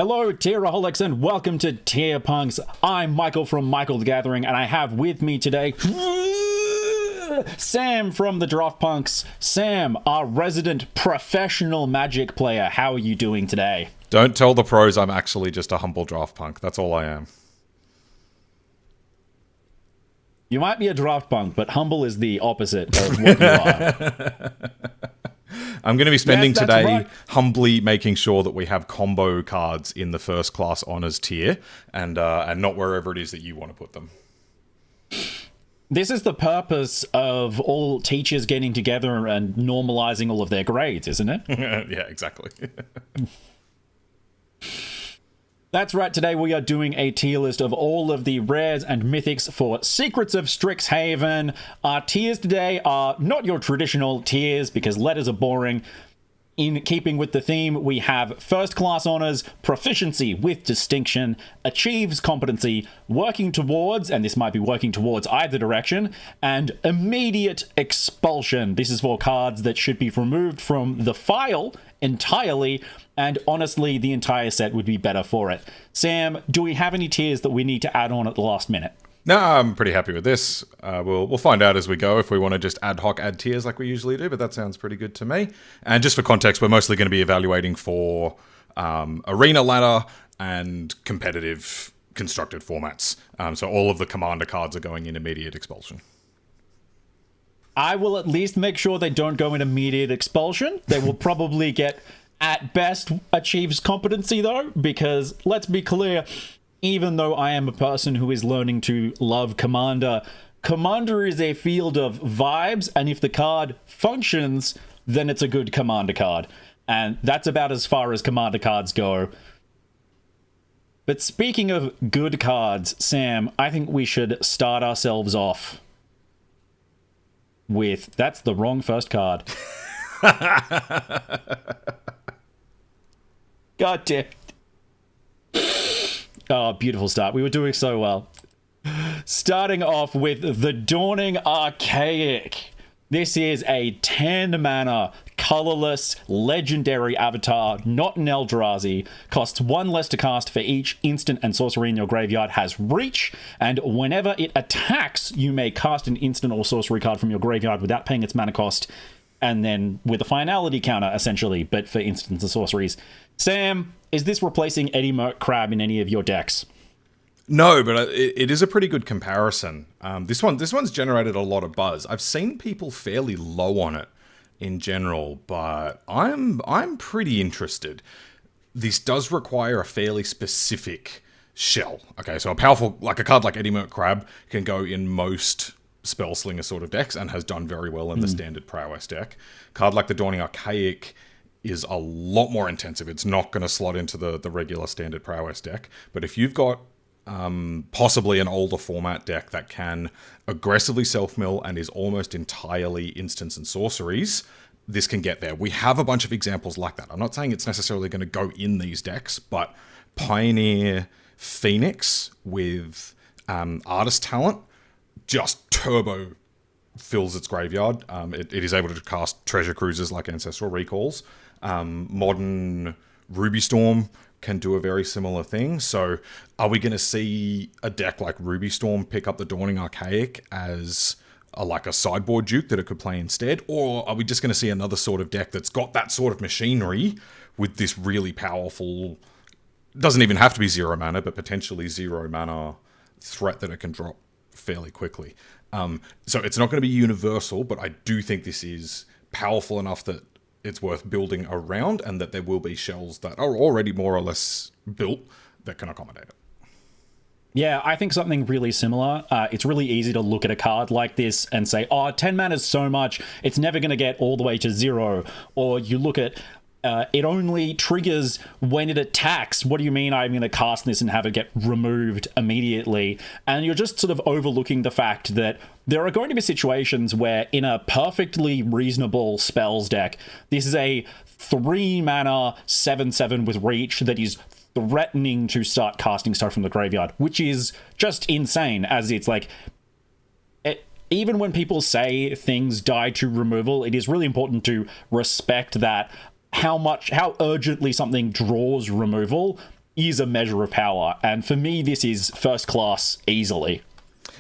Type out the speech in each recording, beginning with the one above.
Hello, Tieraholics, and welcome to Tier Punks. I'm Michael from Michael the Gathering, and I have with me today Sam from the Draft Punks. Sam, our resident professional Magic player. How are you doing today? Don't tell the pros I'm actually just a humble draft punk. That's all I am. You might be a draft punk, but humble is the opposite of what you are. I'm going to be spending today right. humbly making sure that we have combo cards in the first class honors tier and not wherever it is that you want to put them. This is the purpose of all teachers getting together and normalizing all of their grades, isn't it? Yeah, exactly. That's right, today we are doing a tier list of all of the rares and mythics for Secrets of Strixhaven. Our tiers today are not your traditional tiers because letters are boring. In keeping with the theme, we have First Class Honors, Proficiency with Distinction, Achieves Competency, Working Towards, and this might be working towards either direction, and Immediate Expulsion. This is for cards that should be removed from the file entirely, and honestly, the entire set would be better for it. Sam, do we have any tiers that we need to add on at the last minute? No, I'm pretty happy with this. We'll find out as we go if we want to just ad hoc add tiers like we usually do, but that sounds pretty good to me. And just for context, we're mostly going to be evaluating for arena ladder and competitive constructed formats. So all of the commander cards are going in immediate expulsion. I will at least make sure they don't go in immediate expulsion. They will probably get, at best, achieves competency, though, because, let's be clear, even though I am a person who is learning to love Commander, Commander is a field of vibes, and if the card functions, then it's a good Commander card. And that's about as far as Commander cards go. But speaking of good cards, Sam, I think we should start ourselves off with... That's the wrong first card. God damn. Oh, beautiful start. We were doing so well. Starting off with the Dawning Archaic. This is a 10 mana, colorless, legendary avatar, not an Eldrazi. Costs 1 less to cast for each instant and sorcery in your graveyard, has reach, and whenever it attacks, you may cast an instant or sorcery card from your graveyard without paying its mana cost, and then with a finality counter, essentially, but for instants and sorceries. Sam, is this replacing Eddie Merc Crab in any of your decks? No, but it is a pretty good comparison. This one's generated a lot of buzz. I've seen people fairly low on it in general, but I'm pretty interested. This does require a fairly specific shell. Okay, so a powerful, like a card like Eddie Merc Crab can go in most Spellslinger sort of decks and has done very well in the standard prowess deck. Card like the Dawning Archaic is a lot more intensive. It's not going to slot into the regular standard prowess deck, but if you've got possibly an older format deck that can aggressively self-mill and is almost entirely instants and sorceries, this can get there. We have a bunch of examples like that. I'm not saying it's necessarily going to go in these decks, but Pioneer Phoenix with Artist Talent just turbo fills its graveyard. It is able to cast treasure cruisers like Ancestral Recalls. Modern Ruby Storm can do a very similar thing. So are we going to see a deck like Ruby Storm pick up the Dawning Archaic as like a sideboard duke that it could play instead? Or are we just going to see another sort of deck that's got that sort of machinery with this really powerful, doesn't even have to be 0 mana, but potentially 0 mana threat that it can drop fairly quickly? So it's not going to be universal, but I do think this is powerful enough that it's worth building around, and that there will be shells that are already more or less built that can accommodate it. Yeah, I think something really similar. It's really easy to look at a card like this and say, oh, 10 mana is so much, it's never going to get all the way to 0. Or you look at it only triggers when it attacks. What do you mean I'm going to cast this and have it get removed immediately? And you're just sort of overlooking the fact that there are going to be situations where in a perfectly reasonable spells deck, this is a 3 mana 7/7 with reach that is threatening to start casting stuff from the graveyard, which is just insane, as it's like... Even when people say things die to removal, it is really important to respect that how urgently something draws removal is a measure of power. And for me, this is first class easily.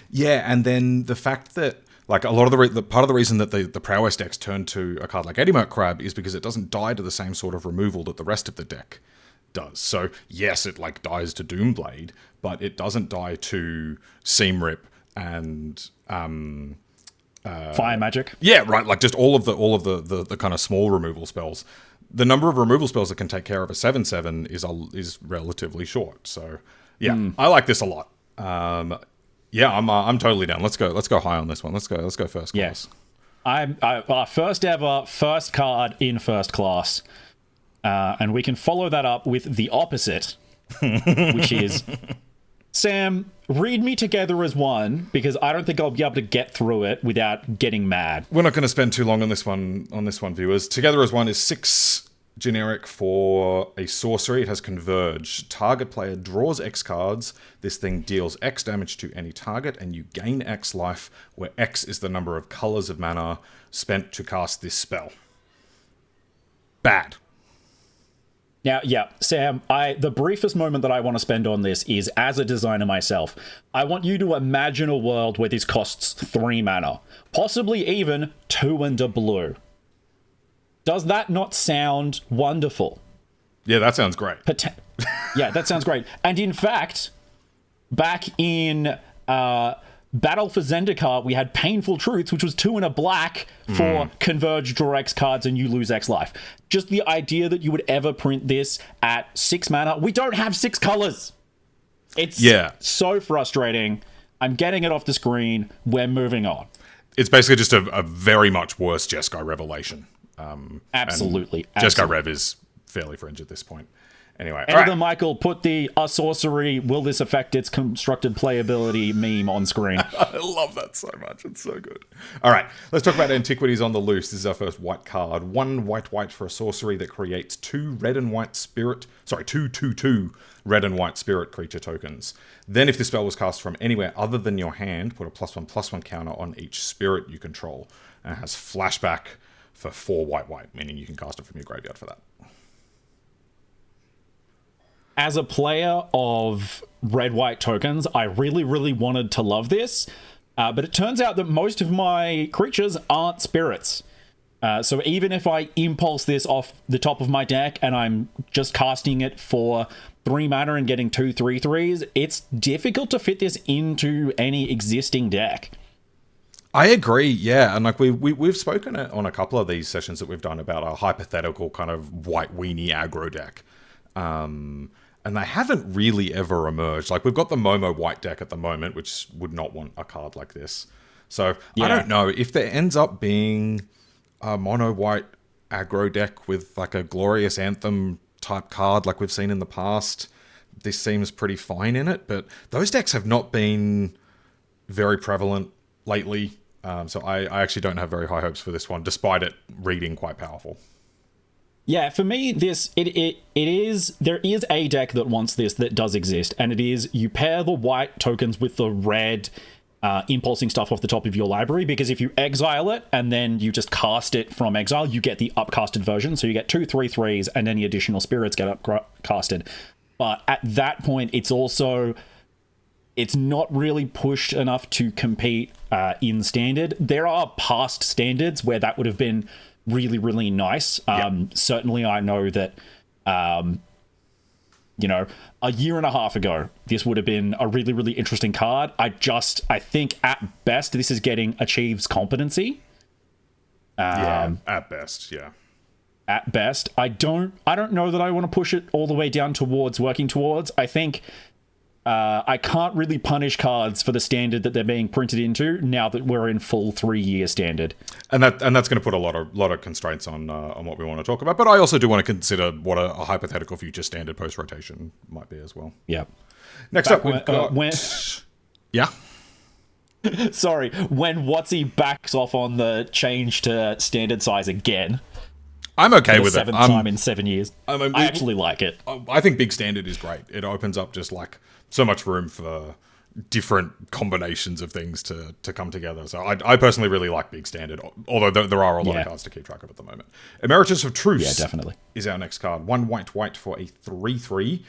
Yeah, and then the fact that, like, a lot of the part of the reason that the prowess decks turn to a card like Eddie Crab is because it doesn't die to the same sort of removal that the rest of the deck does. So yes, it like dies to Doomblade, but it doesn't die to Seam Rip and Fire Magic. Yeah, right. Like just all of the kind of small removal spells. The number of removal spells that can take care of a 7/7 is relatively short. So yeah, I like this a lot. Yeah, I'm totally down. Let's go high on this one. Let's go first class. Yes. I first ever first card in first class. And we can follow that up with the opposite, which is, Sam, read me Together as One, because I don't think I'll be able to get through it without getting mad. We're not going to spend too long on this one, viewers. Together as One is 6 generic for a sorcery. It has Converge. Target player draws X cards. This thing deals X damage to any target, and you gain X life, where X is the number of colors of mana spent to cast this spell. Bad. Now, yeah, Sam, the briefest moment that I want to spend on this is, as a designer myself, I want you to imagine a world where this costs 3 mana, possibly even 2 and a blue. Does that not sound wonderful? Yeah, that sounds great. Yeah, that sounds great. And in fact, back in Battle for Zendikar, we had Painful Truths, which was 2 and a black for Converge, draw X cards, and you lose X life. Just the idea that you would ever print this at 6 mana. We don't have 6 colors. It's so frustrating. I'm getting it off the screen. We're moving on. It's basically just a very much worse Jeskai Revelation. Absolutely. Jeskai Rev is fairly fringe at this point. Anyway, Editor Michael, put the "a sorcery, will this affect its constructed playability" meme on screen. I love that so much. It's so good. All right, let's talk about Antiquities on the Loose. This is our first white card. 1 white for a sorcery that creates 2 red and white spirit... Sorry, 2/2/2 red and white spirit creature tokens. Then if the spell was cast from anywhere other than your hand, put a +1/+1 counter on each spirit you control. And it has flashback for 4 white, meaning you can cast it from your graveyard for that. As a player of red-white tokens, I really, really wanted to love this, but it turns out that most of my creatures aren't spirits. So even if I impulse this off the top of my deck and I'm just casting it for 3 mana and getting 2 3/3s, it's difficult to fit this into any existing deck. I agree, yeah, and like we've spoken on a couple of these sessions that we've done about a hypothetical kind of white weenie aggro deck. And they haven't really ever emerged. Like, we've got the Momo white deck at the moment, which would not want a card like this. So, yeah. I don't know. If there ends up being a mono white aggro deck with, like, a Glorious Anthem type card like we've seen in the past, this seems pretty fine in it. But those decks have not been very prevalent lately. So I actually don't have very high hopes for this one, despite it reading quite powerful. Yeah, for me, there is a deck that wants this, that does exist, and it is you pair the white tokens with the red impulsing stuff off the top of your library, because if you exile it and then you just cast it from exile, you get the upcasted version, so you get 2 3/3s and any additional spirits get upcasted. But at that point, it's not really pushed enough to compete in Standard. There are past Standards where that would have been really, really nice. Certainly I know that, a year and a half ago, this would have been a really, really interesting card. I think at best, this is getting Achieves competency. At best, yeah. At best. I don't know that I want to push it all the way down towards working towards. I think I can't really punish cards for the Standard that they're being printed into now that we're in full 3-year Standard. And that's going to put a lot of constraints on what we want to talk about. But I also do want to consider what a hypothetical future Standard post rotation might be as well. Yeah. Next up, we've got... Yeah. Sorry, when WotC backs off on the change to Standard size again. I'm okay with it. 7th time in 7 years. I actually like it. I think Big Standard is great. It opens up just like so much room for different combinations of things to come together. So I personally really like Big Standard, although there are a lot of cards to keep track of at the moment. Emeritus of Truce definitely is our next card. 1 white for a 3/3.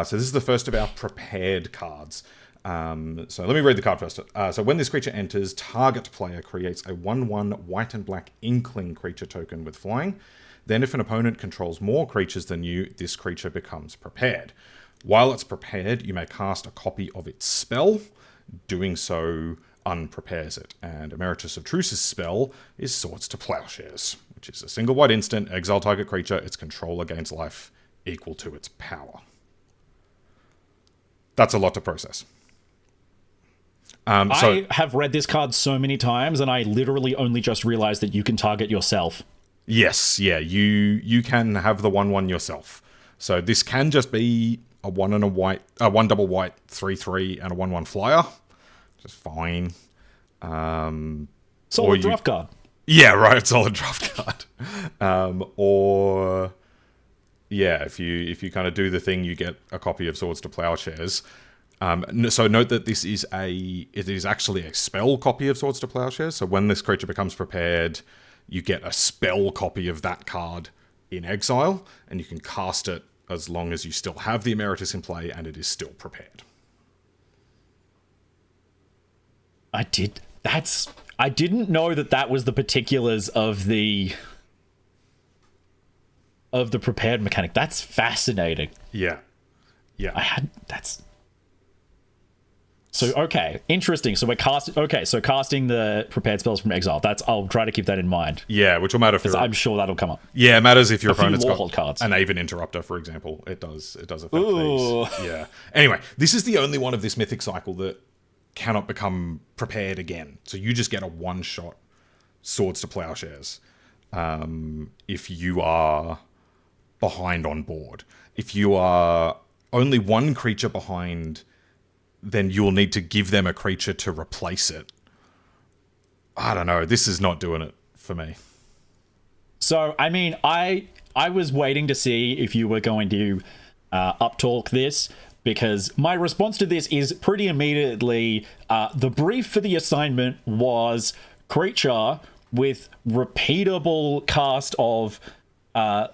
So this is the first of our prepared cards. So let me read the card first. So when this creature enters, target player creates a 1/1 white and black Inkling creature token with flying. Then if an opponent controls more creatures than you, this creature becomes prepared. While it's prepared, you may cast a copy of its spell. Doing so unprepares it. And Emeritus of Truce's spell is Swords to Plowshares, which is a single white instant, exile target creature, its controller gains life equal to its power. That's a lot to process. I have read this card so many times, and I literally only just realized that you can target yourself. Yes, yeah, you can have the 1/1 yourself. So this can just be a 1 and a white, 1 double white, 3/3, and a 1/1 flyer. Just fine. Solid draft card. Yeah, right. Solid draft card. Or yeah, if you kind of do the thing, you get a copy of Swords to Plowshares. So note that it is actually a spell copy of Swords to Plowshares. So when this creature becomes prepared, you get a spell copy of that card in exile, and you can cast it as long as you still have the Emeritus in play and it is still prepared. I didn't know that was the particulars of the prepared mechanic. That's fascinating. Yeah. So, okay, interesting. So casting the prepared spells from exile. I'll try to keep that in mind. Yeah, which will matter if I'm sure that'll come up. Yeah, it matters if your opponent's got cards. An Aven Interrupter, for example. It does affect these. Yeah. Anyway, this is the only one of this Mythic cycle that cannot become prepared again. So you just get a one-shot Swords to Plowshares if you are behind on board. If you are only one creature behind, then you'll need to give them a creature to replace it. I don't know. This is not doing it for me. So, I mean, I was waiting to see if you were going to uptalk this, because my response to this is pretty immediately, the brief for the assignment was creature with repeatable cast of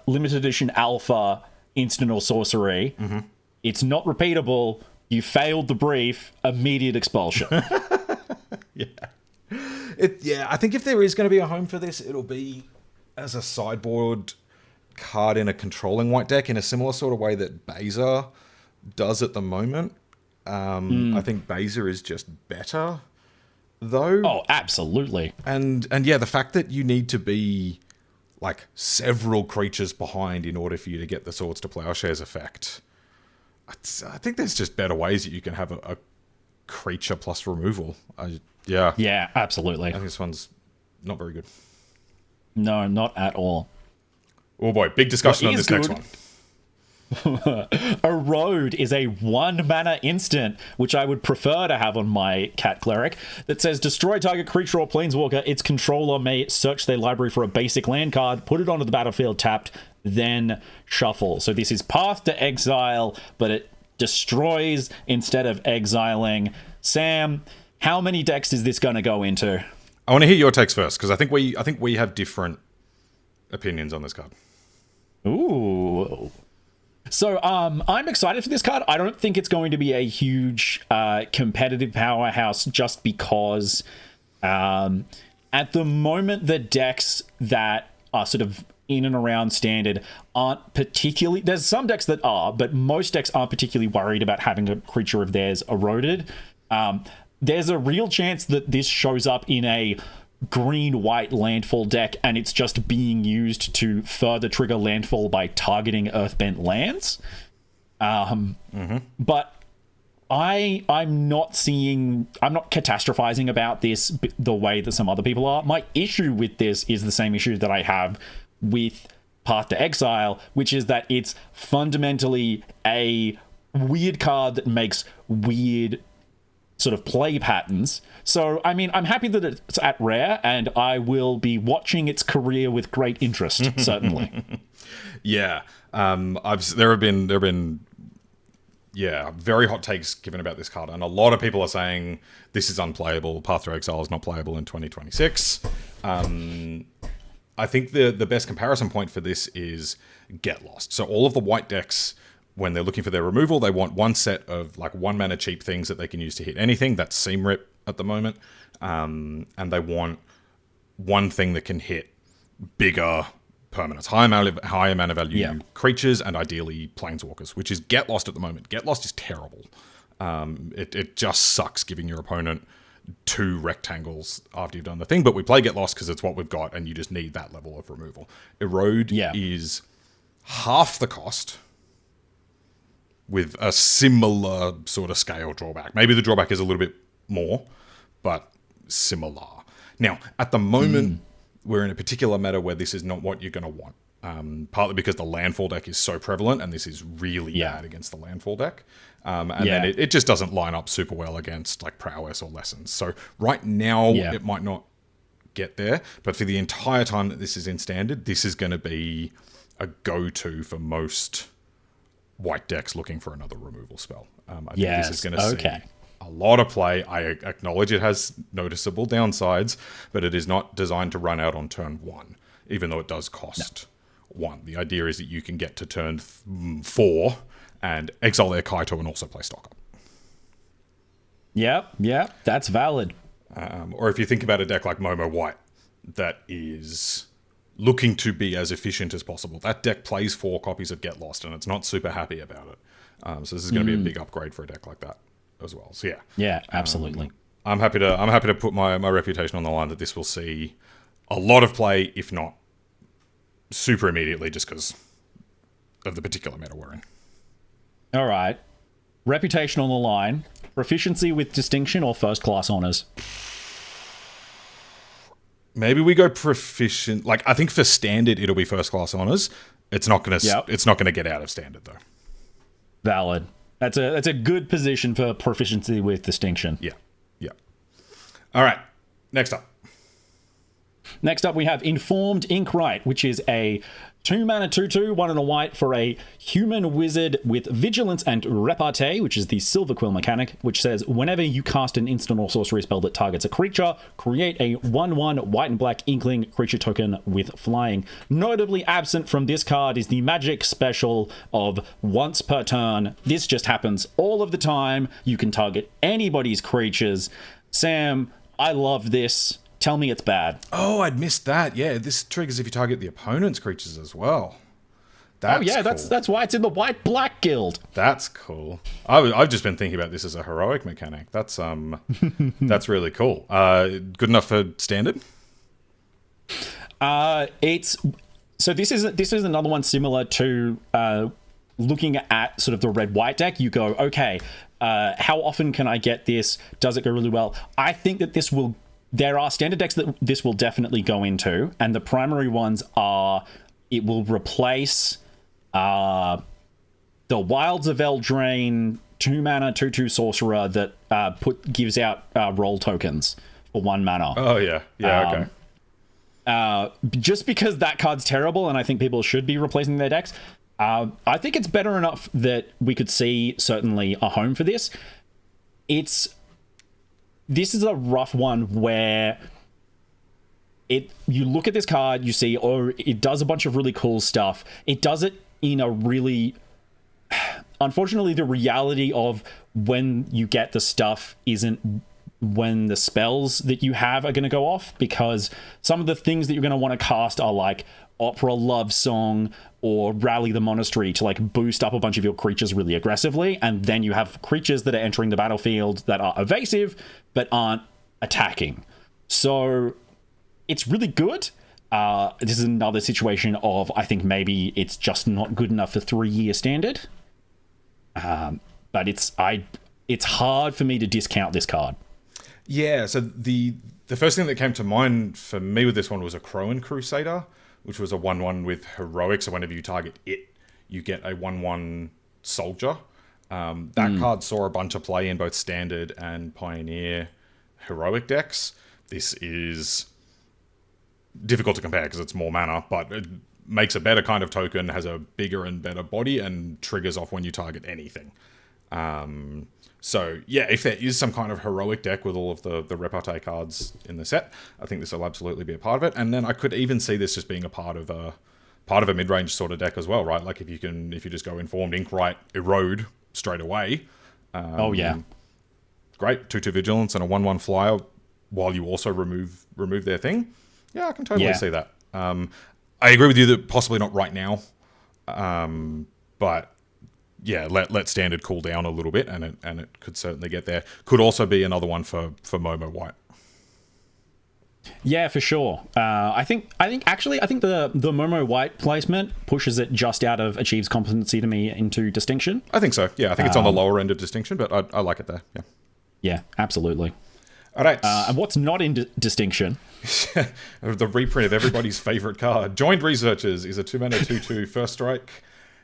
limited edition alpha, instant or sorcery. Mm-hmm. It's not repeatable. You failed the brief, immediate expulsion. Yeah. I think if there is going to be a home for this, it'll be as a sideboard card in a controlling white deck in a similar sort of way that Baza does at the moment. I think Baza is just better, though. Oh, absolutely. And yeah, the fact that you need to be like several creatures behind in order for you to get the Swords to Plowshares effect. I think there's just better ways that you can have a creature plus removal. Yeah, absolutely. I think this one's not very good. No, not at all. Oh boy, big discussion on this next one. Erode is a 1-mana instant, which I would prefer to have on my Cat Cleric, that says destroy target creature or planeswalker. Its controller may search their library for a basic land card, put it onto the battlefield tapped, then shuffle. So this is Path to Exile, but it destroys instead of exiling. Sam, how many decks is this going to go into? I want to hear your takes first, because I think we have different opinions on this card. Ooh. So I'm excited for this card. I don't think it's going to be a huge competitive powerhouse, just because at the moment the decks that are sort of in and around standard aren't particularly... There's some decks that are, but most decks aren't particularly worried about having a creature of theirs eroded. There's a real chance that this shows up in a green-white landfall deck, and it's just being used to further trigger landfall by targeting Earthbent lands. But I'm not catastrophizing about this the way that some other people are. My issue with this is the same issue that I have with Path to Exile, which is that it's fundamentally a weird card that makes weird sort of play patterns. So, I mean, I'm happy that it's at rare, and I will be watching its career with great interest, certainly. Yeah. There have been Yeah, very hot takes given about this card, and a lot of people are saying this is unplayable. Path Through Exile is not playable in 2026. I think the best comparison point for this is Get Lost. So all of the white decks, when they're looking for their removal, they want one set of like 1 mana cheap things that they can use to hit anything. That's Seam Rip at the moment. And they want one thing that can hit bigger permanents, higher mana value creatures, and ideally planeswalkers, which is Get Lost at the moment. Get Lost is terrible. It just sucks giving your opponent 2 rectangles after you've done the thing, but we play Get Lost because it's what we've got, and you just need that level of removal. Erode is half the cost with a similar sort of scale drawback. Maybe the drawback is a little bit more, but similar. Now, at the moment, we're in a particular meta where this is not what you're going to want. Partly because the landfall deck is so prevalent, and this is really bad against the landfall deck. Then it just doesn't line up super well against like Prowess or Lessons. So right now, it might not get there, but for the entire time that this is in Standard, this is going to be a go-to for most white decks looking for another removal spell. I think this is going to see a lot of play. I acknowledge it has noticeable downsides, but it is not designed to run out on turn 1, even though it does cost 1. The idea is that you can get to turn 4 and exile their Kaito and also play Stock Up. Yep, that's valid. Or if you think about a deck like Momo White that is looking to be as efficient as possible, that deck plays 4 copies of Get Lost, and it's not super happy about it. So this is going to be a big upgrade for a deck like that as well. So yeah, absolutely. I'm happy to put my reputation on the line that this will see a lot of play, if not super immediately, just because of the particular meta we're in. All right. Reputation on the line. Proficiency with distinction or first class honors? Maybe we go proficient. Like, I think for Standard it'll be first class honors. It's not gonna get out of Standard though. Valid. That's a good position for proficiency with distinction. Yeah. All right. Next up, we have Informed Inkwright, which is a 2-mana 2/2, 1 and a white for a human wizard with vigilance and repartee, which is the Silver Quill mechanic, which says whenever you cast an instant or sorcery spell that targets a creature, create a 1/1 white and black inkling creature token with flying. Notably absent from this card is the magic special of once per turn. This just happens all of the time. You can target anybody's creatures. Sam, I love this. Tell me it's bad. Oh, I'd missed that. Yeah, this triggers if you target the opponent's creatures as well. Cool. That's why it's in the White-Black Guild. That's cool. I've just been thinking about this as a heroic mechanic. That's that's really cool. Good enough for Standard? This is another one similar to looking at sort of the red-white deck. You go, okay, how often can I get this? Does it go really well? I think that there are Standard decks that this will definitely go into, and the primary ones are it will replace the Wilds of Eldraine 2-mana 2/2 sorcerer that gives out roll tokens for 1 mana. Oh yeah, okay. Just because that card's terrible, and I think people should be replacing their decks. I think it's better enough that we could see certainly a home for this. This is a rough one where you look at this card, you see, it does a bunch of really cool stuff. It does it in a really... Unfortunately, the reality of when you get the stuff isn't when the spells that you have are going to go off, because some of the things that you're going to want to cast are like Opera Love Song or Rally the Monastery to like boost up a bunch of your creatures really aggressively, and then you have creatures that are entering the battlefield that are evasive but aren't attacking. So it's really good. This is another situation of, I think maybe it's just not good enough for 3-year Standard. But it's hard for me to discount this card. Yeah, so the first thing that came to mind for me with this one was a Crowan Crusader, which was a 1/1 with heroic. So whenever you target it, you get a 1/1 soldier. That card saw a bunch of play in both Standard and Pioneer heroic decks. This is difficult to compare because it's more mana, but it makes a better kind of token, has a bigger and better body, and triggers off when you target anything. So, yeah, if there is some kind of heroic deck with all of the repartee cards in the set, I think this will absolutely be a part of it. And then I could even see this just being a part of a mid-range sort of deck as well, right? Like if you just go Informed, Inkwrite, Erode straight away. Oh, yeah. Great. 2/2 Vigilance and a 1/1 flyer while you also remove their thing. Yeah, I can totally see that. I agree with you that possibly not right now. But yeah, let Standard cool down a little bit, and it could certainly get there. Could also be another one for Momo White. Yeah, for sure. I think the Momo White placement pushes it just out of Achieves Competency to me into Distinction. I think so. Yeah, I think it's on the lower end of Distinction, but I like it there. Yeah. Yeah, absolutely. All right. And what's not in Distinction? The reprint of everybody's favorite card. Joined Researchers is a 2-mana 2/2 first strike.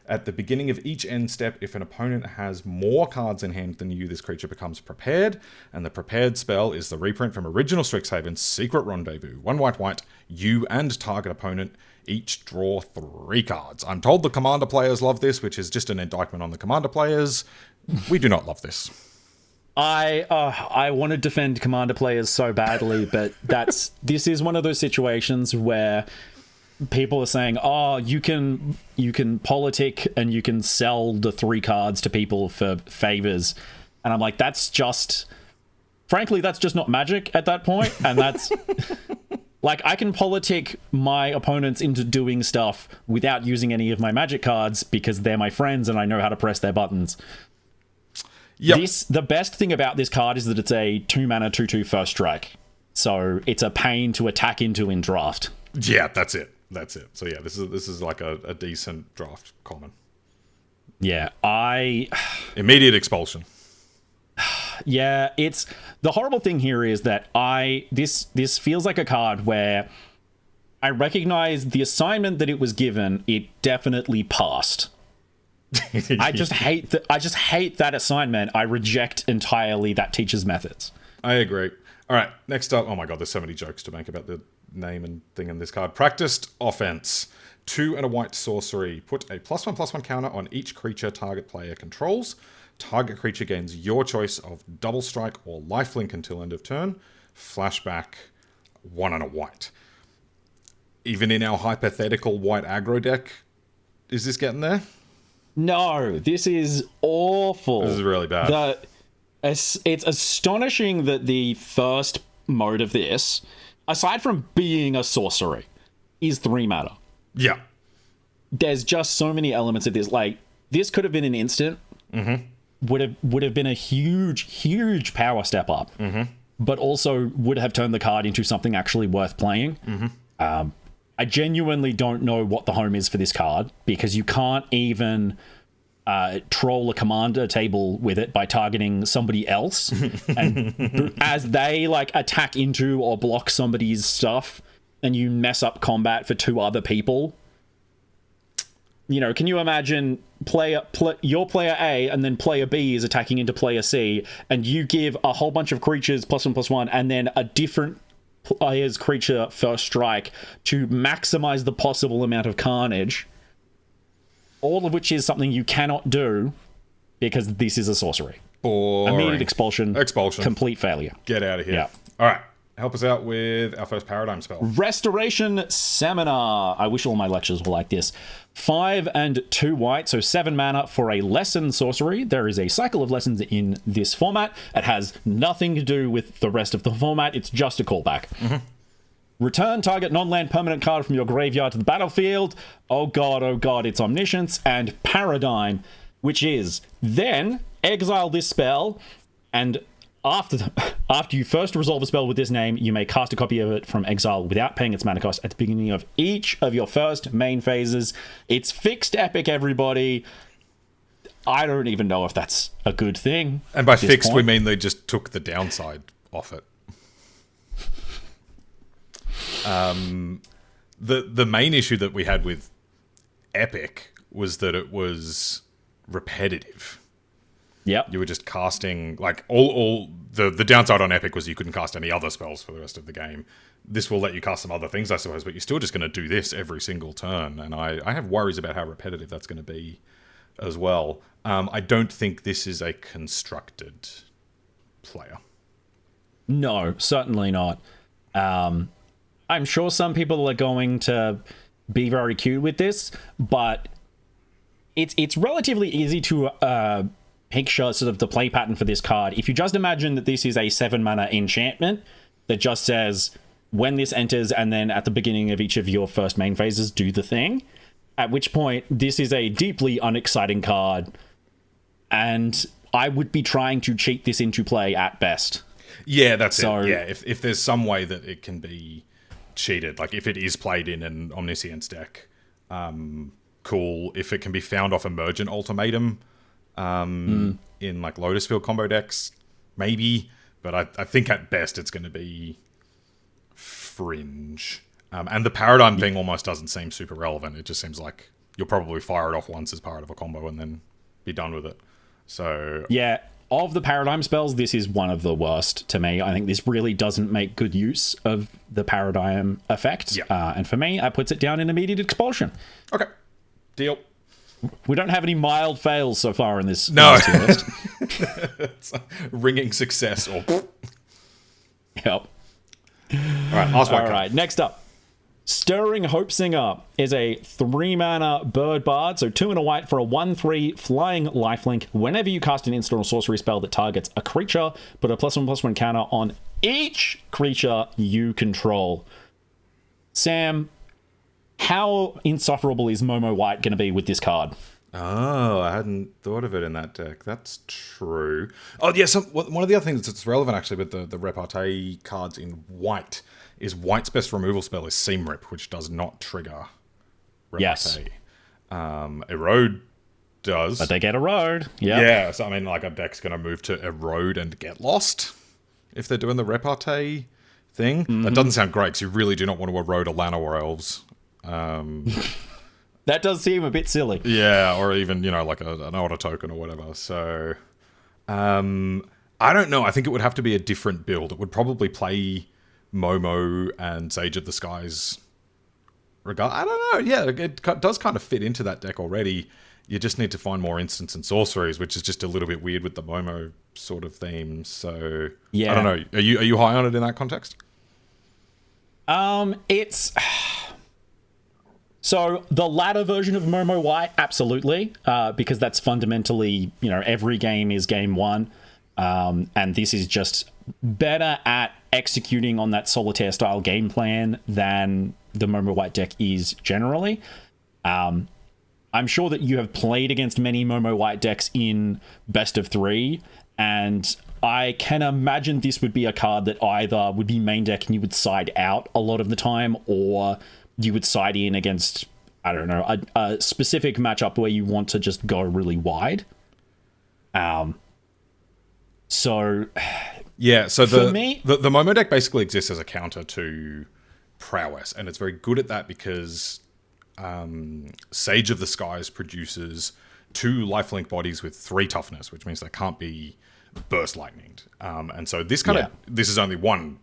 At the beginning of each end step, if an opponent has more cards in hand than you, this creature becomes prepared. And the prepared spell is the reprint from original Strixhaven, Secret Rendezvous. 1 white, you and target opponent each draw 3 cards. I'm told the Commander players love this, which is just an indictment on the Commander players. We do not love this. I want to defend Commander players so badly, but this is one of those situations where people are saying, "Oh, you can politic and you can sell the 3 cards to people for favors," and I'm like, frankly, that's just not Magic at that point, and that's like I can politic my opponents into doing stuff without using any of my Magic cards because they're my friends and I know how to press their buttons. Yep. The best thing about this card is that it's a 2-mana 2/2 first strike, so it's a pain to attack into in draft. Yeah, that's it. So yeah, this is like a decent draft common. Yeah, immediate expulsion. Yeah, it's the horrible thing here is that this feels like a card where I recognize the assignment that it was given. It definitely passed. I just hate that assignment. I reject entirely that teacher's methods. I agree. All right, next up. Oh my god, there's so many jokes to make about the name and thing in this card. Practiced Offense. 2 and a white sorcery. Put a +1/+1 counter on each creature target player controls. Target creature gains your choice of double strike or lifelink until end of turn. Flashback. 1 and a white. Even in our hypothetical white aggro deck, is this getting there? No, this is awful. This is really bad. It's astonishing that the first mode of this, aside from being a sorcery, is 3 mana. Yeah. There's just so many elements of this. Like, this could have been an instant. Mm-hmm. Would have been a huge power step up. Mm-hmm. But also would have turned the card into something actually worth playing. Mm-hmm. I genuinely don't know what the home is for this card because you can't even troll a commander table with it by targeting somebody else. And as they like attack into or block somebody's stuff and you mess up combat for 2 other people. You know, can you imagine your player A and then player B is attacking into player C and you give a whole bunch of creatures +1/+1 and then a different player's creature first strike to maximize the possible amount of carnage, all of which is something you cannot do because this is a sorcery. Boring. Immediate expulsion. Complete failure. Get out of here. Yeah. All right. Help us out with our first paradigm spell. Restoration Seminar. I wish all my lectures were like this. 5 and 2 white, so 7 mana for a lesson sorcery. There is a cycle of lessons in this format. It has nothing to do with the rest of the format. It's just a callback. Mm-hmm. Return target non-land permanent card from your graveyard to the battlefield. Oh god, it's Omniscience. And Paradigm, which is then exile this spell, and after you first resolve a spell with this name, you may cast a copy of it from exile without paying its mana cost at the beginning of each of your first main phases. It's fixed epic, everybody. I don't even know if that's a good thing. And by fixed, we mean they just took the downside off it. The main issue that we had with epic was that it was repetitive. Yep. You were just casting, like, all the downside on Epic was you couldn't cast any other spells for the rest of the game. This will let you cast some other things, I suppose, but you're still just going to do this every single turn, and I have worries about how repetitive that's going to be as well. I don't think this is a constructed player. No, certainly not. I'm sure some people are going to be very cute with this, but it's relatively easy to picture sort of the play pattern for this card. If you just imagine that this is a 7-mana enchantment that just says, when this enters, and then at the beginning of each of your first main phases, do the thing. At which point, this is a deeply unexciting card, and I would be trying to cheat this into play at best. Yeah, that's it. Yeah, if there's some way that it can be cheated, like if it is played in an Omniscience deck, cool. If it can be found off Emergent Ultimatum in like Lotus Field combo decks, maybe. But I think at best it's going to be fringe. And the Paradigm thing almost doesn't seem super relevant. It just seems like you'll probably fire it off once as part of a combo and then be done with it. So yeah, of the Paradigm spells, this is one of the worst to me. I think this really doesn't make good use of the Paradigm effect. Yeah. And for me, that puts it down in immediate expulsion. Okay, deal. We don't have any mild fails so far in this. No. List. It's a ringing success. Or Yep. All right, last one. All right, next up. Stirring Hope Singer is a 3-mana bird bard, so 2 and a white for a 1/3 flying lifelink. Whenever you cast an instant or sorcery spell that targets a creature, put a +1/+1 counter on each creature you control. Sam, how insufferable is Momo White going to be with this card? Oh, I hadn't thought of it in that deck. That's true. Oh, yeah, one of the other things that's relevant, actually, with the repartee cards in white is white's best removal spell is Seam Rip, which does not trigger repartee. Yes. Erode does. But they get Erode. Yep. Yeah, so I mean, like, a deck's going to move to Erode and get lost if they're doing the repartee thing. Mm-hmm. That doesn't sound great, because you really do not want to erode a Lana or Elves. That does seem a bit silly. Yeah, or even, like an order token or whatever. So, I don't know. I think it would have to be a different build. It would probably play Momo and Sage of the Skies. I don't know. Yeah, it does kind of fit into that deck already. You just need to find more instants and sorceries, which is just a little bit weird with the Momo sort of theme. So, yeah. I don't know. Are you high on it in that context? It's... So the latter version of Momo White, absolutely, because that's fundamentally, every game is game one, and this is just better at executing on that solitaire style game plan than the Momo White deck is generally. I'm sure that you have played against many Momo White decks in best of 3, and I can imagine this would be a card that either would be main deck and you would side out a lot of the time, or you would side in against, I don't know, a specific matchup where you want to just go really wide. So the me, the Momo deck basically exists as a counter to Prowess, and it's very good at that because Sage of the Skies produces 2 lifelink bodies with 3 toughness, which means they can't be burst lightninged. And so this this is only one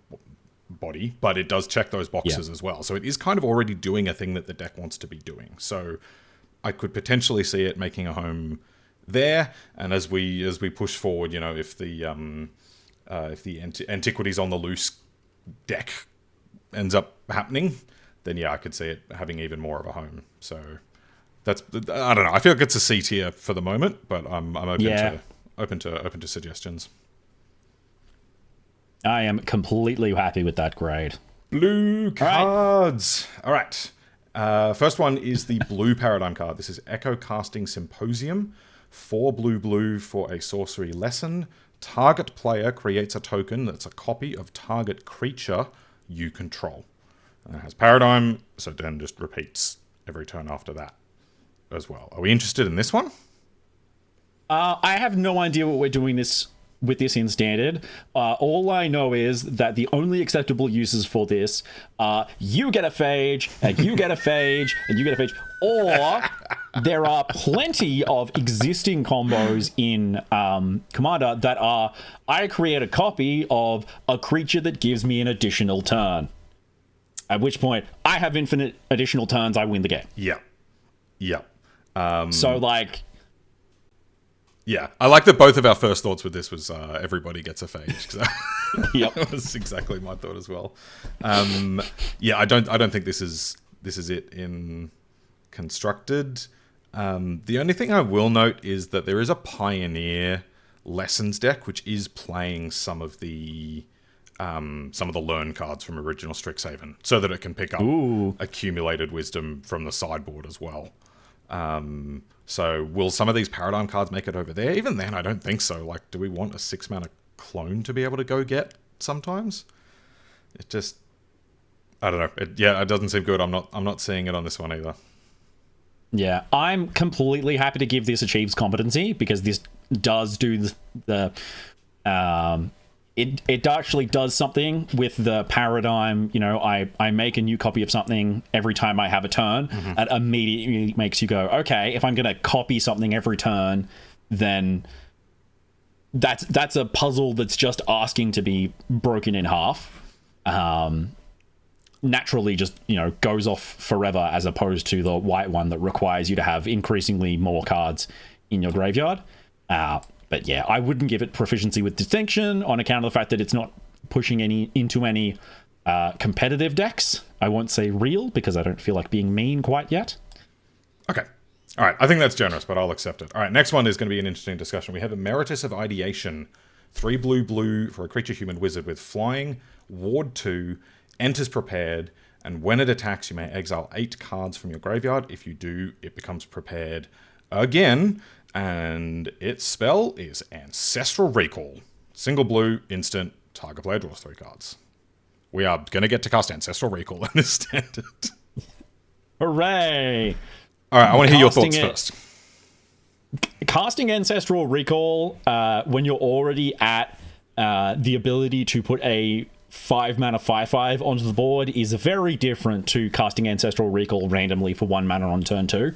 body, but it does check those boxes as well. So it is kind of already doing a thing that the deck wants to be doing. So I could potentially see it making a home there. And as we push forward, if the Antiquities on the Loose deck ends up happening, then I could see it having even more of a home. So that's, I don't know. I feel like it's a C tier for the moment, but I'm open to suggestions. I am completely happy with that grade. Blue cards. All right. First one is the blue Paradigm card. This is Echo Casting Symposium. 4 blue for a sorcery lesson. Target player creates a token that's a copy of target creature you control. And it has Paradigm, so then just repeats every turn after that as well. Are we interested in this one? I have no idea what we're doing with this in Standard. All I know is that the only acceptable uses for this are you get a phage, and you get a phage, and you get a phage. Or there are plenty of existing combos in Commander that are, I create a copy of a creature that gives me an additional turn. At which point, I have infinite additional turns, I win the game. Yeah. So, like, Yeah, I like that both of our first thoughts with this was everybody gets a phage. Yep. That was exactly my thought as well. Yeah, I don't think this is it in constructed. The only thing I will note is that there is a Pioneer Lessons deck, which is playing some of the learn cards from original Strixhaven, so that it can pick up accumulated wisdom from the sideboard as well. So will some of these paradigm cards make it over there? Even then, I don't think so. Like, do we want a 6-mana clone to be able to go get sometimes? It just, I don't know. It doesn't seem good. I'm not seeing it on this one either. Yeah, I'm completely happy to give this achieves competency, because this does do it actually does something with the paradigm. You know, I make a new copy of something every time I have a turn. It immediately makes you go, okay, if I'm going to copy something every turn, then that's a puzzle that's just asking to be broken in half. Naturally just, you know, goes off forever, as opposed to the white one that requires you to have increasingly more cards in your graveyard. But yeah, I wouldn't give it proficiency with distinction on account of the fact that it's not pushing into any competitive decks. I won't say real, because I don't feel like being mean quite yet. Okay. All right. I think that's generous, but I'll accept it. All right. Next one is going to be an interesting discussion. We have Emeritus of Ideation. 3 blue for a creature human wizard with flying, ward 2, enters prepared, and when it attacks, you may exile 8 cards from your graveyard. If you do, it becomes prepared again. And its spell is Ancestral Recall. Single blue, instant, target player draws 3 cards. We are going to get to cast Ancestral Recall in this standard. Hooray! All right, I want to hear your thoughts first. Casting Ancestral Recall when you're already at the ability to put a 5-mana 5/5 onto the board is very different to casting Ancestral Recall randomly for 1 mana on turn 2.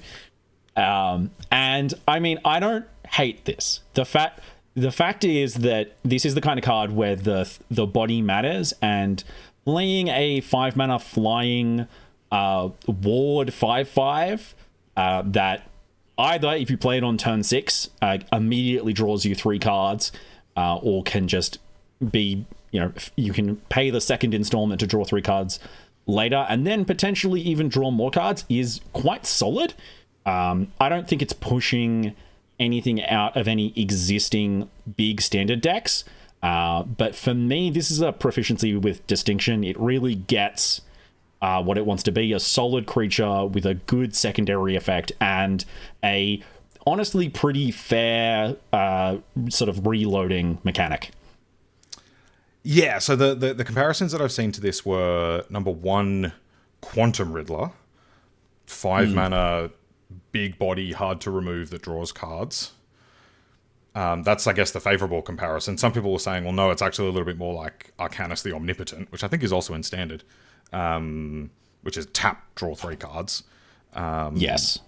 And I mean, I don't hate this. The fact is that this is the kind of card where the body matters, and playing a 5-mana flying ward 5/5 that either, if you play it on turn 6, immediately draws you 3 cards, or can just be, you know, you can pay the second installment to draw 3 cards later, and then potentially even draw more cards, is quite solid. I don't think it's pushing anything out of any existing big standard decks. But for me, this is a proficiency with distinction. It really gets what it wants to be, a solid creature with a good secondary effect and a honestly pretty fair sort of reloading mechanic. Yeah, so the comparisons that I've seen to this were, number 1, Quantum Riddler. 5 mana, big body, hard to remove, that draws cards. That's, I guess, the favorable comparison. Some people were saying, well, no, it's actually a little bit more like Arcanus the Omnipotent, which I think is also in Standard, which is tap, draw 3 cards. Yes.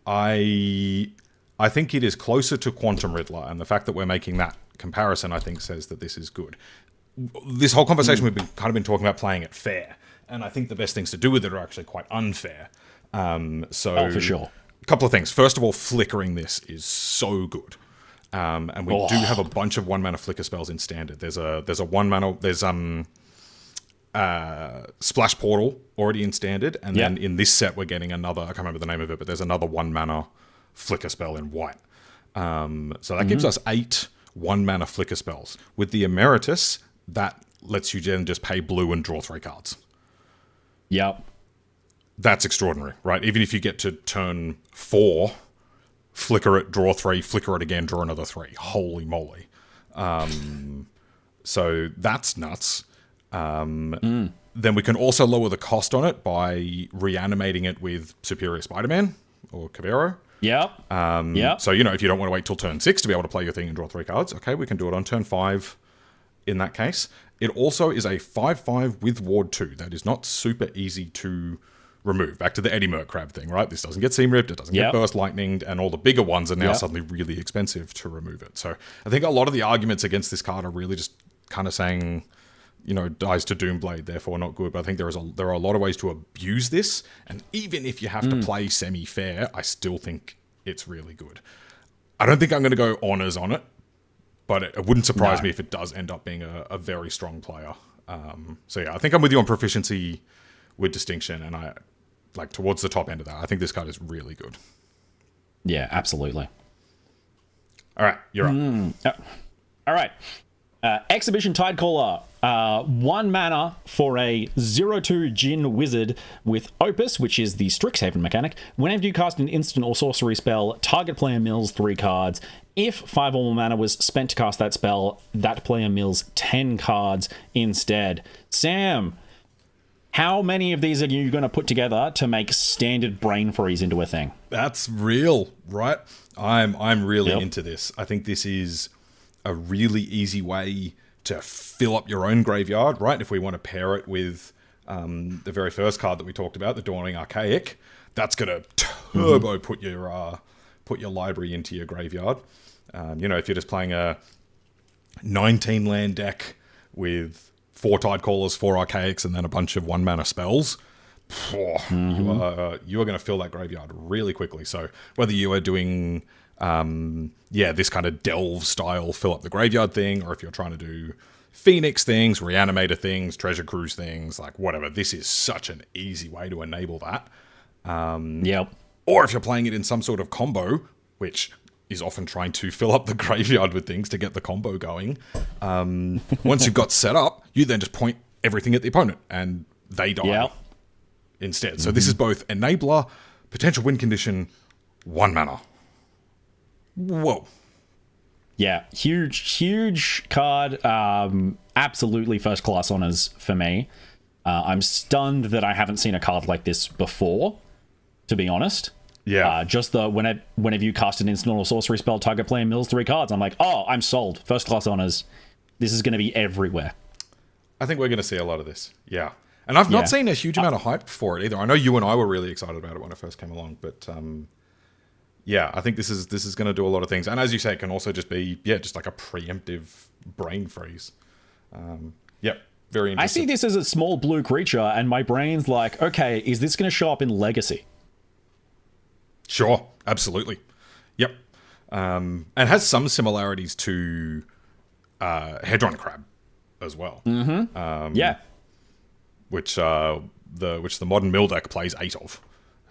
I think it is closer to Quantum Riddler, and the fact that we're making that comparison, I think, says that this is good. This whole conversation we've been talking about playing it fair, and I think the best things to do with it are actually quite unfair. For sure. A couple of things. First of all, flickering this is so good. And we do have a bunch of 1-mana flicker spells in Standard. There's a 1-mana, there's Splash Portal already in Standard, and then in this set we're getting another, I can't remember the name of it, but there's another 1-mana flicker spell in white. So that gives us 8 1-mana flicker spells. With the Emeritus, that lets you then just pay blue and draw 3 cards. Yep. That's extraordinary, right? Even if you get to turn 4, flicker it, draw 3, flicker it again, draw another 3. Holy moly. So that's nuts. Then we can also lower the cost on it by reanimating it with Superior Spider-Man or Cabero. Yep. So, you know, if you don't want to wait till turn 6 to be able to play your thing and draw 3 cards, okay, we can do it on turn 5 in that case. It also is a 5/5 with Ward 2. That is not super easy to remove. Back to the Eddie Merc Crab thing, right? This doesn't get Seam Ripped, it doesn't get Burst Lightninged, and all the bigger ones are now suddenly really expensive to remove it. So I think a lot of the arguments against this card are really just kind of saying, you know, dies to Doomblade, therefore not good. But I think there are a lot of ways to abuse this, and even if you have to play semi-fair, I still think it's really good. I don't think I'm going to go honors on it, but it wouldn't surprise me if it does end up being a very strong player. So yeah, I think I'm with you on proficiency with distinction, and I like towards the top end of that. I think this card is really good. Yeah, absolutely. All right, you're up. All right. Exhibition Tidecaller. 1 mana for a 0/2 Djinn wizard with Opus, which is the Strixhaven mechanic. Whenever you cast an instant or sorcery spell, target player mills 3 cards. If 5 or more mana was spent to cast that spell, that player mills 10 cards instead. Sam, how many of these are you going to put together to make standard Brain Freeze into a thing? That's real, right? I'm really into this. I think this is a really easy way to fill up your own graveyard, right? If we want to pair it with the very first card that we talked about, the Dawning Archaic, that's going to turbo put your library into your graveyard. If you're just playing a 19 land deck with 4 Tidecallers, 4 Archaics, and then a bunch of 1 mana spells, you are going to fill that graveyard really quickly. So whether you are doing this kind of delve style fill up the graveyard thing, or if you're trying to do Phoenix things, Reanimator things, Treasure Cruise things, like whatever, this is such an easy way to enable that. Or if you're playing it in some sort of combo, which is often trying to fill up the graveyard with things to get the combo going. Once you've got set up, you then just point everything at the opponent and they die instead. So this is both enabler, potential win condition, 1 mana. Whoa. Yeah, huge card. Absolutely first class honors for me. I'm stunned that I haven't seen a card like this before, to be honest. Yeah. Just whenever you cast an instant or sorcery spell, target player mills 3 cards. I'm like, oh, I'm sold. First class honors. This is going to be everywhere. I think we're going to see a lot of this. Yeah. And I've not seen a huge amount of hype for it either. I know you and I were really excited about it when it first came along, but I think this is going to do a lot of things. And as you say, it can also just be, just like a preemptive brain freeze. Very interesting. I see this as a small blue creature, and my brain's like, okay, is this going to show up in Legacy? Sure, absolutely. Yep. And has some similarities to Hedron Crab as well. Which the modern mill deck plays 8 of.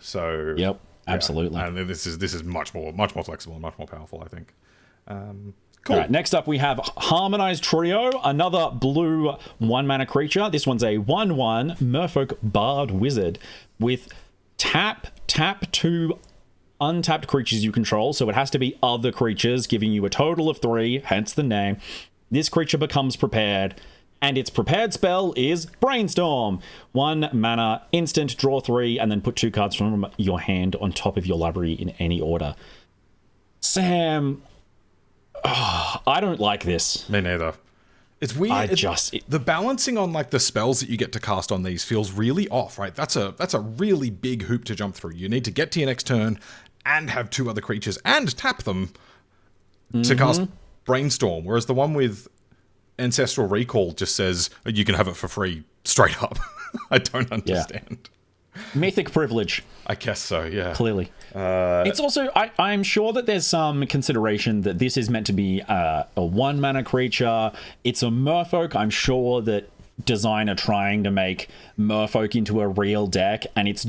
So yep, absolutely. And this is much more flexible and much more powerful, I think. Cool. All right, next up we have Harmonized Trio, another blue 1 mana creature. This one's a 1/1 Merfolk Bard Wizard with tap 2 untapped creatures you control, so it has to be other creatures, giving you a total of 3, hence the name. This creature becomes prepared, and its prepared spell is Brainstorm. 1 mana, instant, draw 3, and then put 2 cards from your hand on top of your library in any order. Sam, I don't like this. Me neither. It's weird. The balancing on like the spells that you get to cast on these feels really off, right? That's a really big hoop to jump through. You need to get to your next turn and have 2 other creatures and tap them to cast Brainstorm, whereas the one with Ancestral Recall just says you can have it for free straight up. I don't understand. Mythic privilege. I guess so, yeah. Clearly. It's also, I'm sure that there's some consideration that this is meant to be a 1 mana creature. It's a Merfolk. I'm sure that design are trying to make Merfolk into a real deck, and it's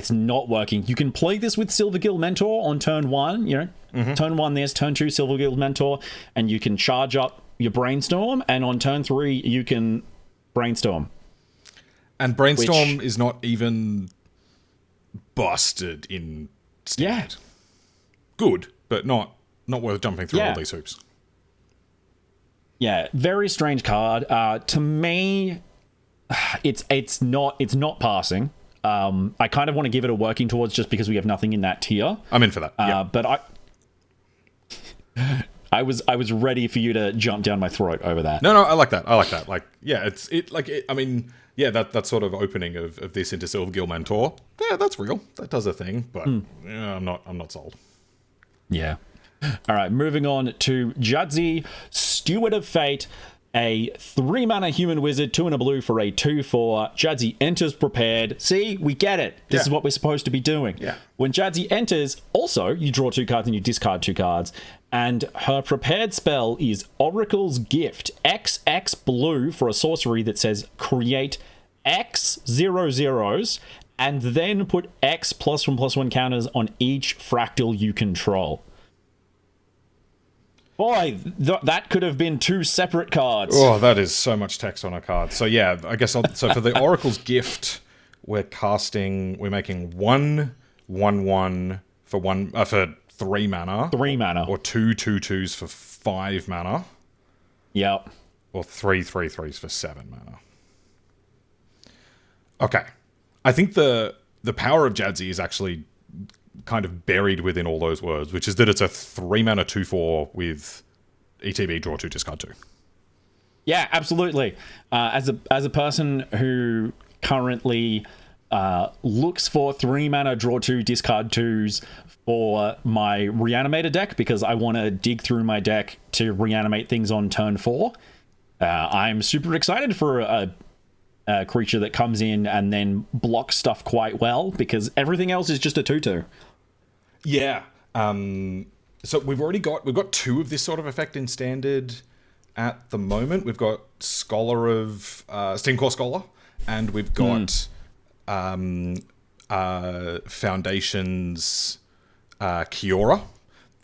not working. You can play this with Silvergill Mentor on turn 1, turn 1 this, turn 2 Silvergill Mentor, and you can charge up your Brainstorm, and on turn 3 you can Brainstorm. And Brainstorm is not even busted in Standard. Yeah. Good, but not worth jumping through all these hoops. Yeah, very strange card. To me, it's not passing. I kind of want to give it a working towards just because we have nothing in that tier. I'm in for that. But I was ready for you to jump down my throat over that. No, I like that. Like, yeah, that sort of opening of this into Silvergill Mentor. Yeah, that's real. That does a thing, but I'm not sold. Yeah. All right, moving on to Jadzi, Steward of Fate. a 3-mana human wizard, 2 and a blue for a 2/4. Jadzi enters prepared. See, we get it. This is what we're supposed to be doing. Yeah. When Jadzi enters, also, you draw 2 cards and you discard 2 cards. And her prepared spell is Oracle's Gift. XX blue for a sorcery that says create X 0/0s and then put X +1/+1 counters on each fractal you control. Boy, that could have been 2 separate cards. Oh, that is so much text on a card. So yeah, I guess so for the Oracle's Gift, we're making 1/1/1 for 3 mana. 3 mana. Or 2 2/2s for 5 mana. Yep. Or 3 3/3s for 7 mana. Okay. I think the power of Jadzi is actually kind of buried within all those words, which is that it's a 3 mana 2/4 with ETB, draw 2, discard 2. Yeah, absolutely. As a person who currently looks for 3 mana, draw 2, discard 2s for my reanimator deck because I want to dig through my deck to reanimate things on turn 4. I'm super excited for a creature that comes in and then blocks stuff quite well because everything else is just a 2/2. Yeah. So we've got 2 of this sort of effect in standard at the moment. We've got Scholar of Steamcore Scholar, and we've got Foundations Kiora.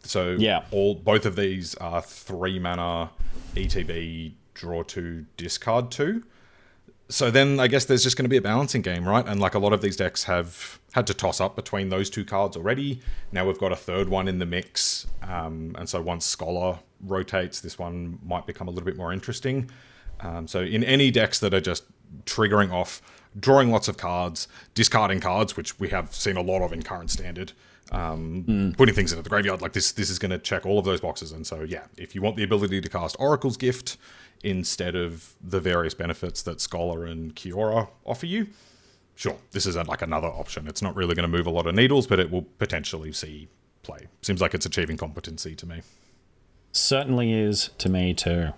So yeah, both of these are 3 mana ETB, draw 2, discard 2. So then I guess there's just going to be a balancing game, right? And like a lot of these decks have had to toss up between those 2 cards already. Now we've got a third one in the mix. And so once Scholar rotates, this one might become a little bit more interesting. So in any decks that are just triggering off, drawing lots of cards, discarding cards, which we have seen a lot of in current standard, putting things into the graveyard, like this is going to check all of those boxes. And so, yeah, if you want the ability to cast Oracle's Gift instead of the various benefits that Scholar and Kiora offer you, sure, this is like another option. It's not really going to move a lot of needles, but it will potentially see play. Seems like it's achieving competency to me. Certainly is to me too.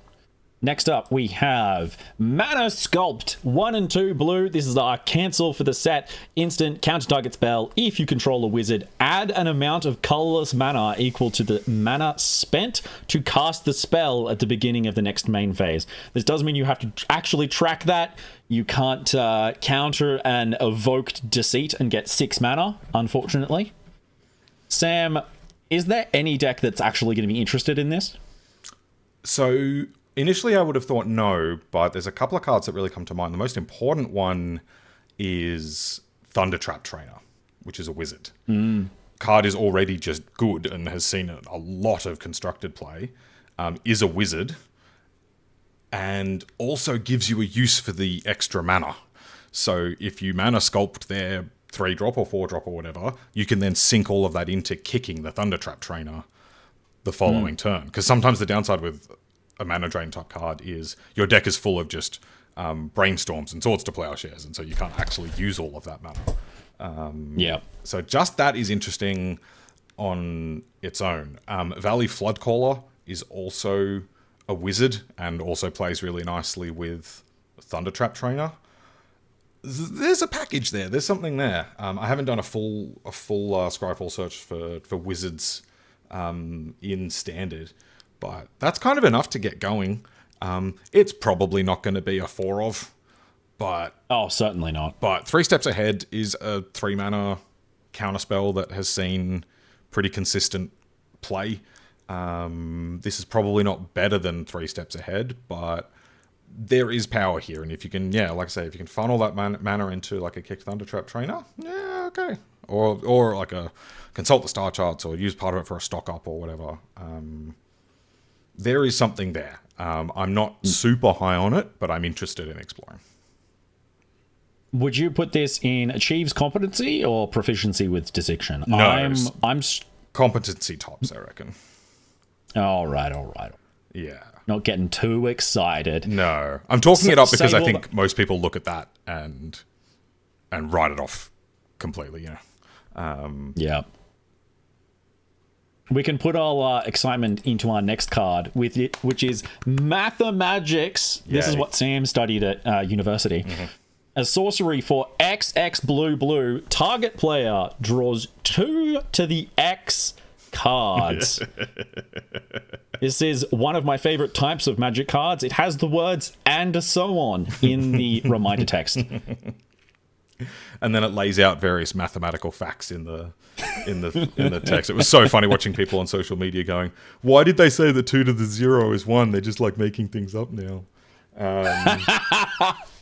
Next up, we have Mana Sculpt, 1 and 2 blue. This is our cancel for the set. Instant counter target spell. If you control a wizard, add an amount of colorless mana equal to the mana spent to cast the spell at the beginning of the next main phase. This does mean you have to actually track that. You can't counter an evoked deceit and get 6 mana, unfortunately. Sam, is there any deck that's actually going to be interested in this? So initially I would have thought no, but there's a couple of cards that really come to mind. The most important one is Thundertrap Trainer, which is a wizard. Card is already just good and has seen a lot of constructed play, is a wizard, and also gives you a use for the extra mana. So if you mana sculpt their 3-drop or 4-drop or whatever, you can then sink all of that into kicking the Thundertrap Trainer the following turn. Because sometimes the downside with a mana drain type card is your deck is full of just brainstorms and swords to plowshares, and so you can't actually use all of that mana. So just that is interesting on its own. Valley Floodcaller is also a wizard and also plays really nicely with Thundertrap Trainer. There's a package there. There's something there. I haven't done a full Scryfall search for wizards in standard, but that's kind of enough to get going. It's probably not going to be a 4 of, but certainly not. But 3 Steps Ahead is a 3 mana counterspell that has seen pretty consistent play. This is probably not better than 3 Steps Ahead, but there is power here, and if you can, like I say, if you can funnel that mana into like a kick Thundertrap Trainer, okay, or like a consult the star charts or use part of it for a stock up or whatever. There is something there. I'm not super high on it, but I'm interested in exploring. Would you put this in achieves competency or proficiency with dissection? No, I'm competency tops, I reckon. All right. Yeah. Not getting too excited. No. I'm talking it up because I think most people look at that and write it off completely, Yeah. we can put our excitement into our next card with it, which is Mathemagics. This is Yay. what Sam studied at university. A sorcery for XX blue blue. Target player draws 2 to the X cards. This is one of my favorite types of Magic cards. It has the words "and so on" in the reminder text. And then it lays out various mathematical facts in the text. It was so funny watching people on social media going, "Why did they say the 2 to the 0 is 1? They're just like making things up now."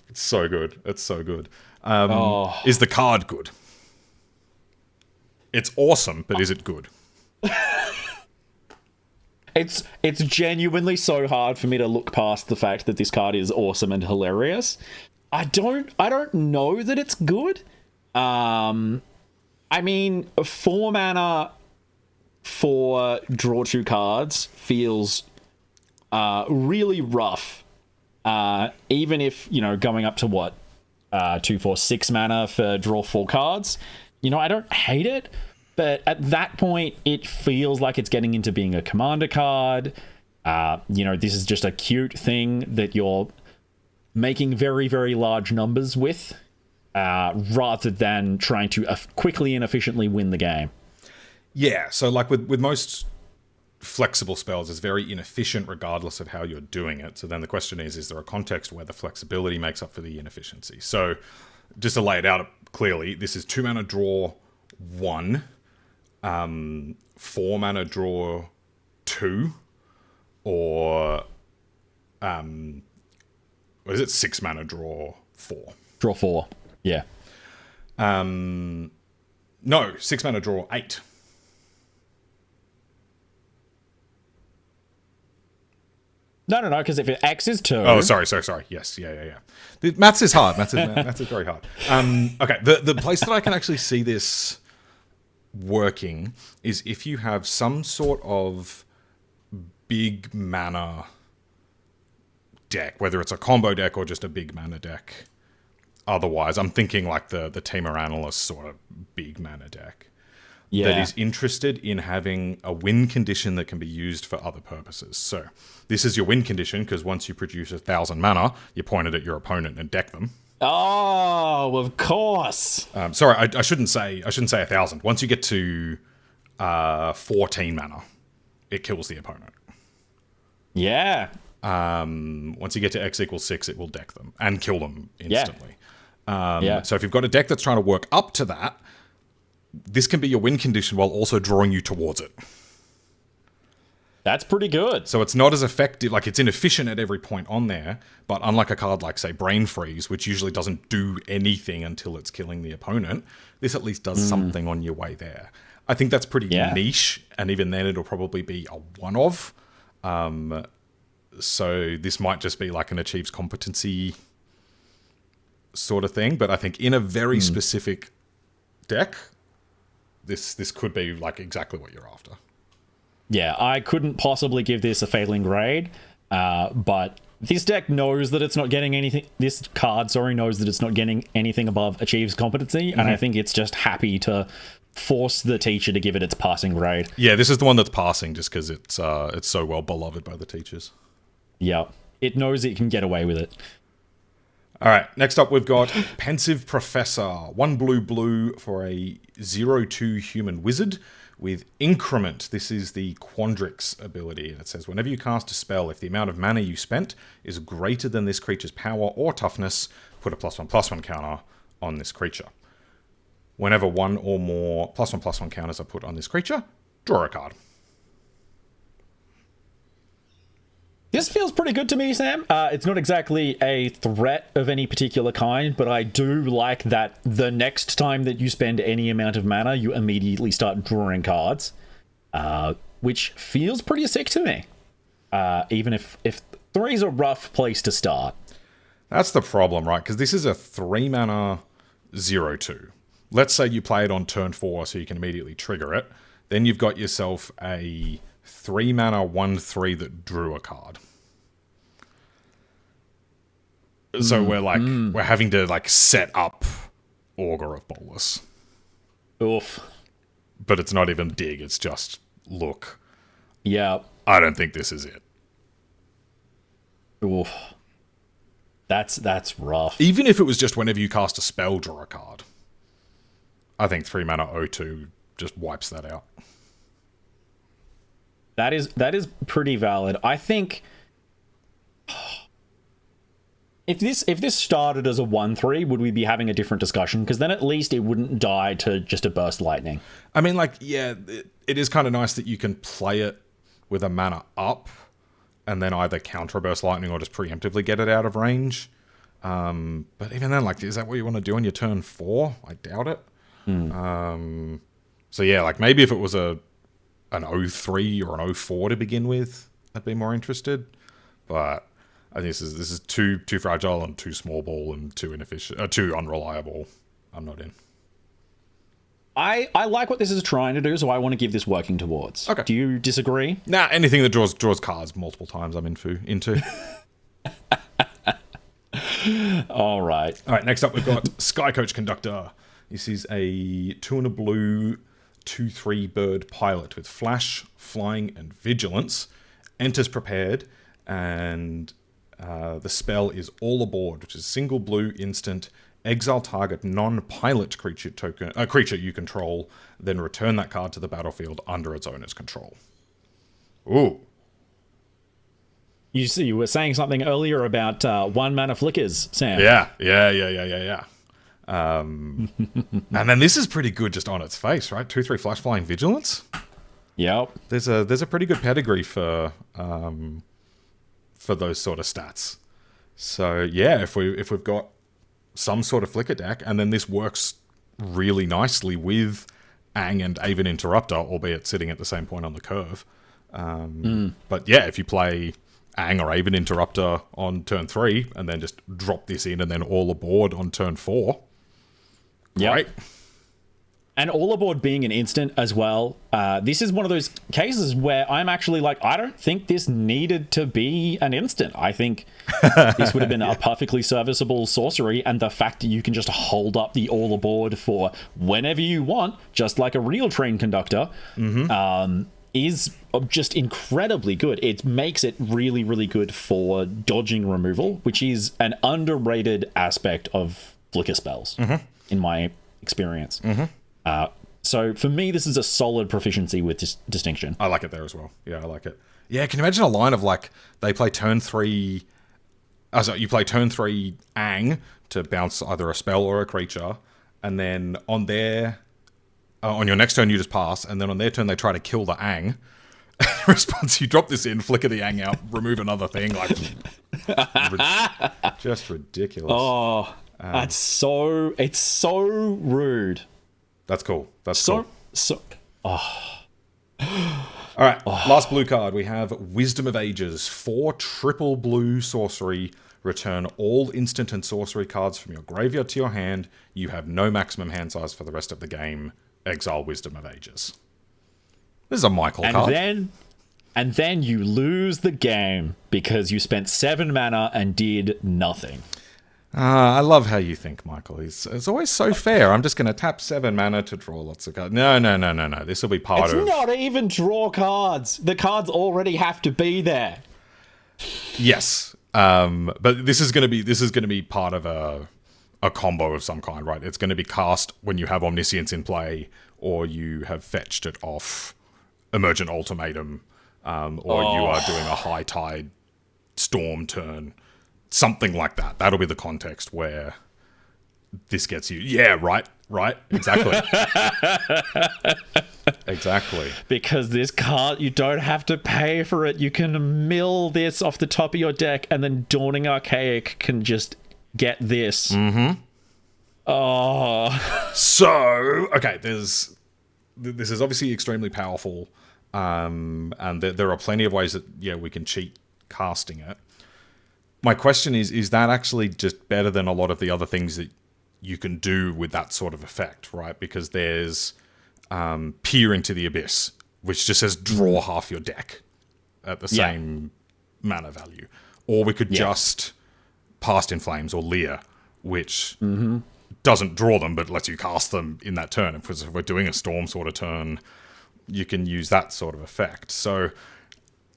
It's so good. It's so good. Is the card good? It's awesome, but is it good? It's genuinely so hard for me to look past the fact that this card is awesome and hilarious. I don't know that it's good. I mean, 4 mana for draw 2 cards feels really rough. Even if, going up to what? 2, 4, 6 mana for draw 4 cards. I don't hate it. But at that point, it feels like it's getting into being a commander card. This is just a cute thing that you're making very, very large numbers with, rather than trying to quickly and efficiently win the game. Yeah, so like with most flexible spells, it's very inefficient regardless of how you're doing it. So then the question is there a context where the flexibility makes up for the inefficiency? So just to lay it out clearly, this is 2 mana draw 1, 4 mana draw 2, or what is it? 6 mana draw 4. Draw 4, yeah. No, 6 mana draw 8. No, because if it X is 2... Oh, sorry. Yes, yeah. The maths is hard. Maths is very hard. Okay, the place that I can actually see this working is if you have some sort of big mana deck, whether it's a combo deck or just a big mana deck. Otherwise, I'm thinking like the Tamer Analyst sort of big mana deck. Yeah. That is interested in having a win condition that can be used for other purposes. So this is your win condition, because once you produce 1,000 mana, you point it at your opponent and deck them. Oh, of course. Sorry, I shouldn't say 1,000. Once you get to 14 mana, it kills the opponent. Yeah. Once you get to X equals 6, it will deck them and kill them instantly. Yeah. So if you've got a deck that's trying to work up to that, this can be your win condition while also drawing you towards it. That's pretty good. So it's not as effective, like it's inefficient at every point on there, but unlike a card like, say, Brain Freeze, which usually doesn't do anything until it's killing the opponent, this at least does something on your way there. I think that's pretty niche, and even then it'll probably be a one-off. So this might just be like an achieves competency sort of thing, but I think in a very specific deck, this could be like exactly what you're after. Yeah, I couldn't possibly give this a failing grade, but this deck knows that it's not getting anything. This card, knows that it's not getting anything above achieves competency, and I think it's just happy to force the teacher to give it its passing grade. Yeah, this is the one that's passing just because it's so well beloved by the teachers. Yeah, it knows it can get away with it. All right, next up we've got Pensive Professor. 1 blue for a 0/2 human wizard with Increment. This is the Quandrix ability. And it says, whenever you cast a spell, if the amount of mana you spent is greater than this creature's power or toughness, put a +1/+1 counter on this creature. Whenever one or more +1/+1 counters are put on this creature, draw a card. This feels pretty good to me, Sam. It's not exactly a threat of any particular kind, but I do like that the next time that you spend any amount of mana, you immediately start drawing cards, which feels pretty sick to me. Even if 3's a rough place to start. That's the problem, right? Because this is a 3 mana 0/2. Let's say you play it on turn 4 so you can immediately trigger it. Then you've got yourself a 3 mana 1/3 that drew a card. So we're having to like set up Augur of Bolus. Oof. But it's not even dig, it's just look. Yeah. I don't think this is it. Oof. That's rough. Even if it was just whenever you cast a spell, draw a card. I think 3 mana O2 just wipes that out. That is pretty valid. I think if this started as a 1/3, would we be having a different discussion? Because then at least it wouldn't die to just a burst lightning. I mean, like, yeah, it is kind of nice that you can play it with a mana up and then either counter a burst lightning or just preemptively get it out of range. But even then, like, is that what you want to do on your turn 4? I doubt it. So yeah, like maybe if it was an O3 or an O4 to begin with, I'd be more interested. But I think this is too fragile and too small ball and too inefficient, too unreliable. I'm not in. I like what this is trying to do, so I want to give this working towards. Okay. Do you disagree? Nah, anything that draws cards multiple times, I'm into. All right. All right. Next up, we've got Sky Coach Conductor. This is a 2 and a blue, 2/3 bird pilot with flash, flying, and vigilance. Enters prepared, and the spell is All Aboard, which is single blue instant. Exile target non-pilot creature you control, then return that card to the battlefield under its owner's control. Ooh. You were saying something earlier about 1 mana flickers, Sam. Yeah. And then this is pretty good just on its face, right? 2/3 flash, flying, vigilance. Yep. There's a pretty good pedigree for those sort of stats. So yeah, if we've got some sort of flicker deck, and then this works really nicely with Ang and Aven Interrupter, albeit sitting at the same point on the curve. But yeah, if you play Ang or Aven Interrupter on turn 3, and then just drop this in, and then All Aboard on turn 4. Yep. Right. And All Aboard being an instant as well, this is one of those cases where I'm actually like, I don't think this needed to be an instant. I think this would have been a perfectly serviceable sorcery, and the fact that you can just hold up the All Aboard for whenever you want, just like a real train conductor, is just incredibly good. It makes it really, really good for dodging removal, which is an underrated aspect of flicker spells, in my experience. So for me, this is a solid proficiency with distinction. I like it there as well. Yeah, I like it. Yeah, can you imagine a line of like they play turn 3? So you play turn 3 Ang to bounce either a spell or a creature, and then on your next turn you just pass, and then on their turn they try to kill the Ang. In response, you drop this in, flicker the Ang out, remove another thing, like just ridiculous. Oh, it's so rude. That's cool. All right, last blue card. We have Wisdom of Ages. 4 triple blue sorcery. Return all instant and sorcery cards from your graveyard to your hand. You have no maximum hand size for the rest of the game. Exile Wisdom of Ages. This is a Michael card. And then you lose the game because you spent 7 mana and did nothing. I love how you think, Michael. It's always so fair. I'm just going to tap 7 mana to draw lots of cards. No. This will be part of... It's not even draw cards. The cards already have to be there. Yes. But this is going to be part of a combo of some kind, right? It's going to be cast when you have Omniscience in play, or you have fetched it off Emergent Ultimatum, or you are doing a High Tide Storm turn. Something like that. That'll be the context where this gets you. Yeah, right, exactly. Exactly. Because this card, you don't have to pay for it. You can mill this off the top of your deck, and then Dawning Archaic can just get this. Oh. So, okay, this is obviously extremely powerful, and there are plenty of ways that, we can cheat casting it. My question is that actually just better than a lot of the other things that you can do with that sort of effect, right? Because there's Peer into the Abyss, which just says draw half your deck at the same mana value. Or we could just Past in Flames or Leer, which doesn't draw them, but lets you cast them in that turn. If we're doing a Storm sort of turn, you can use that sort of effect. So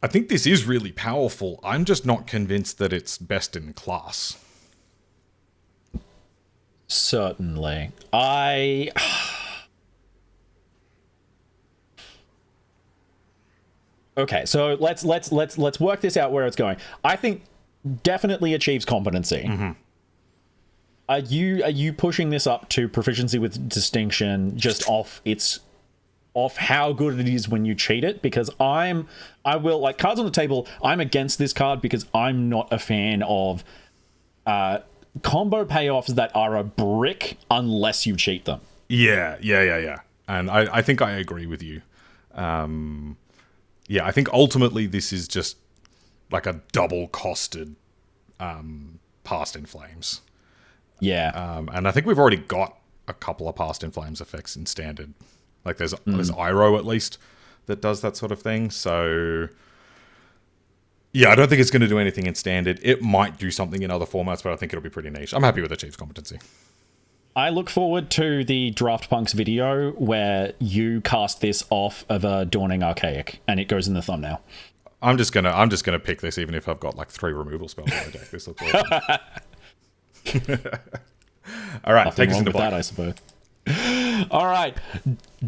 I think this is really powerful. I'm just not convinced that it's best in class. Certainly. Okay, so let's work this out where it's going. I think definitely achieves competency. Mm-hmm. Are you pushing this up to proficiency with distinction just off how good it is when you cheat it? Because I will, like, cards on the table, I'm against this card because I'm not a fan of combo payoffs that are a brick unless you cheat them. Yeah. And I think I agree with you. Yeah, I think ultimately this is just like a double-costed Past in Flames. Yeah. And I think we've already got a couple of Past in Flames effects in Standard. Like there's Iroh at least that does that sort of thing. So yeah, I don't think it's going to do anything in Standard. It might do something in other formats, but I think it'll be pretty niche. I'm happy with the Chief's competency. I look forward to the Draft Punks video where you cast this off of a Dawning Archaic, and it goes in the thumbnail. I'm just gonna pick this, even if I've got like 3 removal spells on my deck. This looks awesome. All right, Nothing take us wrong into with black. that, I suppose. All right,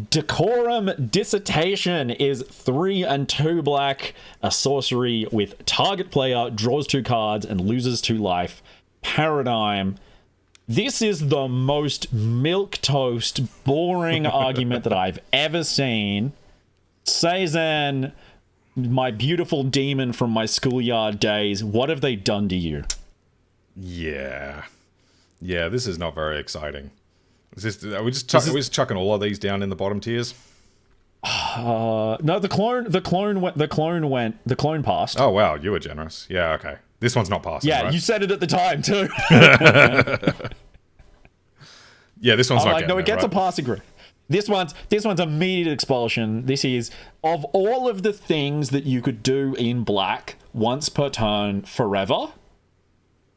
Decorum Dissertation is 3 and 2 black, a sorcery with target player draws 2 cards and loses 2 life. Paradigm. This is the most milquetoast, boring argument that I've ever seen. Seizan, my beautiful demon from my schoolyard days, what have they done to you? Yeah, this is not very exciting. Are we just chucking all of these down in the bottom tiers? No, the clone passed. Oh wow, you were generous. Yeah, okay. This one's not passing. Yeah, right? you said it at the time too. Yeah, this one's I'm not like, getting no, it gets right? a passing grade. This one's immediate expulsion. This is, of all of the things that you could do in black once per turn forever,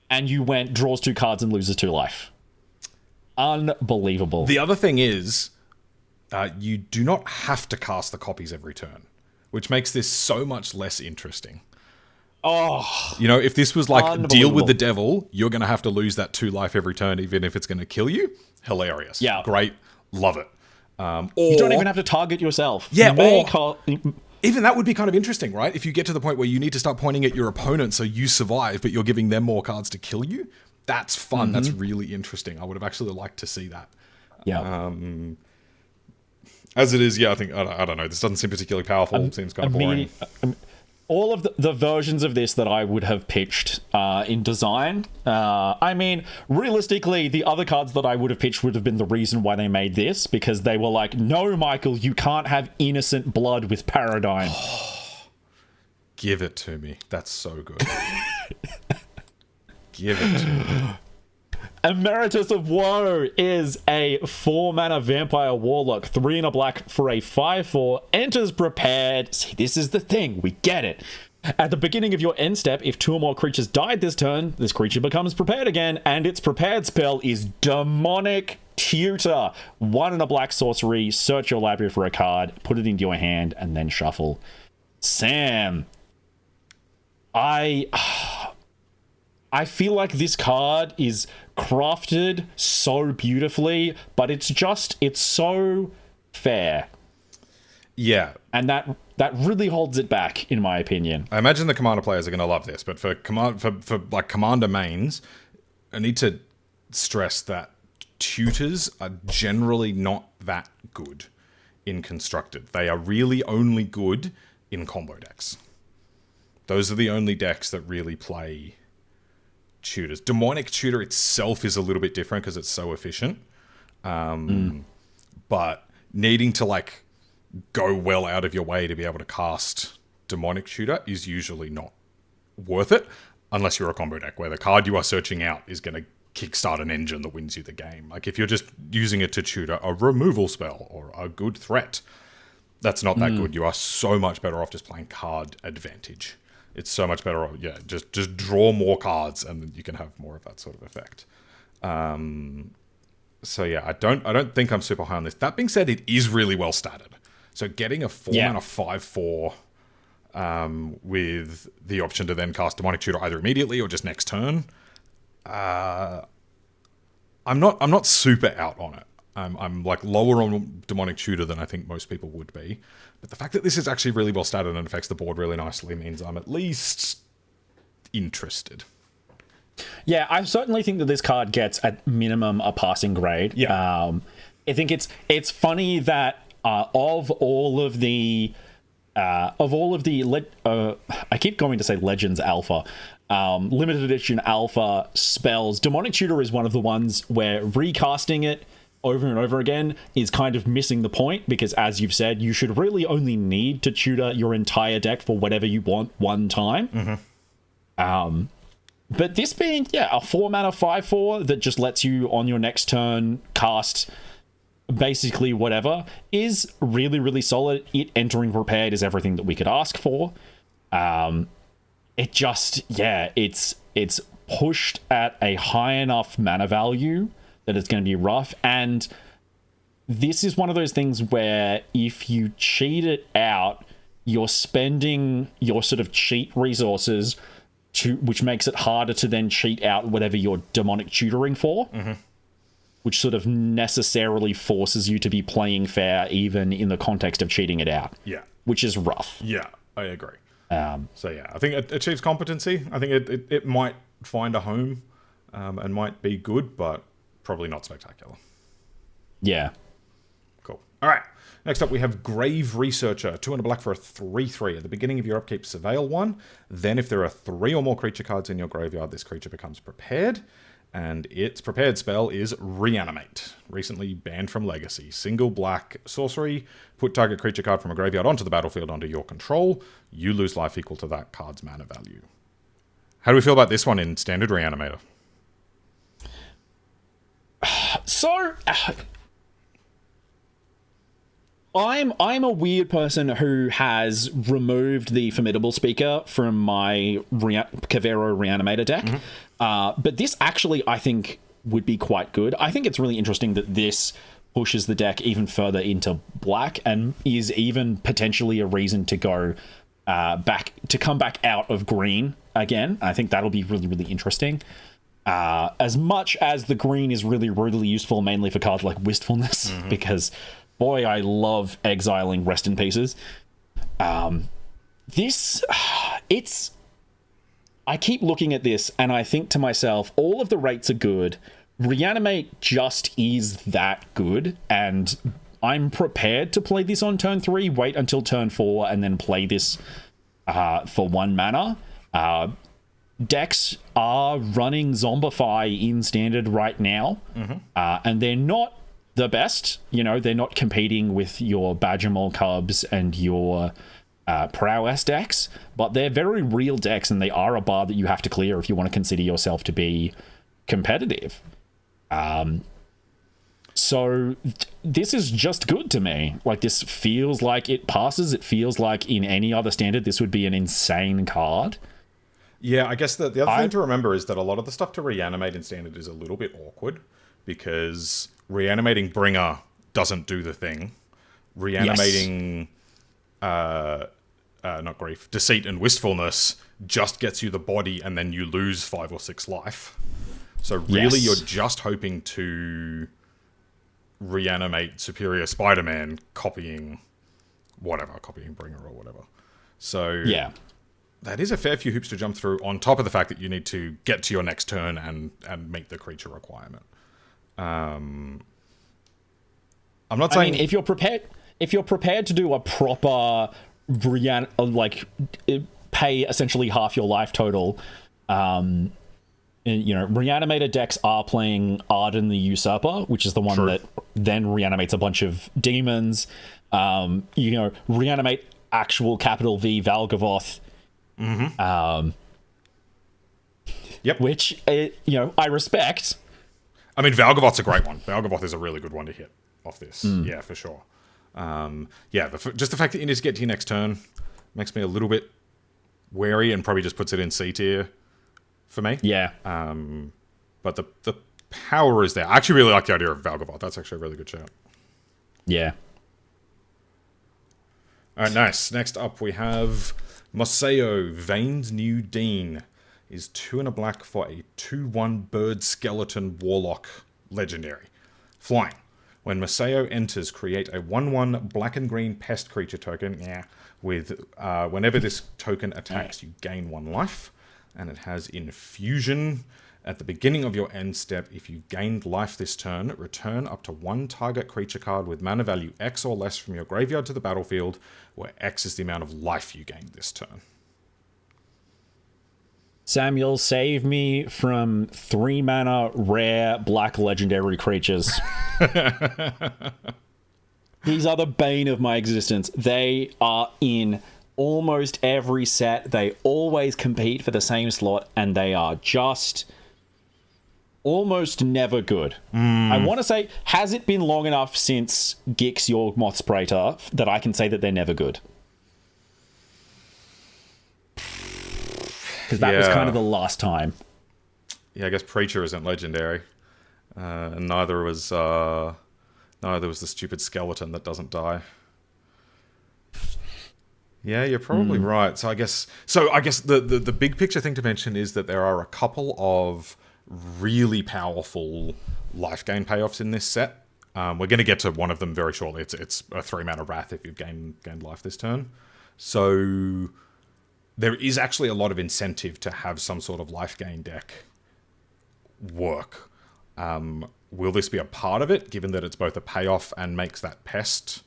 and you went draws 2 cards and loses 2 life. Unbelievable. The other thing is, you do not have to cast the copies every turn, which makes this so much less interesting. Oh, You know, if this was like deal with the devil, you're going to have to lose that 2 life every turn, even if it's going to kill you. Hilarious. Yeah. Great. Love it. Or, you don't even have to target yourself. Yeah, You may even that would be kind of interesting, right? If you get to the point where you need to start pointing at your opponent so you survive, but you're giving them more cards to kill you, that's fun. Mm-hmm. That's really interesting. I would have actually liked to see that. Yeah. As it is, yeah, I don't know. This doesn't seem particularly powerful. It seems kind of boring. All of the versions of this that I would have pitched in design, I mean, realistically, the other cards that I would have pitched would have been the reason why they made this, because they were like, no, Michael, you can't have innocent blood with Paradigm. Give it to me. That's so good. Give it to me. Emeritus of Woe is a 4-mana vampire warlock, 3 and a black for a 5/4, enters prepared. See, this is the thing, we get it. At the beginning of your end step, if 2 or more creatures died this turn, this creature becomes prepared again, and its prepared spell is Demonic Tutor. 1 and a black sorcery, search your library for a card, put it into your hand, and then shuffle. Sam, I feel like this card is crafted so beautifully, but it's so fair. Yeah. And that really holds it back, in my opinion. I imagine the Commander players are going to love this, but for like Commander mains, I need to stress that tutors are generally not that good in Constructed. They are really only good in combo decks. Those are the only decks that really play tutors. Demonic Tutor itself is a little bit different because it's so efficient. But needing to like go well out of your way to be able to cast Demonic Tutor is usually not worth it unless you're a combo deck where the card you are searching out is going to kickstart an engine that wins you the game. Like if you're just using it to tutor a removal spell or a good threat, that's not that good. You are so much better off just playing card advantage. It's so much better off, just draw more cards and then you can have more of that sort of effect. So yeah, I don't think I'm super high on this. That being said, it is really well statted. So getting a 4-mana 5/4 with the option to then cast Demonic Tutor either immediately or just next turn, I'm not super out on it. I'm like lower on Demonic Tutor than I think most people would be. But the fact that this is actually really well statted and affects the board really nicely means I'm at least interested. Yeah, I certainly think that this card gets at minimum a passing grade. Yeah. I think it's funny that of all of the I keep going to say Legends Alpha, limited edition Alpha spells, Demonic Tutor is one of the ones where recasting it over and over again is kind of missing the point, because as you've said, you should really only need to tutor your entire deck for whatever you want one time. But this being, a 4-mana 5/4 that just lets you on your next turn cast basically whatever is really, really solid. It entering prepared is everything that we could ask for. It just, it's pushed at a high enough mana value that it's going to be rough. And this is one of those things where if you cheat it out, you're spending your sort of cheat resources which makes it harder to then cheat out whatever you're demonic tutoring for, which sort of necessarily forces you to be playing fair even in the context of cheating it out. Yeah. Which is rough. Yeah, I agree. So yeah, I think it achieves competency. I think it might find a home and might be good, but probably not spectacular. Yeah. Cool. All right. Next up, we have Grave Researcher. 2 and a black for a 3/3. At the beginning of your upkeep, surveil 1. Then if there are 3 or more creature cards in your graveyard, this creature becomes prepared. And its prepared spell is Reanimate. Recently banned from Legacy. Single black sorcery. Put target creature card from a graveyard onto the battlefield under your control. You lose life equal to that card's mana value. How do we feel about this one in Standard Reanimator? So... I'm a weird person who has removed the Formidable Speaker from my Kavero Reanimator deck. But this actually, I think, would be quite good. I think it's really interesting that this pushes the deck even further into black and is even potentially a reason to go come back out of green again. I think that'll be really, really interesting. As much as the green is really, really useful, mainly for cards like Wistfulness, because... boy, I love exiling Rest in Pieces. I keep looking at this and I think to myself, all of the rates are good. Reanimate just is that good. And I'm prepared to play this on turn 3, wait until turn 4, and then play this for 1 mana. Decks are running Zombify in Standard right now. And they're not the best, they're not competing with your Badgermole Cubs and your Prowess decks, but they're very real decks and they are a bar that you have to clear if you want to consider yourself to be competitive. So this is just good to me. Like, this feels like it passes. It feels like in any other Standard this would be an insane card. Yeah, I guess the other thing to remember is that a lot of the stuff to reanimate in Standard is a little bit awkward, because reanimating Bringer doesn't do the thing. Reanimating, not Grief, Deceit and Wistfulness just gets you the body and then you lose 5 or 6 life. So really you're just hoping to reanimate Superior Spider-Man copying Bringer or whatever. So that is a fair few hoops to jump through, on top of the fact that you need to get to your next turn and meet the creature requirement. I'm not saying... I mean, if you're prepared to do a proper pay essentially half your life total, Reanimator decks are playing Arden the Usurper, which is the one that then reanimates a bunch of demons. Reanimate actual capital V Valgavoth. Which I respect. I mean, Valgavoth's a great one. Valgavoth is a really good one to hit off this. Yeah, for sure. Just the fact that you need to get to your next turn makes me a little bit wary and probably just puts it in C tier for me. Yeah. But the power is there. I actually really like the idea of Valgavoth. That's actually a really good shout. Yeah. All right, nice. Next up, we have Moseo, Vane's New Dean. Is 2 and a black for a 2/1 bird skeleton warlock legendary. Flying. When Moseo enters, create a 1/1 black and green pest creature token. Yeah. With whenever this token attacks, you gain 1 life. And it has infusion. At the beginning of your end step, if you gained life this turn, return up to 1 target creature card with mana value X or less from your graveyard to the battlefield, where X is the amount of life you gained this turn. Samuel, save me from 3 mana rare black legendary creatures. These are the bane of my existence. They are in almost every set. They always compete for the same slot, and they are just almost never good. I want to say, has it been long enough since Gix Your Moth Sprater that I can say that they're never good? Because that was kind of the last time. Yeah, I guess Preacher isn't legendary. And neither was the stupid skeleton that doesn't die. Yeah, you're probably right. So I guess the big picture thing to mention is that there are a couple of really powerful life gain payoffs in this set. We're going to get to one of them very shortly. It's a 3 mana Wrath if you've gained life this turn. So there is actually a lot of incentive to have some sort of life gain deck work. Will this be a part of it, given that it's both a payoff and makes that pest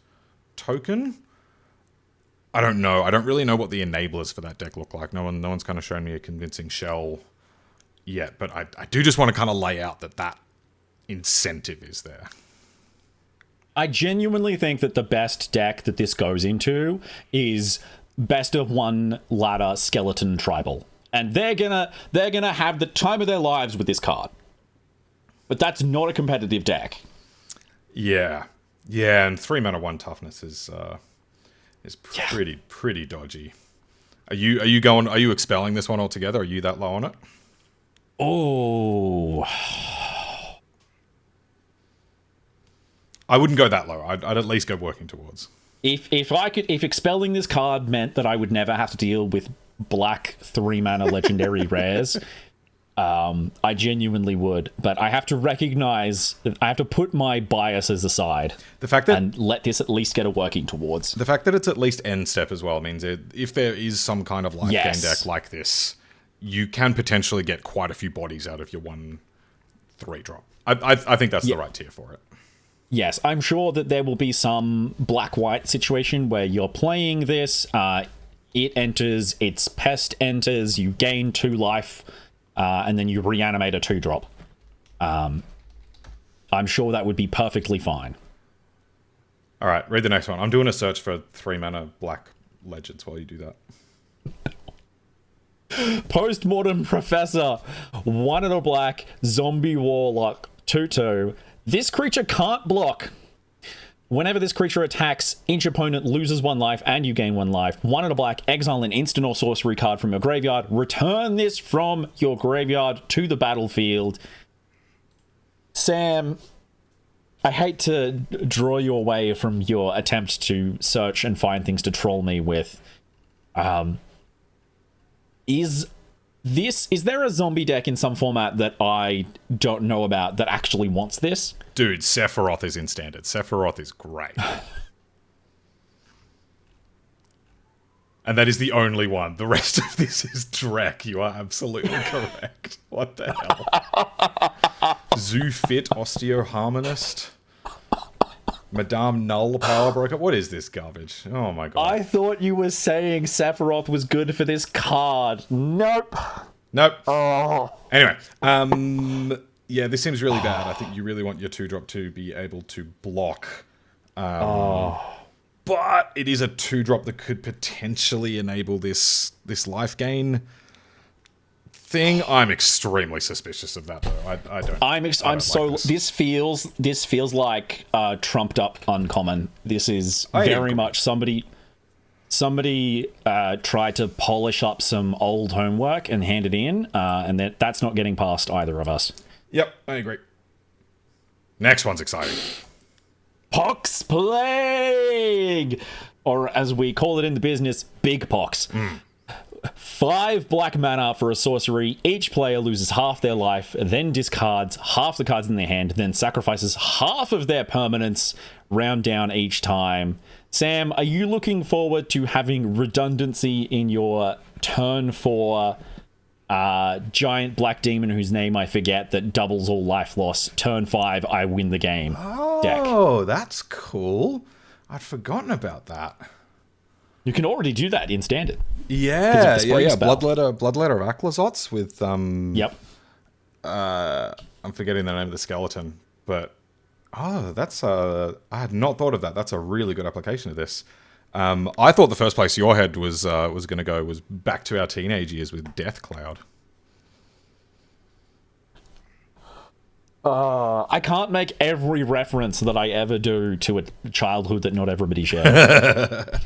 token? I don't know. I don't really know what the enablers for that deck look like. No one's kind of shown me a convincing shell yet, but I do just want to kind of lay out that incentive is there. I genuinely think that the best deck that this goes into is best of 1 ladder skeleton tribal, and they're gonna have the time of their lives with this card. But that's not a competitive deck. Yeah, and 3 mana 1 toughness is pretty dodgy. Are you expelling this one altogether? Are you that low on it? Oh, I wouldn't go that low. I'd at least go working towards. If expelling this card meant that I would never have to deal with black 3 mana legendary rares, I genuinely would. But I have to recognize that I have to put my biases aside. The fact that and let this at least get a working towards. The fact that it's at least end step as well means if there is some kind of life gain deck like this, you can potentially get quite a few bodies out of your 1/3 drop. I think that's the right tier for it. Yes, I'm sure that there will be some black-white situation where you're playing this, it enters, its pest enters, you gain 2 life, and then you reanimate a 2-drop. I'm sure that would be perfectly fine. All right, read the next one. I'm doing a search for 3 mana black legends while you do that. Postmortem Professor, 1 and a black, zombie warlock, 2/2. This creature can't block. Whenever this creature attacks, each opponent loses 1 life and you gain 1 life. 1 and a black, exile an instant or sorcery card from your graveyard. Return this from your graveyard to the battlefield. Sam, I hate to draw you away from your attempt to search and find things to troll me with. Is there a zombie deck in some format that I don't know about that actually wants this? Dude, Sephiroth is in standard. Sephiroth is great. And that is the only one. The rest of this is Drek. You are absolutely correct. What the hell? Zoofit, Osteoharmonist. Madame Null, Power Broker. What is this garbage? Oh my god. I thought you were saying Sephiroth was good for this card. Nope. Oh. Anyway, yeah, this seems really bad. I think you really want your 2-drop to be able to block. But it is a 2-drop that could potentially enable this life gain thing. I'm extremely suspicious of that, though. I don't. I'm so. Like this feels like trumped up uncommon. This is very much somebody tried to polish up some old homework and hand it in, and that's not getting past either of us. Yep, I agree. Next one's exciting. Pox Plague! or as we call it in the business, big pox. 5 black mana for a sorcery. Each player loses half their life, then discards half the cards in their hand, then sacrifices half of their permanents, round down each time. Sam, are you looking forward to having redundancy in your turn 4 giant black demon whose name I forget that doubles all life loss? Turn 5, I win the game. Deck. Oh, that's cool. I'd forgotten about that. You can already do that in standard. Yeah. Spell. Bloodletter of Aclazots with Yep. I'm forgetting the name of the skeleton, but I had not thought of that. That's a really good application of this. I thought the first place your head was going to go was back to our teenage years with Death Cloud. I can't make every reference that I ever do to a childhood that not everybody shares.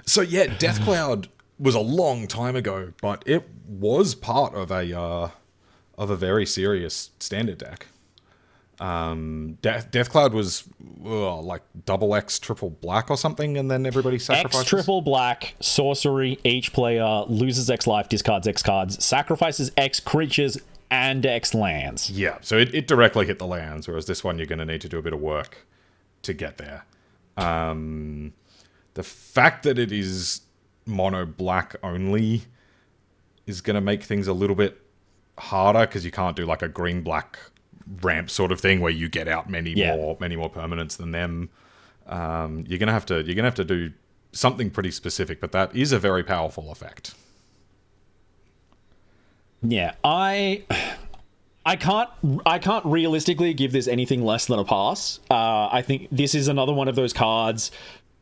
So yeah, Death Cloud was a long time ago, but it was part of a very serious standard deck. Death Cloud was like double X triple black or something, and then everybody sacrifices. X triple black sorcery. Each player loses X life, discards X cards, sacrifices X creatures and X lands. Yeah, so it directly hit the lands, whereas this one you're going to need to do a bit of work to get there. The fact that it is mono black only is going to make things a little bit harder, because you can't do like a green black ramp sort of thing where you get out many more permanents than them. You're gonna have to do something pretty specific, but that is a very powerful effect. Yeah, I can't realistically give this anything less than a pass. I think this is another one of those cards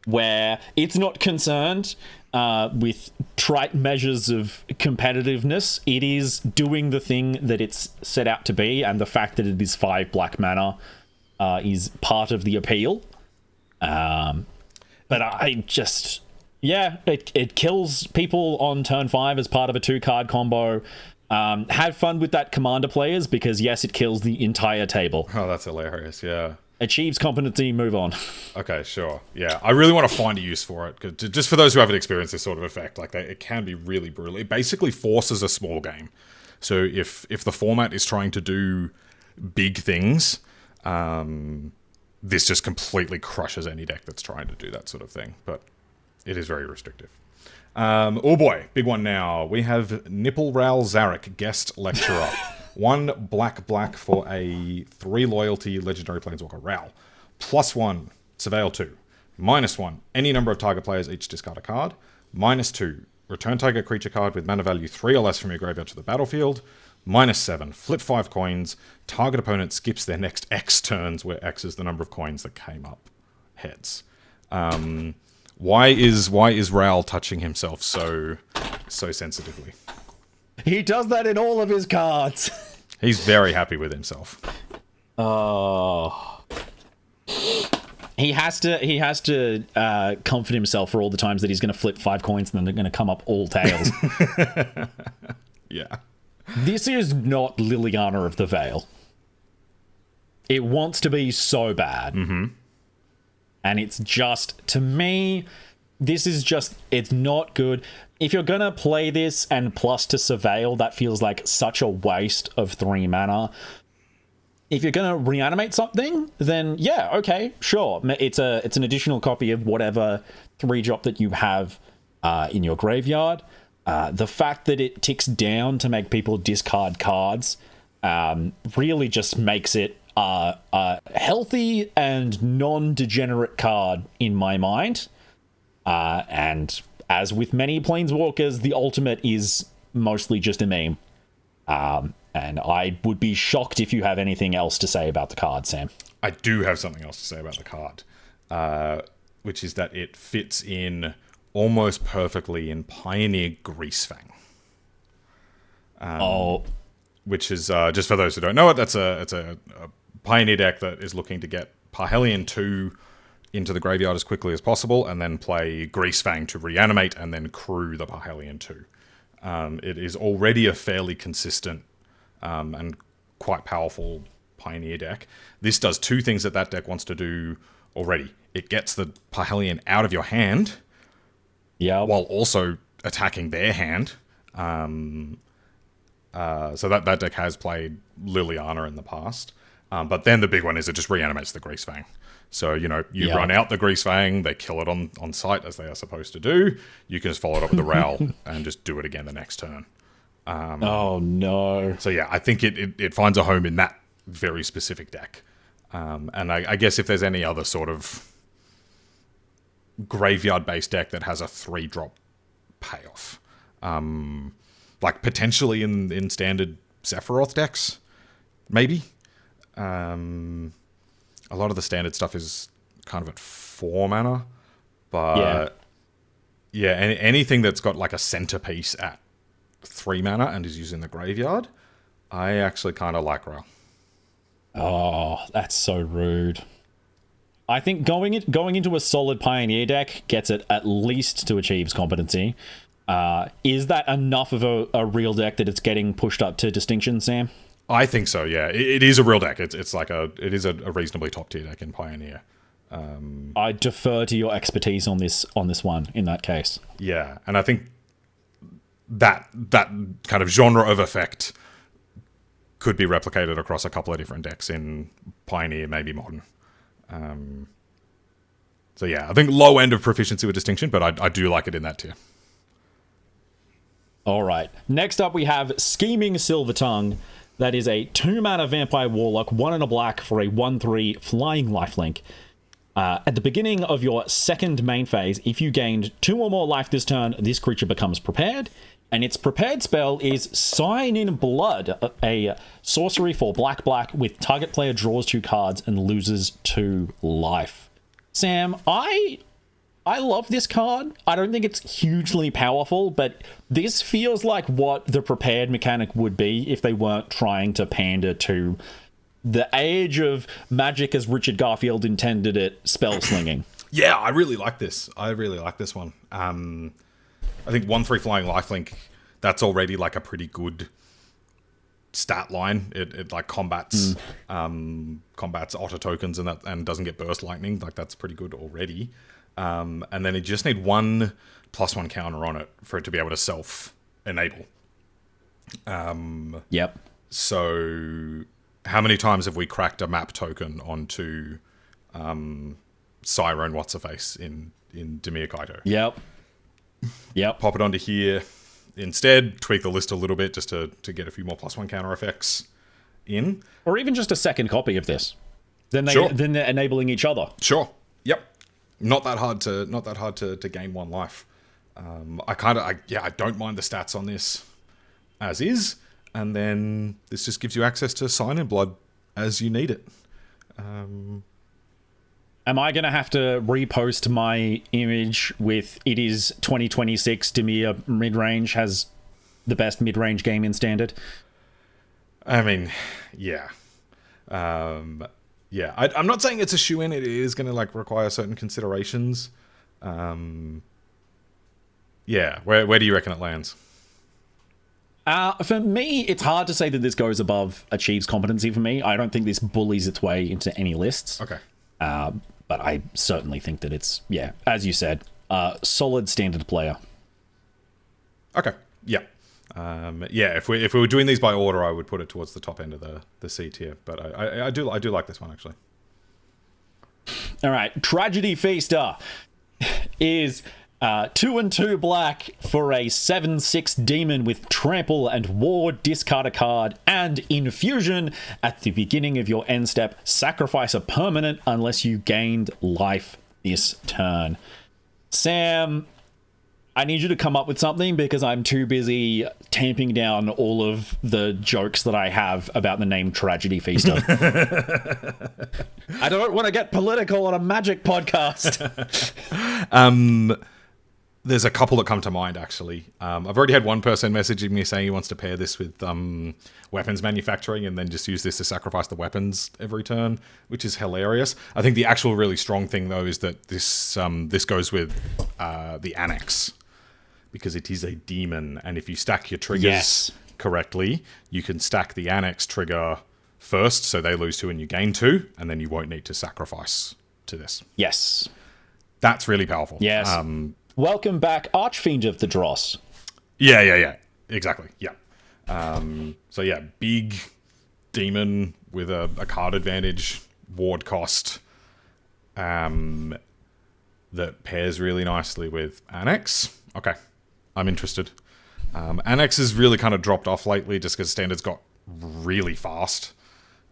where it's not concerned with trite measures of competitiveness. It is doing the thing that it's set out to be, and the fact that it is 5 black mana is part of the appeal. But I just... Yeah, it kills people on turn 5 as part of a 2-card combo. Have fun with that, commander players, because yes, it kills the entire table. Oh, that's hilarious, yeah. Achieves competency, move on. Okay, sure. Yeah, I really want to find a use for it. 'Cause just for those who haven't experienced this sort of effect, like it can be really brutal. It basically forces a small game. So if the format is trying to do big things, this just completely crushes any deck that's trying to do that sort of thing. But it is very restrictive. Oh boy, big one now. We have Nipple Ral Zarek, guest lecturer. 1 black for a 3 loyalty legendary planeswalker Ral. +1, Surveil 2. -1, any number of target players each discard a card. -2, return target creature card with mana value 3 or less from your graveyard to the battlefield. -7, flip 5 coins. Target opponent skips their next X turns, where X is the number of coins that came up heads. Why is Ral touching himself so sensitively? He does that in all of his cards. He's very happy with himself. Oh. He has to comfort himself for all the times that he's going to flip 5 coins and then they're going to come up all tails. Yeah. This is not Liliana of the Veil. It wants to be so bad. Mm-hmm. And it's just, to me, this is just, it's not good. If you're going to play this and plus to Surveil, that feels like such a waste of 3 mana. If you're going to reanimate something, then yeah, okay, sure. It's an additional copy of whatever 3-drop that you have in your graveyard. The fact that it ticks down to make people discard cards really just makes it a healthy and non-degenerate card in my mind. And as with many planeswalkers, the ultimate is mostly just a meme. And I would be shocked if you have anything else to say about the card, Sam. I do have something else to say about the card, which is that it fits in almost perfectly in Pioneer Greasefang. Which is, just for those who don't know it, it's a Pioneer deck that is looking to get Parhelion 2 into the graveyard as quickly as possible, and then play Greasefang to reanimate, and then crew the Parhelion 2. It is already a fairly consistent and quite powerful Pioneer deck. This does 2 things that deck wants to do already. It gets the Parhelion out of your hand, while also attacking their hand. So that deck has played Liliana in the past. But then the big one is it just reanimates the Greasefang. So, you run out the Greasefang, they kill it on sight, as they are supposed to do. You can just follow it up with the Rowl and just do it again the next turn. Oh, no. So, yeah, I think it finds a home in that very specific deck. And I guess if there's any other sort of graveyard-based deck that has a 3-drop payoff, like potentially in standard Sephiroth decks, maybe. A lot of the standard stuff is kind of at 4 mana, but anything that's got like a centerpiece at 3 mana and is using the graveyard, I actually kind of like Rail. Oh, that's so rude. I think going into a solid Pioneer deck gets it at least to Achieve's competency. Is that enough of a real deck that it's getting pushed up to Distinction, Sam? I think so. Yeah, it is a real deck. It is a reasonably top tier deck in Pioneer. I defer to your expertise on this one in that case. Yeah, and I think that kind of genre of effect could be replicated across a couple of different decks in Pioneer, maybe Modern. So yeah, I think low end of proficiency with Distinction, but I do like it in that tier. All right. Next up, we have Scheming Silvertongue. That is a 2-mana Vampire Warlock, 1 and a black for a 1/3 flying lifelink. At the beginning of your second main phase, if you gained 2 or more life this turn, this creature becomes prepared. And its prepared spell is Sign in Blood, a sorcery for black with target player draws 2 cards and loses 2 life. Sam, I love this card. I don't think it's hugely powerful, but this feels like what the prepared mechanic would be if they weren't trying to pander to the age of Magic as Richard Garfield intended it, spell slinging. Yeah, I really like this. I really like this one. I think 1/3 flying lifelink, that's already like a pretty good stat line. It like combats auto tokens and doesn't get burst lightning. Like that's pretty good already. And then you just need 1 +1 counter on it for it to be able to self-enable. Yep. So how many times have we cracked a map token onto Siren What's-Her-Face in Demir Kaito? Yep. Pop it onto here. Instead, tweak the list a little bit just to get a few more +1 counter effects in. Or even just a second copy of this. Then they're enabling each other. Sure. Yep. Not that hard to gain 1 life. I don't mind the stats on this as is, and then this just gives you access to Sign in Blood as you need it. Am I going to have to repost my image with it is 2026 Demir mid-range has the best mid-range game in Standard? I mean, yeah. Yeah, I'm not saying it's a shoe-in. It is going to like require certain considerations. Yeah, where do you reckon it lands? For me, it's hard to say that this goes above Achieve's competency for me. I don't think this bullies its way into any lists. Okay. But I certainly think that it's, as you said, solid Standard player. Okay. Yeah. If we were doing these by order, I would put it towards the top end of the C tier. But I do like this one actually. All right, Tragedy Feaster is 2 and 2 black for a 7/6 demon with trample and ward. Discard a card and infusion at the beginning of your end step. Sacrifice a permanent unless you gained life this turn. Sam, I need you to come up with something because I'm too busy tamping down all of the jokes that I have about the name Tragedy Feaster. I don't want to get political on a Magic podcast. There's a couple that come to mind, actually. I've already had one person messaging me saying he wants to pair this with weapons manufacturing and then just use this to sacrifice the weapons every turn, which is hilarious. I think the actual really strong thing, though, is that this goes with the Annex, because it is a demon, and if you stack your triggers correctly, you can stack the Annex trigger first, so they lose 2 and you gain 2, and then you won't need to sacrifice to this. Yes. That's really powerful. Yes. Welcome back, Archfiend of the Dross. Yeah. Exactly. Yeah. So yeah, big demon with a card advantage, ward cost, that pairs really nicely with Annex. Okay, I'm interested. Annex has really kind of dropped off lately just because standards got really fast.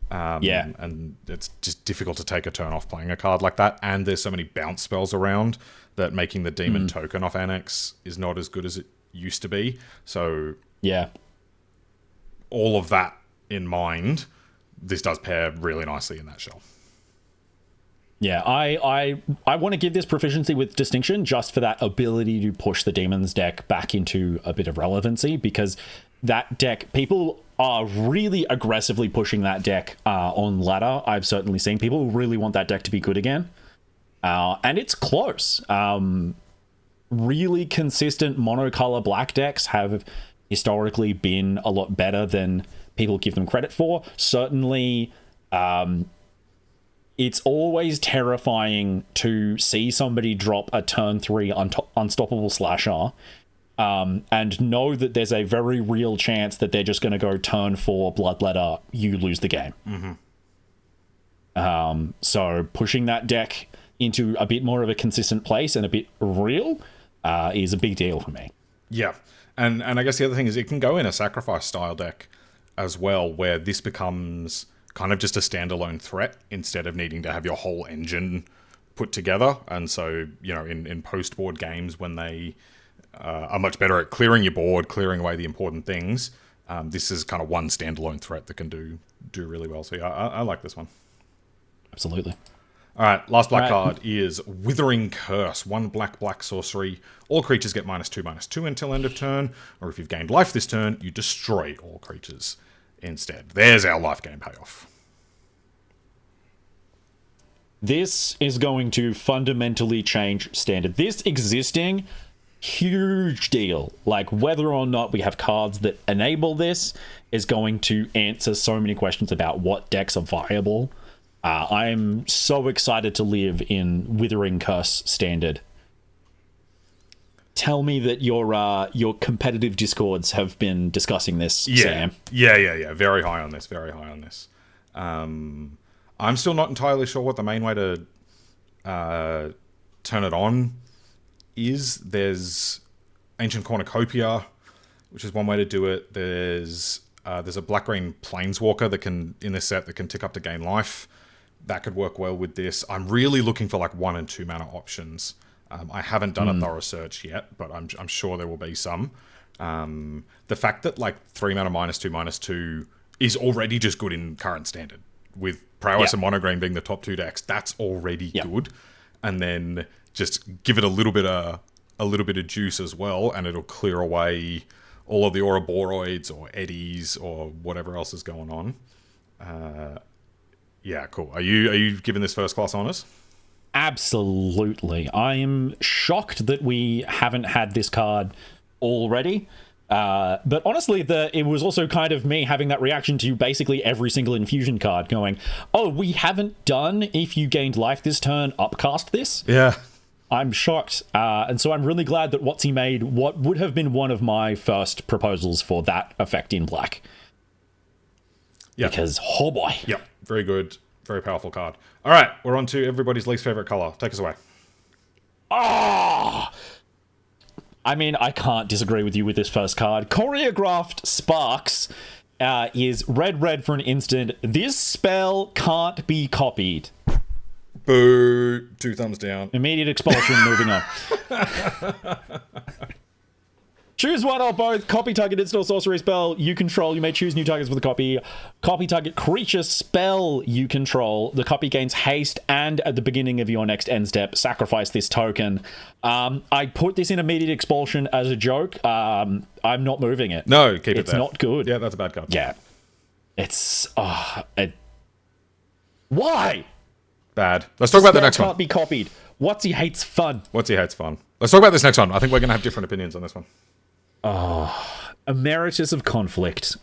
And it's just difficult to take a turn off playing a card like that. And there's so many bounce spells around that making the demon token off Annex is not as good as it used to be. So yeah, all of that in mind, this does pair really nicely in that shell. Yeah, I want to give this proficiency with distinction just for that ability to push the demons deck back into a bit of relevancy, because that deck, people are really aggressively pushing that deck on ladder. I've certainly seen people really want that deck to be good again. And it's close. Really consistent monocolor black decks have historically been a lot better than people give them credit for. Certainly, it's always terrifying to see somebody drop a turn 3 unstoppable slasher and know that there's a very real chance that they're just going to go turn 4 bloodletter, you lose the game. So pushing that deck into a bit more of a consistent place and a bit real is a big deal for me. Yeah, and I guess the other thing is it can go in a sacrifice style deck as well, where this becomes kind of just a standalone threat instead of needing to have your whole engine put together. And so, you know, in post-board games, when they are much better at clearing your board, clearing away the important things, this is kind of one standalone threat that can do really well. So yeah, I like this one. Absolutely. All right, last black card is Withering Curse. 1 black sorcery. All creatures get -2/-2 until end of turn, or if you've gained life this turn, you destroy all creatures instead. There's our life gain payoff. This is going to fundamentally change standard. This existing, huge deal. Like, whether or not we have cards that enable this is going to answer so many questions about what decks are viable. I'm so excited to live in Withering Curse standard. Tell me that your competitive discords have been discussing this, Sam. Yeah. Very high on this. I'm still not entirely sure what the main way to turn it on is. There's Ancient Cornucopia, which is one way to do it. There's a black-green Planeswalker that can, in this set, that can tick up to gain life. That could work well with this. I'm really looking for like 1 and 2 mana options. I haven't done a thorough search yet, but I'm sure there will be some. The fact that like 3 mana -2/-2 is already just good in current standard, with Prowess and Monogreen being the top 2 decks, that's already good. And then just give it a little bit of juice as well, and it'll clear away all of the Ouroboros or Eddies or whatever else is going on. Yeah, cool. Are you giving this first class honors? Absolutely. I am shocked that we haven't had this card already. But honestly, it was also kind of me having that reaction to basically every single infusion card going, oh, we haven't done if you gained life this turn, upcast this? Yeah. I'm shocked. And so I'm really glad that WotC made what would have been one of my first proposals for that effect in black. Yeah. Because, oh boy. Yep. Very good. Very powerful card. All right. We're on to everybody's least favorite color. Take us away. Ah! I mean, I can't disagree with you with this first card. Choreographed Sparks is red for an instant. This spell can't be copied. Boo. 2 thumbs down. Immediate expulsion, moving on. Choose one or both. Copy target instant or sorcery spell you control. You may choose new targets with a copy. Copy target creature spell you control. The copy gains haste, and at the beginning of your next end step, sacrifice this token. I put this in immediate expulsion as a joke. I'm not moving it. No, keep it there. It's not good. Yeah, that's a bad card. Yeah. It's... why? Bad. Let's talk about the next one. Can't be copied. WotC hates fun. WotC hates fun. Let's talk about this next one. I think we're going to have different opinions on this one. Oh, Emeritus of Conflict.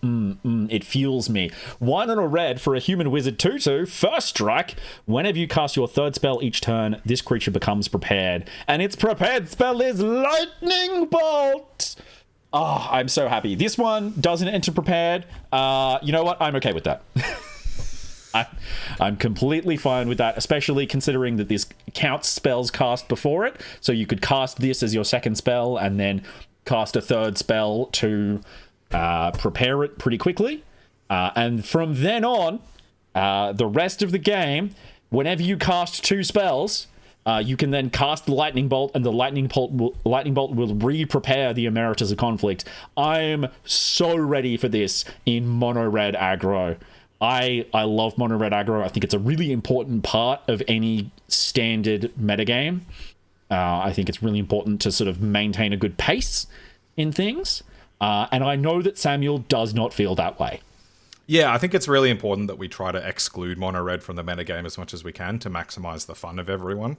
It fuels me. 1 and a red for a human wizard 2/2. First strike. Whenever you cast your third spell each turn, this creature becomes prepared. And its prepared spell is Lightning Bolt. I'm so happy. This one doesn't enter prepared. You know what? I'm okay with that. I'm completely fine with that, especially considering that this counts spells cast before it. So you could cast this as your second spell and then cast a third spell to prepare it pretty quickly. And from then on, the rest of the game, whenever you cast 2 spells, you can then cast the Lightning Bolt, and the Lightning Bolt will re-prepare the Emeritus of Conflict. I'm so ready for this in mono-red aggro. I love mono-red aggro. I think it's a really important part of any standard metagame. I think it's really important to sort of maintain a good pace in things. And I know that Samuel does not feel that way. Yeah, I think it's really important that we try to exclude mono-red from the metagame as much as we can to maximize the fun of everyone,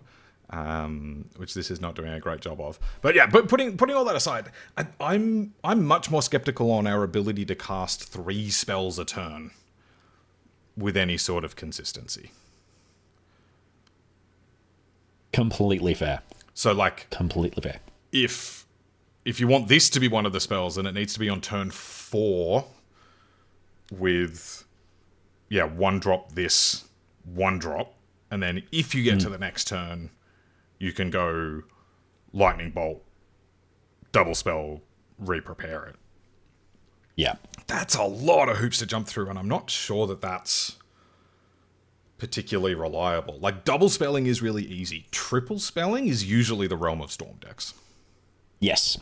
which this is not doing a great job of. But yeah, but putting all that aside, I'm much more skeptical on our ability to cast 3 spells a turn with any sort of consistency. Completely fair. So, like, completely fair. If you want this to be one of the spells, then it needs to be on turn 4 with, 1 drop this, 1 drop, and then if you get to the next turn, you can go Lightning Bolt, double spell, re-prepare it. Yeah. That's a lot of hoops to jump through, and I'm not sure that that's particularly reliable. Like, double spelling is really easy. Triple spelling is usually the realm of Storm decks. Yes.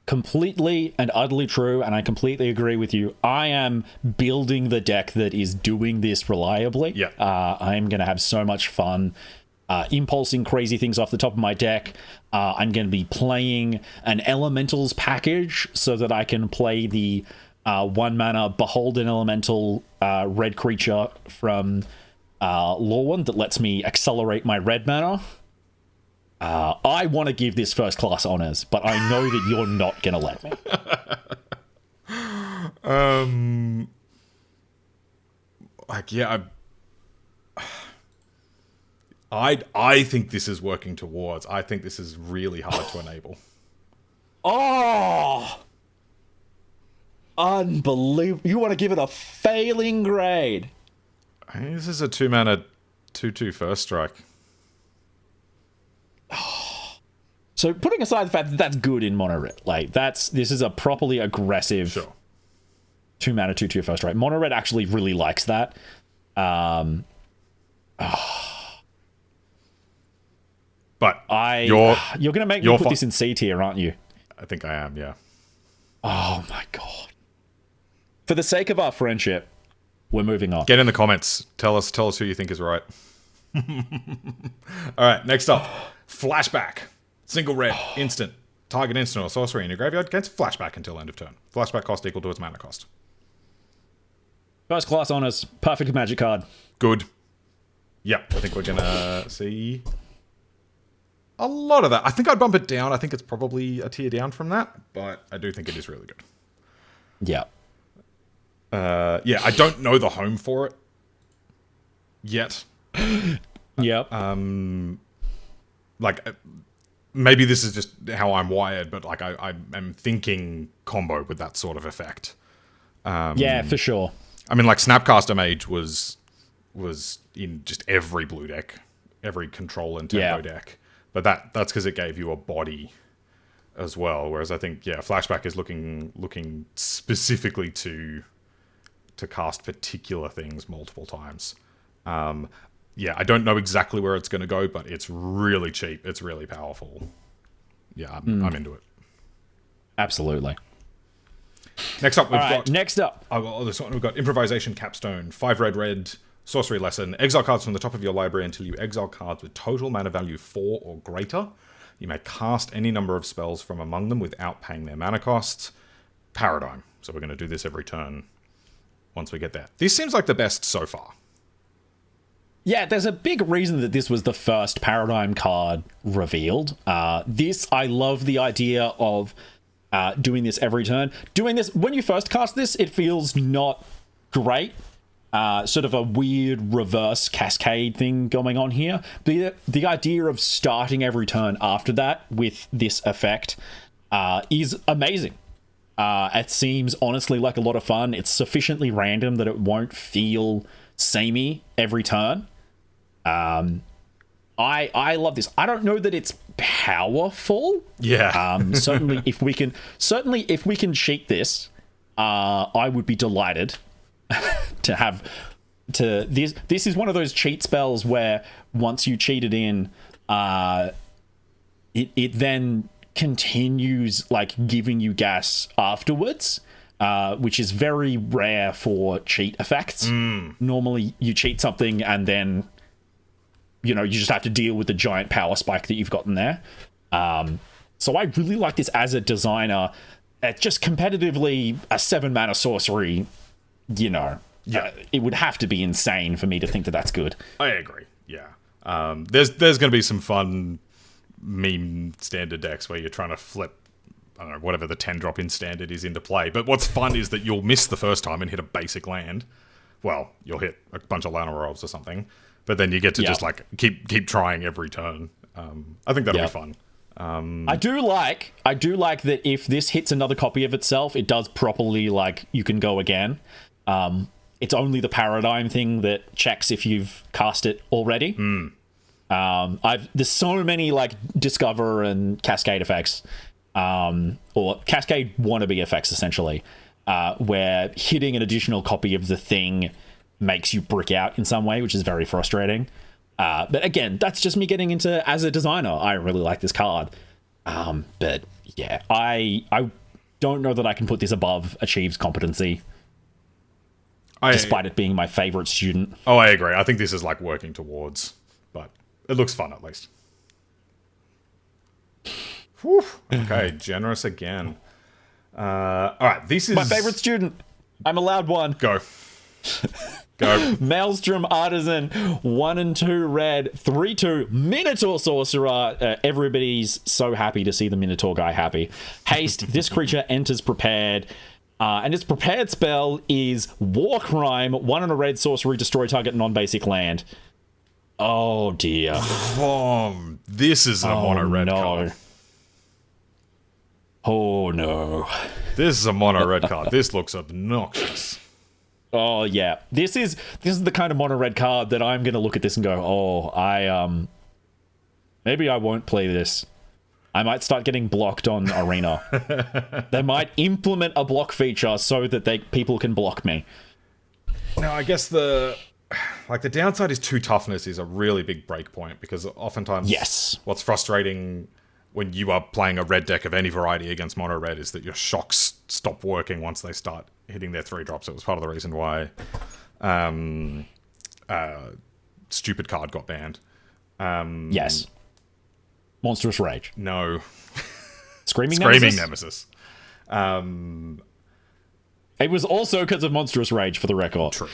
Completely and utterly true, and I completely agree with you. I am building the deck that is doing this reliably. Yeah. I'm going to have so much fun impulsing crazy things off the top of my deck. I'm going to be playing an Elementals package so that I can play the 1 mana Beholden Elemental red creature from Lorwyn that lets me accelerate my red mana. I want to give this first class honors, but I know that you're not going to let me. I think this is working towards. I think this is really hard to enable. Oh! Unbelievable. You want to give it a failing grade. I think this is a 2 mana 2/2 first strike. So putting aside the fact that that's good in mono red, like this is a properly aggressive 2 mana 2/2 first strike. Mono red actually really likes that. But you're gonna make me put this in C tier, aren't you? I think I am, yeah. Oh my god. For the sake of our friendship, we're moving on. Get in the comments. Tell us who you think is right. Alright, next up. Flashback. Single red, instant. Target instant or sorcery in your graveyard gets flashback until end of turn. Flashback cost equal to its mana cost. First class honors. Perfect magic card. Good. Yep, I think we're gonna see a lot of that. I think I'd bump it down. I think it's probably a tier down from that, but I do think it is really good. Yeah. I don't know the home for it yet. Yep. Maybe this is just how I'm wired, but like I am thinking combo with that sort of effect. Yeah, for sure. I mean, like Snapcaster Mage was in just every blue deck, every control and tempo deck. But that's because it gave you a body as well. Whereas I think, Flashback is looking specifically to cast particular things multiple times. I don't know exactly where it's going to go, but it's really cheap. It's really powerful. Yeah, I'm into it. Absolutely. Next up, we've got this one. We've got Improvisation Capstone, 5 red, Sorcery Lesson. Exile cards from the top of your library until you exile cards with total mana value 4 or greater. You may cast any number of spells from among them without paying their mana costs. Paradigm. So we're going to do this every turn once we get there. This seems like the best so far. Yeah, there's a big reason that this was the first Paradigm card revealed. I love the idea of doing this every turn. Doing this, when you first cast this, it feels not great. Sort of a weird reverse cascade thing going on here. The idea of starting every turn after that with this effect is amazing. It seems honestly like a lot of fun. It's sufficiently random that it won't feel samey every turn. I love this. I don't know that it's powerful. Yeah. Certainly if we can cheat this, I would be delighted this is one of those cheat spells where once you cheat it in, it then continues like giving you gas afterwards, which is very rare for cheat effects. Normally you cheat something and then you just have to deal with the giant power spike that you've gotten there. So I really like this as a designer. Just competitively, a 7-mana sorcery, it would have to be insane for me to think that that's good. I agree. Yeah. There's going to be some fun meme standard decks where you're trying to flip, I don't know, whatever the 10 drop in standard is into play. But what's fun is that you'll miss the first time and hit a basic land. Well, you'll hit a bunch of Lana Rolls or something, but then you get to just like keep trying every turn. I think that'll be fun. I do like that if this hits another copy of itself, it does properly, like, you can go again. It's only the paradigm thing that checks if you've cast it already. There's so many like discover and cascade effects, or cascade wannabe effects essentially, where hitting an additional copy of the thing makes you brick out in some way, which is very frustrating. But again, that's just me getting into, as a designer, I really like this card. But yeah, I don't know that I can put this above Achieve's competency. Despite it being my favorite student. Oh, I agree. I think this is like working towards, but it looks fun at least. Whew. Okay, generous again. All right, this is my favorite student. I'm allowed one. Go. Maelstrom Artisan, 1 and 2 red, 3/2 Minotaur Sorcerer. Everybody's so happy to see the Minotaur guy happy. Haste. This creature enters prepared. And its prepared spell is War Crime, 1 and a red sorcery, destroy target non-basic land. Oh dear. This is a mono red card. Oh no. This is a mono red card. This looks obnoxious. Oh yeah. This is the kind of mono red card that I'm gonna look at this and go, maybe I won't play this. I might start getting blocked on Arena. They might implement a block feature so that people can block me. Now, I guess the downside is 2 toughness is a really big break point, because oftentimes what's frustrating when you are playing a red deck of any variety against mono red is that your shocks stop working once they start hitting their 3 drops. It was part of the reason why Stupid Card got banned. Yes. Monstrous Rage. No. Screaming Nemesis. It was also because of Monstrous Rage, for the record. True.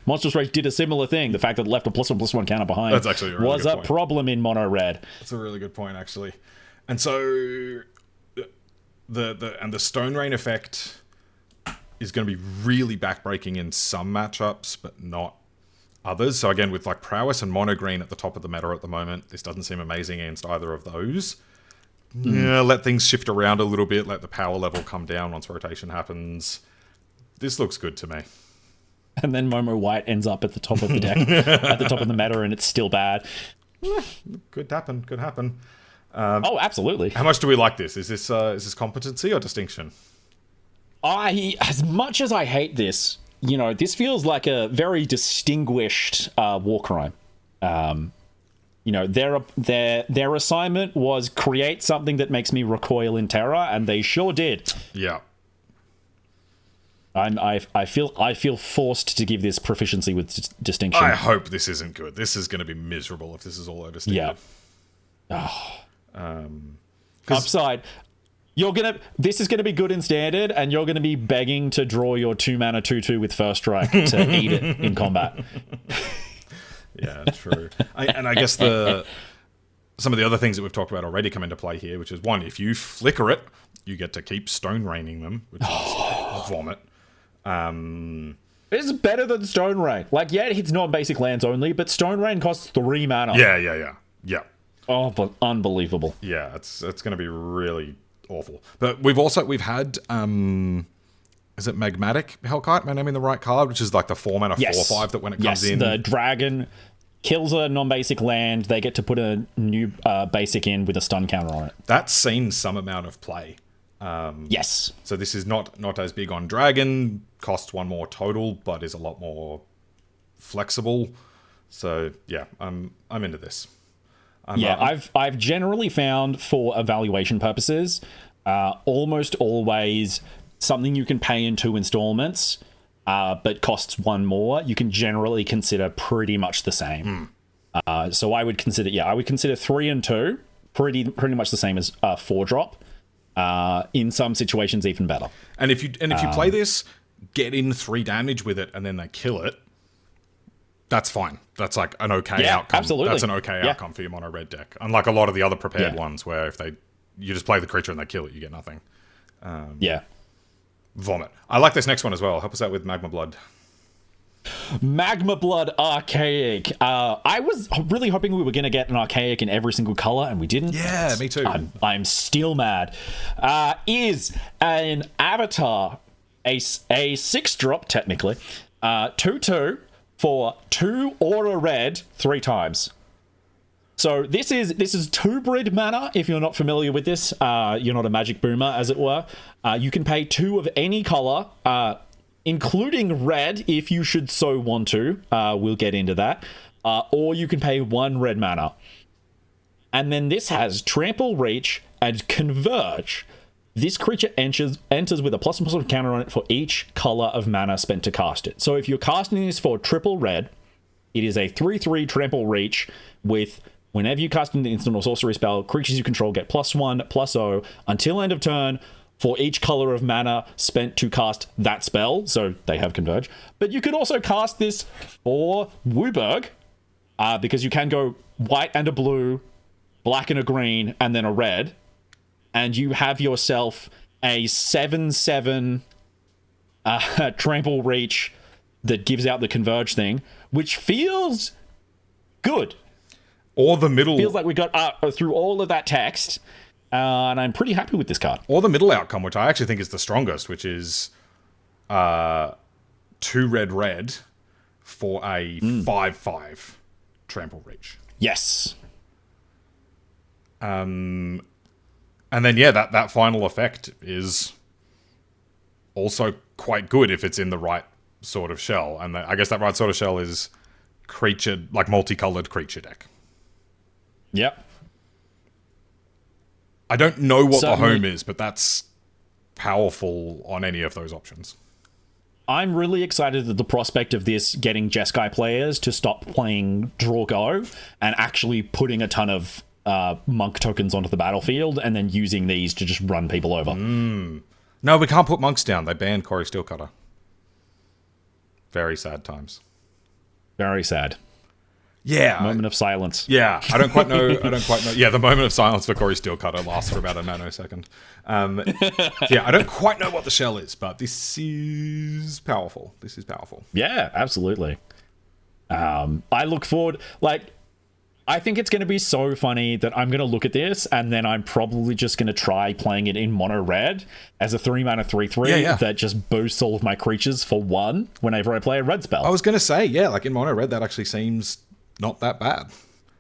Monstrous Rage did a similar thing. The fact that it left a +1/+1 counter behind That's actually a really was good a point. problem in mono red. That's a really good point, actually. And so the Stone Rain effect is going to be really backbreaking in some matchups, but not others. So again, with like Prowess and Mono Green at the top of the meta at the moment, this doesn't seem amazing against either of those. Yeah, let things shift around a little bit, let the power level come down once rotation happens. This looks good to me. And then Momo White ends up at the top of the deck, at the top of the meta, and it's still bad. Could happen. Oh, absolutely. How much do we like this? Is this competency or distinction? As much as I hate this, this feels like a very distinguished war crime. Their assignment was create something that makes me recoil in terror, and they sure did. Yeah. I feel forced to give this proficiency with distinction. I hope this isn't good. This is going to be miserable if this is all overstated. Yeah. Upside. This is gonna be good in standard, and you're gonna be begging to draw your 2-mana 2/2 with first strike to eat it in combat. Yeah, true. I guess some of the other things that we've talked about already come into play here, which is one, if you flicker it, you get to keep stone raining them, which is vomit. It's better than Stone Rain. Like, yeah, it hits non-basic lands only, but Stone Rain costs 3 mana. Yeah. Oh, but unbelievable. Yeah, it's going to be really awful. But we've had is it Magmatic Hellkite? Am I naming the right card? Which is like the 4 mana 4/5 that when it comes in, the dragon kills a non-basic land. They get to put a new basic in with a stun counter on it. That's seen some amount of play. Yes. So this is not as big on dragon. Costs 1 more total, but is a lot more flexible. So yeah, I'm into this. I've generally found for evaluation purposes, almost always something you can pay in 2 installments, but costs 1 more. You can generally consider pretty much the same. So I would consider 3 and 2 pretty much the same as 4-drop. In some situations, even better. And if you play this, get in 3 damage with it, and then they kill it. That's fine. That's like an okay outcome. Absolutely. That's an okay outcome for your mono red deck. Unlike a lot of the other prepared ones, where if you just play the creature and they kill it, you get nothing. Vomit. I like this next one as well. Help us out with Magma Blood. Magma Blood Archaic. I was really hoping we were going to get an Archaic in every single color, and we didn't. Yeah, me too. I'm still mad. Is an Avatar, a 6-drop technically, 2/2 for 2 aura red 3 times. So this is 2 Brid mana. If you're not familiar with this, you're not a magic boomer, as it were. You can pay 2 of any color, including red, if you should so want to. We'll get into that. Or you can pay 1 red mana. And then this has Trample, Reach, and Converge. This creature enters with a +1/+1 counter on it for each color of mana spent to cast it. So if you're casting this for triple red, it is a 3/3 Trample, Reach with, whenever you cast an instant or sorcery spell, creatures you control get +1/+0 until end of turn for each color of mana spent to cast that spell. So they have Converge. But you could also cast this for Wooburg, because you can go white and a blue, black and a green, and then a red. And you have yourself a 7/7 Trample, Reach that gives out the Converge thing, which feels good. Or the middle... Feels like we got through all of that text, and I'm pretty happy with this card. Or the middle outcome, which I actually think is the strongest, which is 2 red for a 5/5 Trample, Reach. Yes. And then, yeah, that final effect is also quite good if it's in the right sort of shell. And I guess that right sort of shell is creature, like multicolored creature deck. Yep. I don't know what the home is, but that's powerful on any of those options. I'm really excited at the prospect of this getting Jeskai players to stop playing Draw Go and actually putting a ton of monk tokens onto the battlefield and then using these to just run people over. No, we can't put monks down. They banned Corey Steelcutter. Very sad times. Very sad. Yeah. Moment of silence. Yeah, I don't quite know. Yeah, the moment of silence for Corey Steelcutter lasts for about a nanosecond. Yeah, I don't quite know what the shell is, but this is powerful. Yeah, absolutely. I look forward, I think it's going to be so funny that I'm going to look at this and then I'm probably just going to try playing it in mono red as a 3 mana 3/3 that just boosts all of my creatures for 1 whenever I play a red spell. I was going to say, yeah, like in mono red, that actually seems not that bad.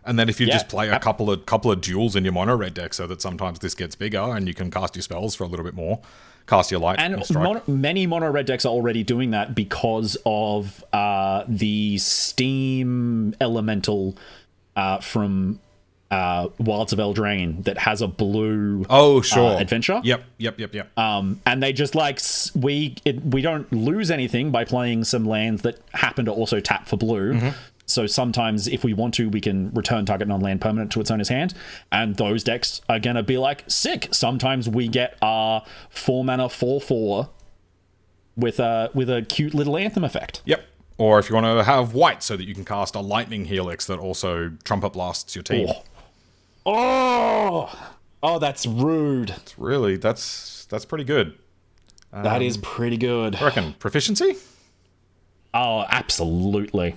And then if you just play a couple of duels in your mono red deck so that sometimes this gets bigger and you can cast your spells for a little bit more, cast your light. And many mono red decks are already doing that because of the Steam Elemental from Wilds of Eldraine that has a blue adventure. Yep. And they just we don't lose anything by playing some lands that happen to also tap for blue. So sometimes if we want to, we can return target non-land permanent to its owner's hand, and those decks are gonna be sick. Sometimes we get our 4 mana 4/4 with a cute little anthem effect. Yep. Or if you want to have white so that you can cast a lightning helix that also trumpet blasts your team. Oh, that's rude. It's really that's pretty good. That is pretty good. I reckon proficiency. Oh, absolutely.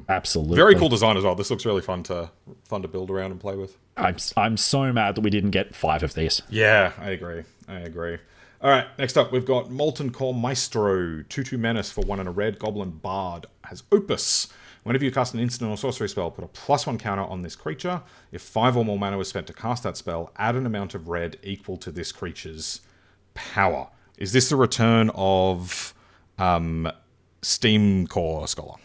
Absolutely. Very cool design as well. This looks really fun to build around and play with. I'm so mad that we didn't get 5 of these. Yeah, I agree. All right, next up we've got Molten Core Maestro, 2/2 menace for 1 and a red. Goblin Bard has Opus. Whenever you cast an instant or sorcery spell, put a +1 counter on this creature. If 5 or more mana was spent to cast that spell, add an amount of red equal to this creature's power. Is this the return of Steam Core Scholar?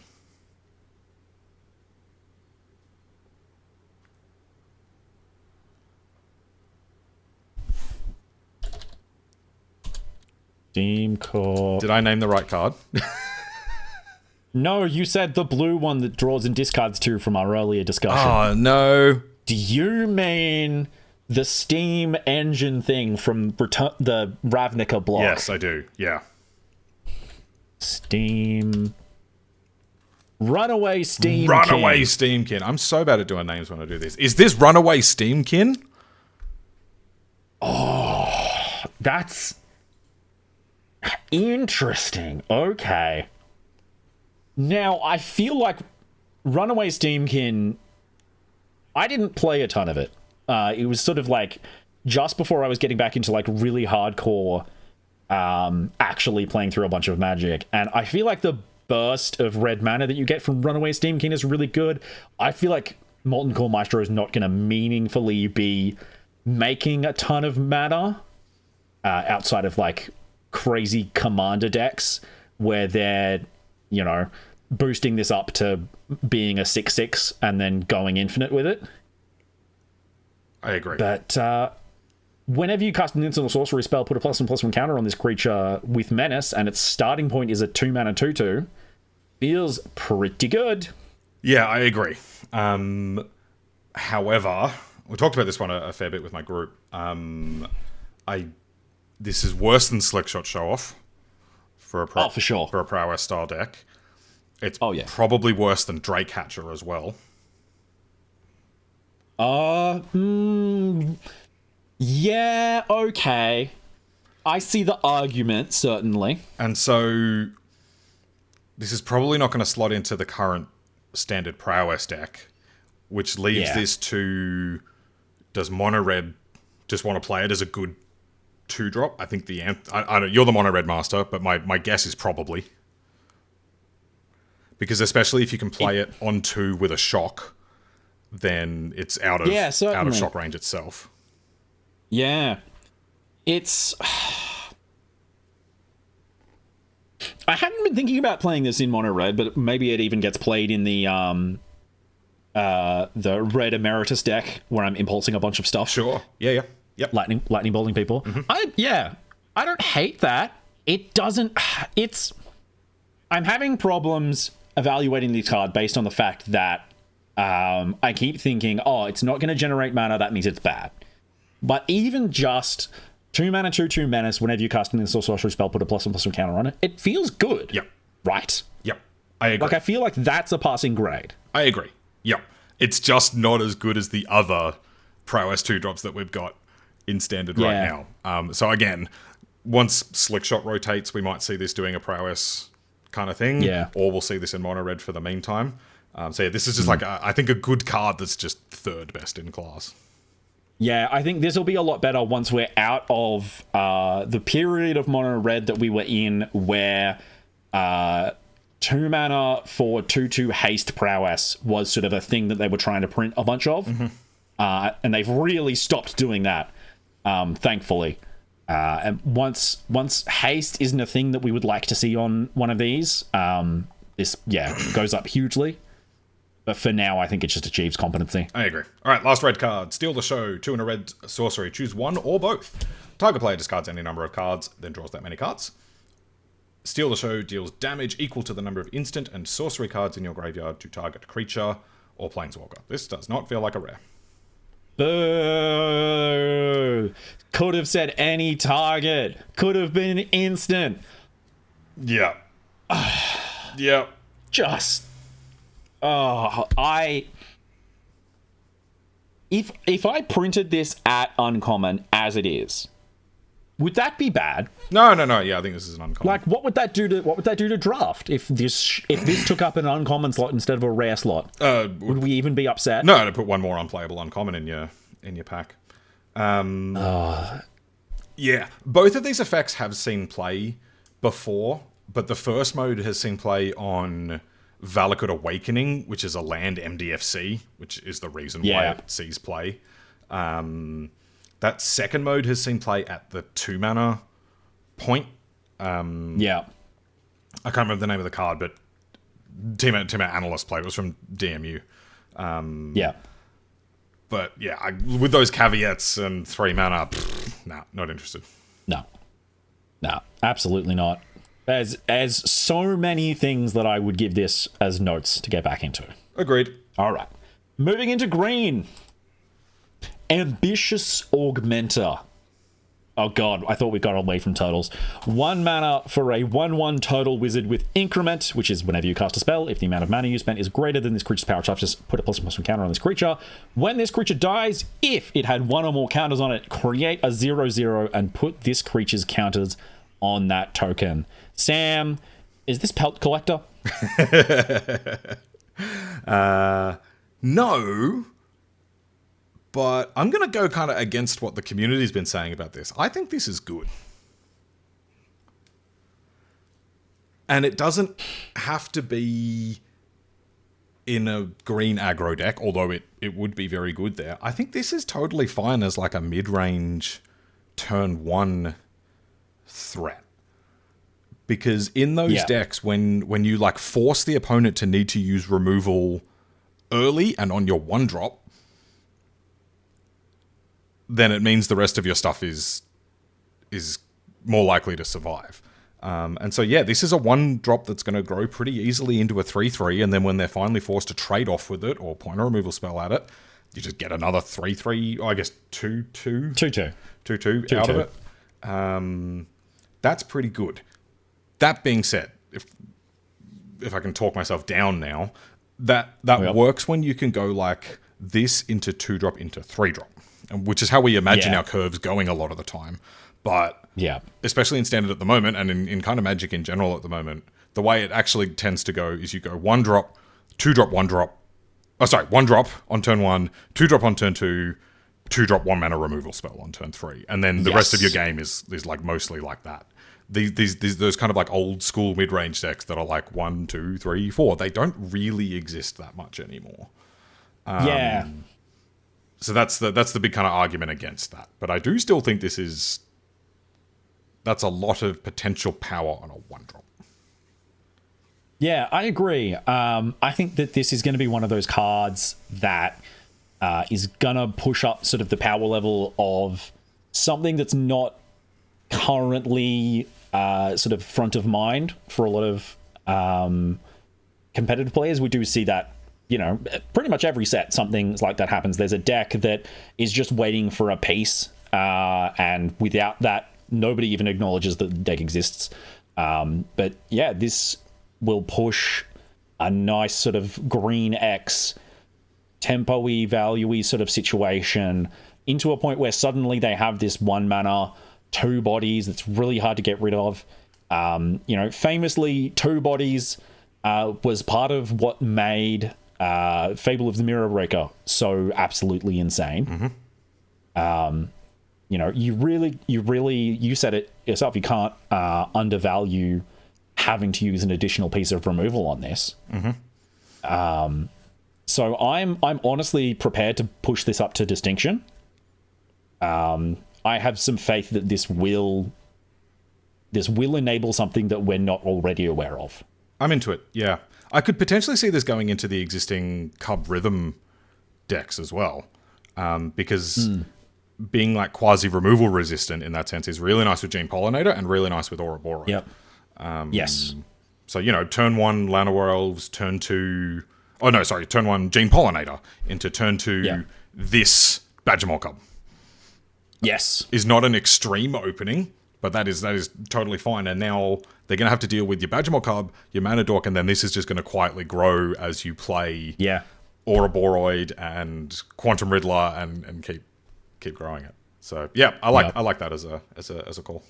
Steam Core. Did I name the right card? No, you said the blue one that draws and discards 2 from our earlier discussion. Oh, no. Do you mean the Steam engine thing from the Ravnica block? Yes, I do. Yeah. Steam. Runaway Steamkin. Runaway Steamkin. I'm so bad at doing names when I do this. Is this Runaway Steamkin? Oh, that's interesting. Okay. Now, I feel like Runaway Steamkin, I didn't play a ton of it. It was sort of like just before I was getting back into like really hardcore actually playing through a bunch of Magic. And I feel like the burst of red mana that you get from Runaway Steamkin is really good. I feel like Molten Core Maestro is not going to meaningfully be making a ton of mana outside of like crazy commander decks where they're, you know, boosting this up to being a 6/6 and then going infinite with it. I agree. But whenever you cast an instant or sorcery spell, put a +1/+1 counter on this creature with menace, and its starting point is a 2 mana 2/2, feels pretty good. Yeah, I agree. However, we talked about this one a fair bit with my group. This is worse than Slickshot Show Off for for sure. For a prowess style deck. It's yeah. probably worse than Drake Hatcher as well. Yeah, okay. I see the argument, certainly. And so this is probably not going to slot into the current standard prowess deck, which leaves this to... Does Mono Red just want to play it as a good 2-drop? I think I don't, you're the Mono Red master, but my guess is probably. Because especially if you can play it on 2 with a shock, then it's out of shock range itself. Yeah. It's... I hadn't been thinking about playing this in Mono Red, but maybe it even gets played in the Red Emeritus deck where I'm impulsing a bunch of stuff. Sure. Yeah. Yep. Lightning bolting people. Mm-hmm. I don't hate that. It doesn't... I'm having problems evaluating this card based on the fact that I keep thinking, it's not going to generate mana, that means it's bad. But even just 2 mana 2/2 menace, whenever you cast an instant sorcery spell, put a +1/+1 counter on it, it feels good. Yep. Right? Yep. I agree. Like, I feel like that's a passing grade. I agree. Yep. It's just not as good as the other prowess 2-drops that we've got in standard right now. So again, once Slickshot rotates, we might see this doing a prowess kind of thing. Yeah. Or we'll see this in Mono Red for the meantime. This is just like, I think, a good card that's just third best in class. Yeah, I think this will be a lot better once we're out of the period of Mono Red that we were in where 2 mana for 2/2 haste prowess was sort of a thing that they were trying to print a bunch of. Mm-hmm. And they've really stopped doing that, thankfully. And once haste isn't a thing that we would like to see on one of these, this goes up hugely. But for now, I think it just achieves competency. I agree. All right, last red card. Steal the Show. 2 and a red sorcery. Choose one or both. Target player discards any number of cards, then draws that many cards. Steal the Show deals damage equal to the number of instant and sorcery cards in your graveyard to target creature or planeswalker. This does not feel like a rare. Boo! Could have said any target. Could have been instant. Yeah. If I printed this at uncommon as it is, would that be bad? No. Yeah, I think this is an uncommon. Like, what would that do to draft if this took up an uncommon slot instead of a rare slot? Would we even be upset? No, to put one more unplayable uncommon in your pack. Yeah, both of these effects have seen play before, but the first mode has seen play on Valakut Awakening, which is a land MDFC, which is the reason why it sees play. That second mode has seen play at the 2 mana point. Yeah. I can't remember the name of the card, but Team Analyst play. It was from DMU. Yeah. But yeah, with those caveats and 3 mana, not interested. No, absolutely not. There's so many things that I would give this as notes to get back into. Agreed. All right. Moving into green. Ambitious Augmenter. Oh god, I thought we got away from totals. 1 mana for a 1/1 total wizard with increment, which is whenever you cast a spell, if the amount of mana you spent is greater than this creature's power charge, just put a +1/+1 counter on this creature. When this creature dies, if it had 1 or more counters on it, create a 0/0 and put this creature's counters on that token. Sam, is this Pelt Collector? No. But I'm going to go kind of against what the community's been saying about this. I think this is good. And it doesn't have to be in a green aggro deck, although it would be very good there. I think this is totally fine as like a mid-range turn 1 threat. Because in those decks, when you like force the opponent to need to use removal early and on your 1-drop, then it means the rest of your stuff is more likely to survive. And so, yeah, this is a 1-drop that's going to grow pretty easily into a 3/3, and then when they're finally forced to trade off with it or point a removal spell at it, you just get another 3/3, I guess 2/2? 2/2 out of it. That's pretty good. That being said, if I can talk myself down now, that works when you can go like this into 2-drop into 3-drop. Which is how we imagine our curves going a lot of the time. But especially in Standard at the moment, and in kind of Magic in general at the moment, the way it actually tends to go is you go 1-drop, 2-drop, 1-drop. Oh, sorry, 1-drop on turn 1, 2-drop on turn 2, 2-drop 1 mana removal spell on turn 3. And then the rest of your game is like mostly like that. Those kind of like old school mid-range decks that are like 1, 2, 3, 4, they don't really exist that much anymore. So that's the big kind of argument against that. But I do still think that's a lot of potential power on a 1-drop. Yeah, I agree. I think that this is going to be one of those cards that is going to push up sort of the power level of something that's not currently sort of front of mind for a lot of competitive players. We do see that, pretty much every set, something like that happens. There's a deck that is just waiting for a piece, and without that, nobody even acknowledges that the deck exists. But yeah, this will push a nice sort of green X, tempo-y, value-y sort of situation into a point where suddenly they have this 1 mana, 2 bodies that's really hard to get rid of. Famously, 2 bodies was part of what made Fable of the Mirror Breaker so absolutely insane. You said it yourself, you can't undervalue having to use an additional piece of removal on this. So I'm honestly prepared to push this up to distinction. I have some faith that this will enable something that we're not already aware of. I'm into it, yeah. I could potentially see this going into the existing Cub Rhythm decks as well. Because being like quasi-removal resistant in that sense is really nice with Gene Pollinator and really nice with Ouroboros. Yep. Yes. So, turn 1 Llanowar Elves, turn 2... Oh, no, sorry, turn 1 Gene Pollinator into turn 2 this Badgermaw Cub. Yes. Is not an extreme opening, but that is totally fine. And now they're going to have to deal with your Badgermaw Cub, your Mana Dork, and then this is just going to quietly grow as you play Ouroboros and Quantum Riddler and keep growing it. So yeah, I like that as a call.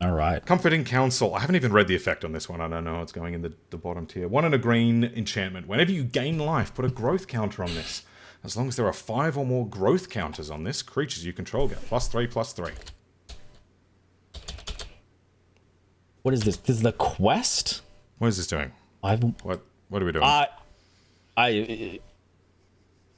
All right. Comforting Counsel. I haven't even read the effect on this one. I don't know. It's going in the bottom tier. 1 and a green enchantment. Whenever you gain life, put a growth counter on this. As long as there are 5 or more growth counters on this, creatures you control get +3/+3. What is this? This is the quest? What is this doing? What are we doing?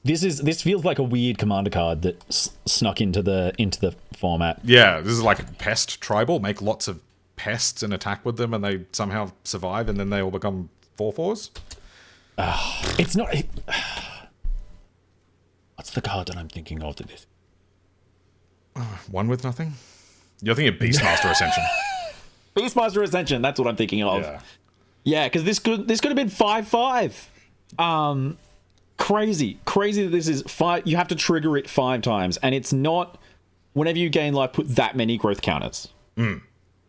This feels like a weird commander card that snuck into the format. Yeah, this is like a pest tribal. Make lots of pests and attack with them, and they somehow survive, and then they all become 4/4s. It's not. What's the card that I'm thinking of? This 1 with nothing. You're thinking of Beastmaster Ascension. Beastmaster Ascension. That's what I'm thinking of. Yeah, because this could have been 5/5. Crazy that this is 5. You have to trigger it 5 times, and it's not. Whenever you gain life, put that many growth counters.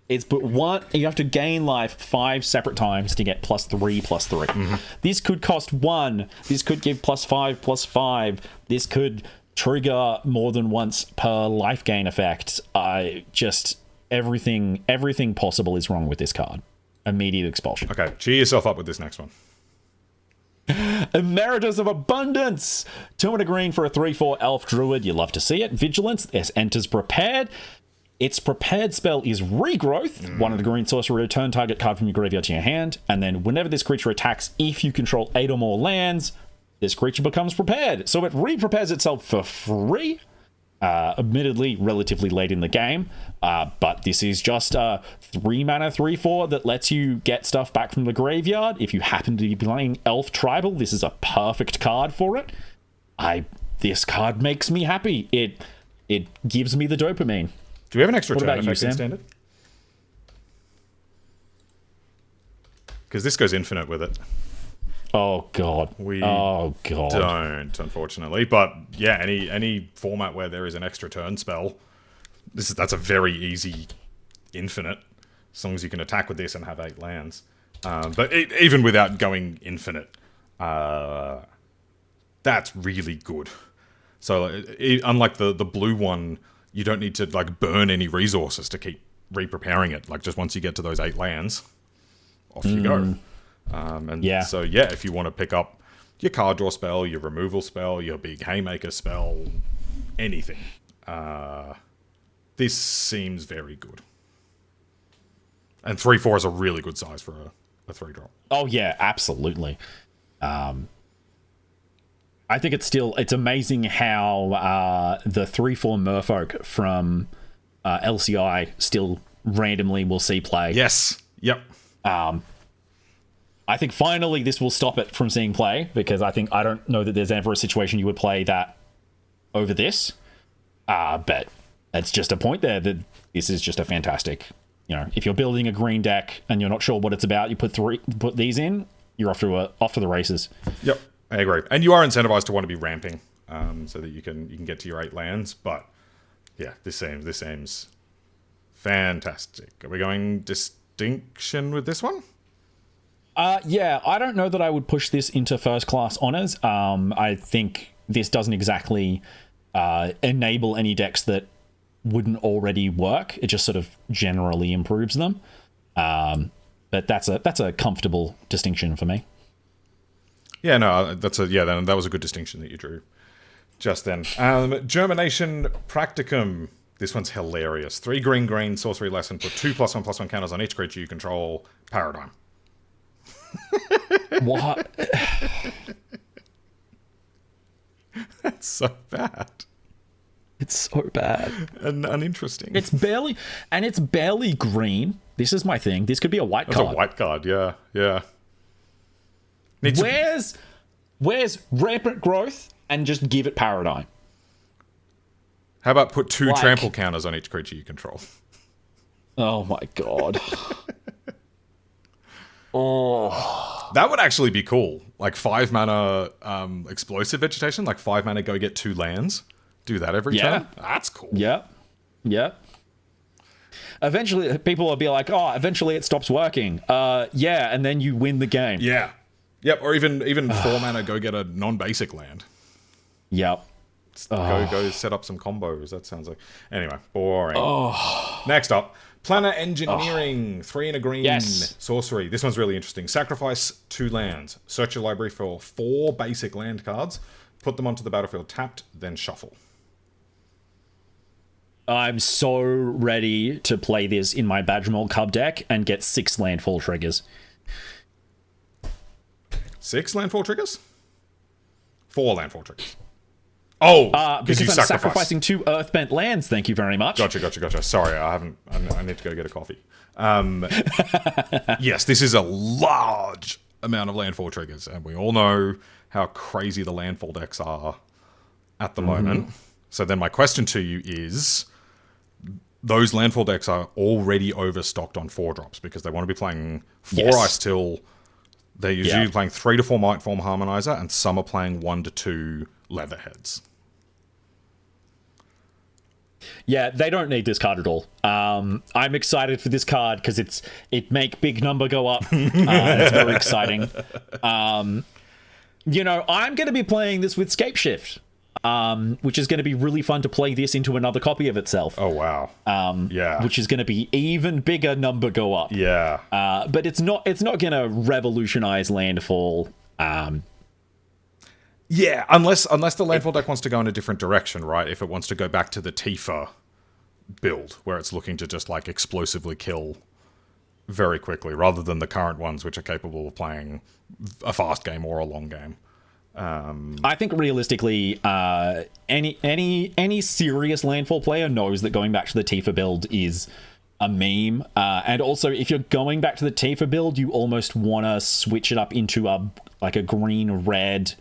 It's but one. You have to gain life 5 separate times to get +3/+3. This could cost 1. This could give +5/+5. This could trigger more than once per life gain effect. Everything possible is wrong with this card. Immediate expulsion. Okay, cheer yourself up with this next one. Emeritus of Abundance. 2 and a green for a 3/4 elf druid. You love to see it. Vigilance. This enters prepared. Its prepared spell is Regrowth. 1 and a green sorcery. Return target card from your graveyard to your hand. And then whenever this creature attacks, if you control 8 or more lands, this creature becomes prepared. So it re-prepares itself for free. Admittedly, relatively late in the game, but this is just a 3 mana 3/4 that lets you get stuff back from the graveyard. If you happen to be playing Elf Tribal, this is a perfect card for it. This card makes me happy. It gives me the dopamine. Do we have an extra turn about you, effect in Sam? Standard? Because this goes infinite with it. Oh god. Don't, unfortunately. But yeah, any format where there is an extra turn spell, that's a very easy infinite, as long as you can attack with this and have 8 lands. But even without going infinite, that's really good. So unlike the blue one, you don't need to like burn any resources to keep re-preparing it. Like just once you get to those 8 lands, off you go. So if you want to pick up your card draw spell, your removal spell, your big haymaker spell, anything, this seems very good. And 3/4 is a really good size for a 3-drop. Oh yeah, absolutely. I think it's amazing how the 3/4 Merfolk from LCI still randomly will see play. Yes. Yep. I think finally this will stop it from seeing play, because I don't know that there's ever a situation you would play that over this. But it's just a point there that this is just a fantastic, if you're building a green deck and you're not sure what it's about, you put these in, you're off to the races. Yep, I agree. And you are incentivized to want to be ramping, so that you can get to your 8 lands. But yeah, this seems fantastic. Are we going distinction with this one? Yeah, I don't know that I would push this into first class honors. I think this doesn't exactly enable any decks that wouldn't already work. It just sort of generally improves them. But that's a comfortable distinction for me. Yeah, no, that was a good distinction that you drew just then. Germination Practicum. This one's hilarious. 3 green sorcery lesson. Put 2 +1/+1 counters on each creature you control. Paradigm. What? That's so bad. It's so bad and uninteresting. It's barely green. This is my thing. This could be a white card. It's a white card. Yeah. Where's rampant growth and just give it paradigm? How about put 2 trample counters on each creature you control? Oh my god. Oh, that would actually be cool. Like 5 mana explosive vegetation, like 5 mana go get 2 lands. Do that every turn. That's cool. Yeah. Eventually, people will be like, "Oh, eventually it stops working." And then you win the game. Yeah. Yep, or even 4 mana, go get a non-basic land. Yep. Go set up some combos. That sounds like... Anyway, boring. Next up, Planet Engineering. 3 and a green. Yes. Sorcery. This one's really interesting. Sacrifice 2 lands. Search your library for 4 basic land cards. Put them onto the battlefield tapped, then shuffle. I'm so ready to play this in my Badge Mold Cub deck and get 6 landfall triggers. 6 landfall triggers? 4 landfall triggers. Oh, because you I'm sacrificing 2 Earthbent lands, thank you very much. Gotcha. Sorry, I need to go get a coffee. Yes, this is a large amount of landfall triggers, and we all know how crazy the landfall decks are at the moment. So then my question to you is, those landfall decks are already overstocked on 4-drops because they want to be playing 4 Ice Till. They're usually playing 3 to 4 Mightform Harmonizer, and some are playing 1 to 2 Leatherheads. Yeah, they don't need this card at all. I'm excited for this card because it make big number go up. It's very exciting. I'm going to be playing this with Scapeshift, which is going to be really fun to play this into another copy of itself. Oh, wow. Which is going to be even bigger number go up. Yeah. But it's not going to revolutionize landfall. Yeah, unless the landfall deck wants to go in a different direction, right? If it wants to go back to the Tifa build, where it's looking to just like explosively kill very quickly, rather than the current ones, which are capable of playing a fast game or a long game. I think realistically, any serious landfall player knows that going back to the Tifa build is a meme. And also, if you're going back to the Tifa build, you almost want to switch it up into a green-red,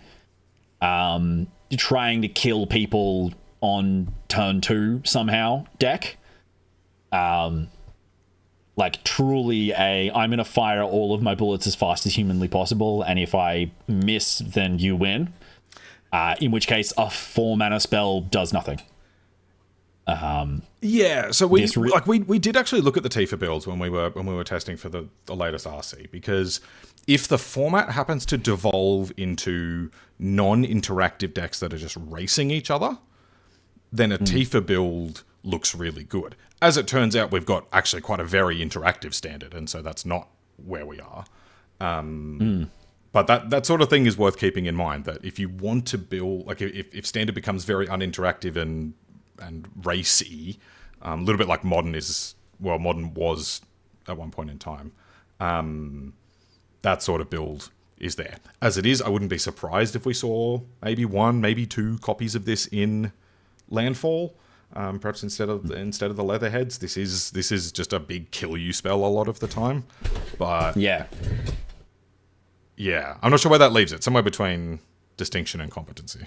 trying to kill people on turn 2 somehow deck. Truly I'm going to fire all of my bullets as fast as humanly possible, and if I miss, then you win. In which case, a 4 mana spell does nothing. So we did actually look at the Tifa builds when we were testing for the latest RC, because if the format happens to devolve into non-interactive decks that are just racing each other, then a Tifa build looks really good. As it turns out, we've got actually quite a very interactive standard, and so that's not where we are. But that sort of thing is worth keeping in mind, that if you want to build, like if standard becomes very uninteractive and racy, a little bit like Modern was at one point in time, that sort of build is there. As it is, I wouldn't be surprised if we saw maybe 1, maybe 2 copies of this in Landfall. Perhaps instead of the Leatherheads. This is just a big kill you spell a lot of the time. But yeah, I'm not sure where that leaves it. Somewhere between distinction and competency.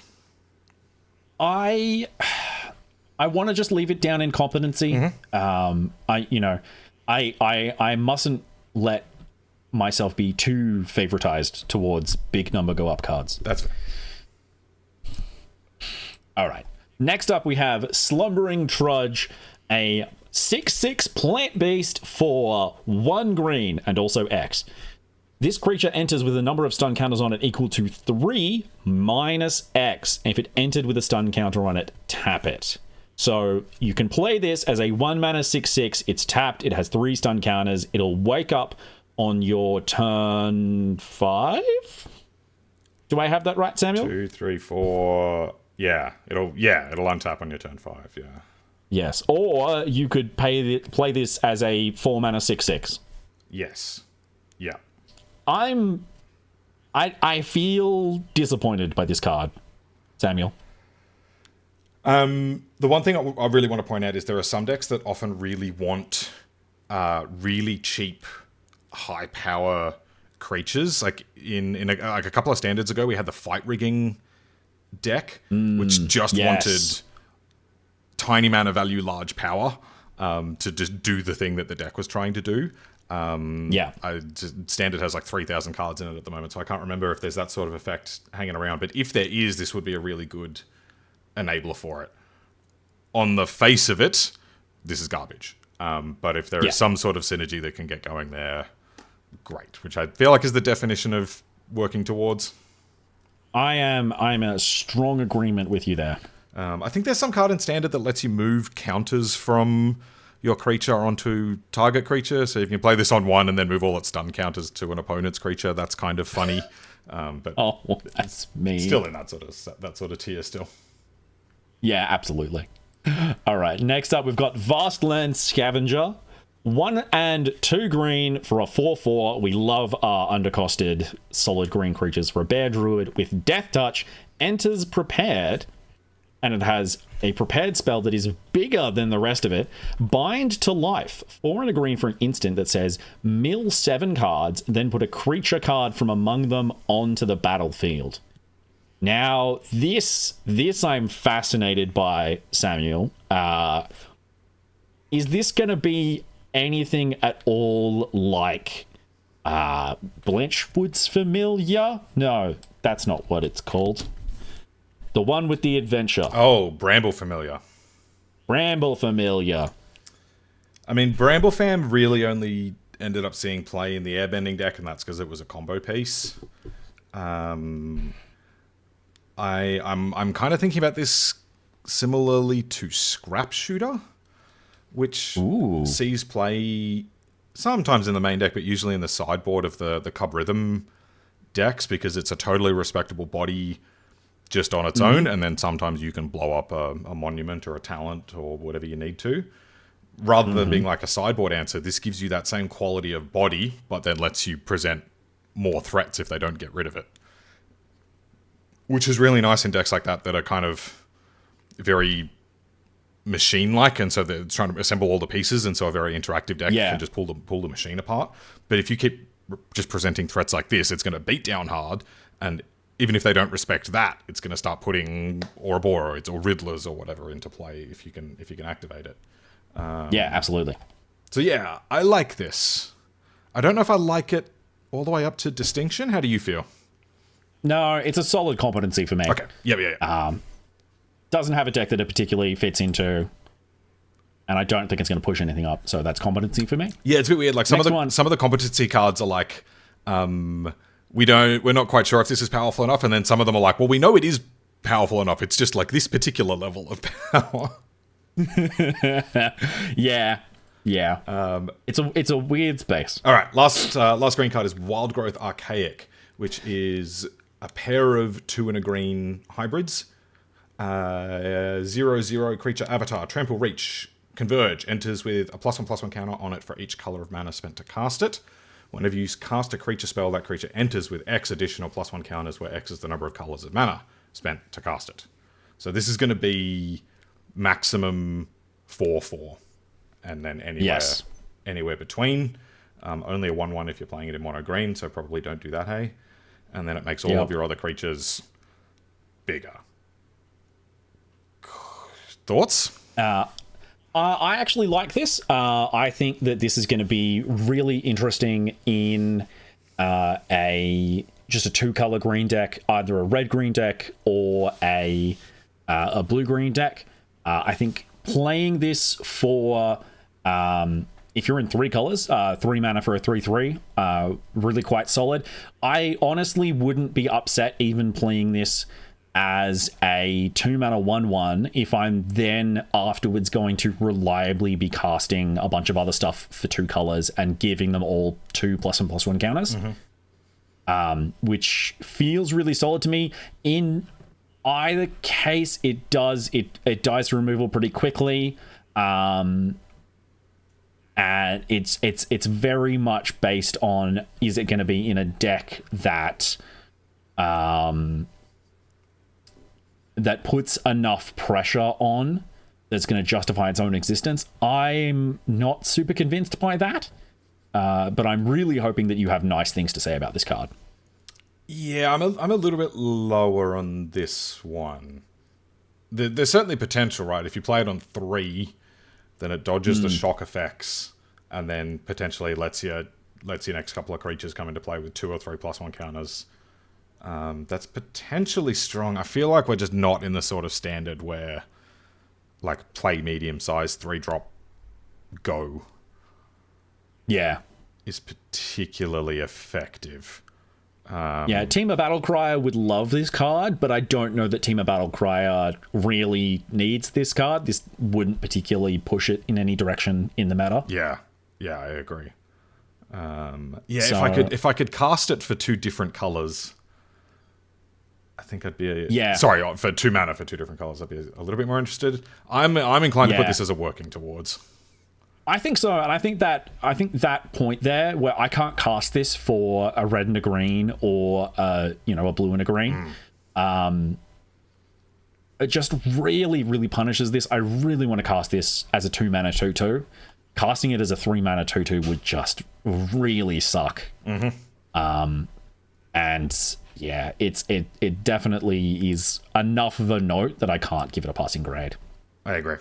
I want to just leave it down in competency. I mustn't let myself be too favoritized towards big number go up cards. That's fair. All right. Next up, we have Slumbering Trudge, a 6/6 plant beast for 1 green and also X. This creature enters with a number of stun counters on it equal to 3 minus X. If it entered with a stun counter on it, tap it. So you can play this as a 1 mana 6/6. It's tapped. It has 3 stun counters. It'll wake up on your turn 5. Do I have that right, Samuel? 2, 3, 4. Yeah, it'll untap on your turn 5. Yeah. Yes, or you could play this as a 4 mana 6/6. Yes. Yeah. I feel disappointed by this card, Samuel. The one thing I really want to point out is there are some decks that often really want really cheap, high power creatures. Like in a couple of standards ago, we had the Fight Rigging deck, which just wanted tiny mana value, large power, to just do the thing that the deck was trying to do. Standard has like 3,000 cards in it at the moment, so I can't remember if there's that sort of effect hanging around. But if there is, this would be a really good enabler for it. On the face of it, this is garbage. But if there is some sort of synergy that can get going there, great. Which I feel like is the definition of working towards? I'm in a strong agreement with you there. I think there's some card in Standard that lets you move counters from your creature onto target creature. So you can play this on one and then move all its stun counters to an opponent's creature. That's kind of funny. But that's me. Still in that sort of tier still. Yeah, absolutely. All right, next up we've got Vastland Scavenger. 1 and 2 green for a 4/4. We love our undercosted solid green creatures. For a bear druid with Death Touch, enters prepared, and it has a prepared spell that is bigger than the rest of it. Bind to life. 4 and a green for an instant that says mill 7 cards, then put a creature card from among them onto the battlefield. Now, this I'm fascinated by, Samuel. Is this going to be anything at all like Blanchwood's Familiar? No, that's not what it's called. The one with the adventure. Oh, Bramble Familiar. Bramble Familiar. I mean, Bramble Fam really only ended up seeing play in the airbending deck, and that's because it was a combo piece. I'm kind of thinking about this similarly to Scrap Shooter, which sees play sometimes in the main deck, but usually in the sideboard of the Cub Rhythm decks, because it's a totally respectable body just on its own, and then sometimes you can blow up a monument or a talent or whatever you need to. Rather than being like a sideboard answer, this gives you that same quality of body, but then lets you present more threats if they don't get rid of it. Which is really nice in decks like that are kind of very machine-like, and so they're trying to assemble all the pieces, and so a very interactive deck can just pull the machine apart. But if you keep just presenting threats like this, it's going to beat down hard, and even if they don't respect that, it's going to start putting Ouroboros or Riddlers or whatever into play if you can activate it. Yeah, absolutely. So yeah, I like this. I don't know if I like it all the way up to Distinction. How do you feel? No, it's a solid competency for me. Okay. Yeah. Doesn't have a deck that it particularly fits into, and I don't think it's going to push anything up. So that's competency for me. Yeah, it's a bit weird. Like some of the competency cards are like, we're not quite sure if this is powerful enough, and then some of them are like, well, we know it is powerful enough. It's just like this particular level of power. Yeah. It's a weird space. All right, last green card is Wild Growth Archaic, which is a pair of 2 and a green hybrids. 0/0 creature avatar, trample, reach, converge, enters with a +1/+1 counter on it for each color of mana spent to cast it. Whenever you cast a creature spell, that creature enters with X additional +1 counters, where X is the number of colors of mana spent to cast it. So this is going to be maximum 4/4, and then anywhere between. Only a 1/1 if you're playing it in mono green, so probably don't do that, hey? And then it makes all of your other creatures bigger. Thoughts? I actually like this. I think that this is going to be really interesting in just a 2-color green deck, either a red-green deck or a blue-green deck. I think playing this for... if you're in 3 colors, 3 mana for a 3/3, really quite solid. I honestly wouldn't be upset even playing this as a 2 mana 1/1 if I'm then afterwards going to reliably be casting a bunch of other stuff for 2 colors and giving them all 2 +1/+1 counters, which feels really solid to me. In either case, it dies to removal pretty quickly. And it's very much based on, is it going to be in a deck that that puts enough pressure on that's going to justify its own existence. I'm not super convinced by that, but I'm really hoping that you have nice things to say about this card. Yeah, I'm a little bit lower on this one. There's certainly potential, right? If you play it on 3, then it dodges the shock effects, and then potentially lets your next couple of creatures come into play with 2 or 3 +1 counters. That's potentially strong. I feel like we're just not in the sort of standard where, like, play medium-sized 3-drop go. Yeah. Is particularly effective. Yeah, Team of Battlecryer would love this card, but I don't know that Team of Battlecryer really needs this card. This wouldn't particularly push it in any direction in the meta. Yeah, I agree. If I could cast it for 2 different colors, I think I'd be sorry, for 2 mana for 2 different colors, I'd be a little bit more interested. I'm inclined to put this as a working towards. I think so, and I think that point there where I can't cast this for a red and a green or a blue and a green, it just really, really punishes this. I really want to cast this as a 2 mana 2/2. Casting it as a 3 mana 2/2 would just really suck. And yeah, it definitely is enough of a note that I can't give it a passing grade. I agree.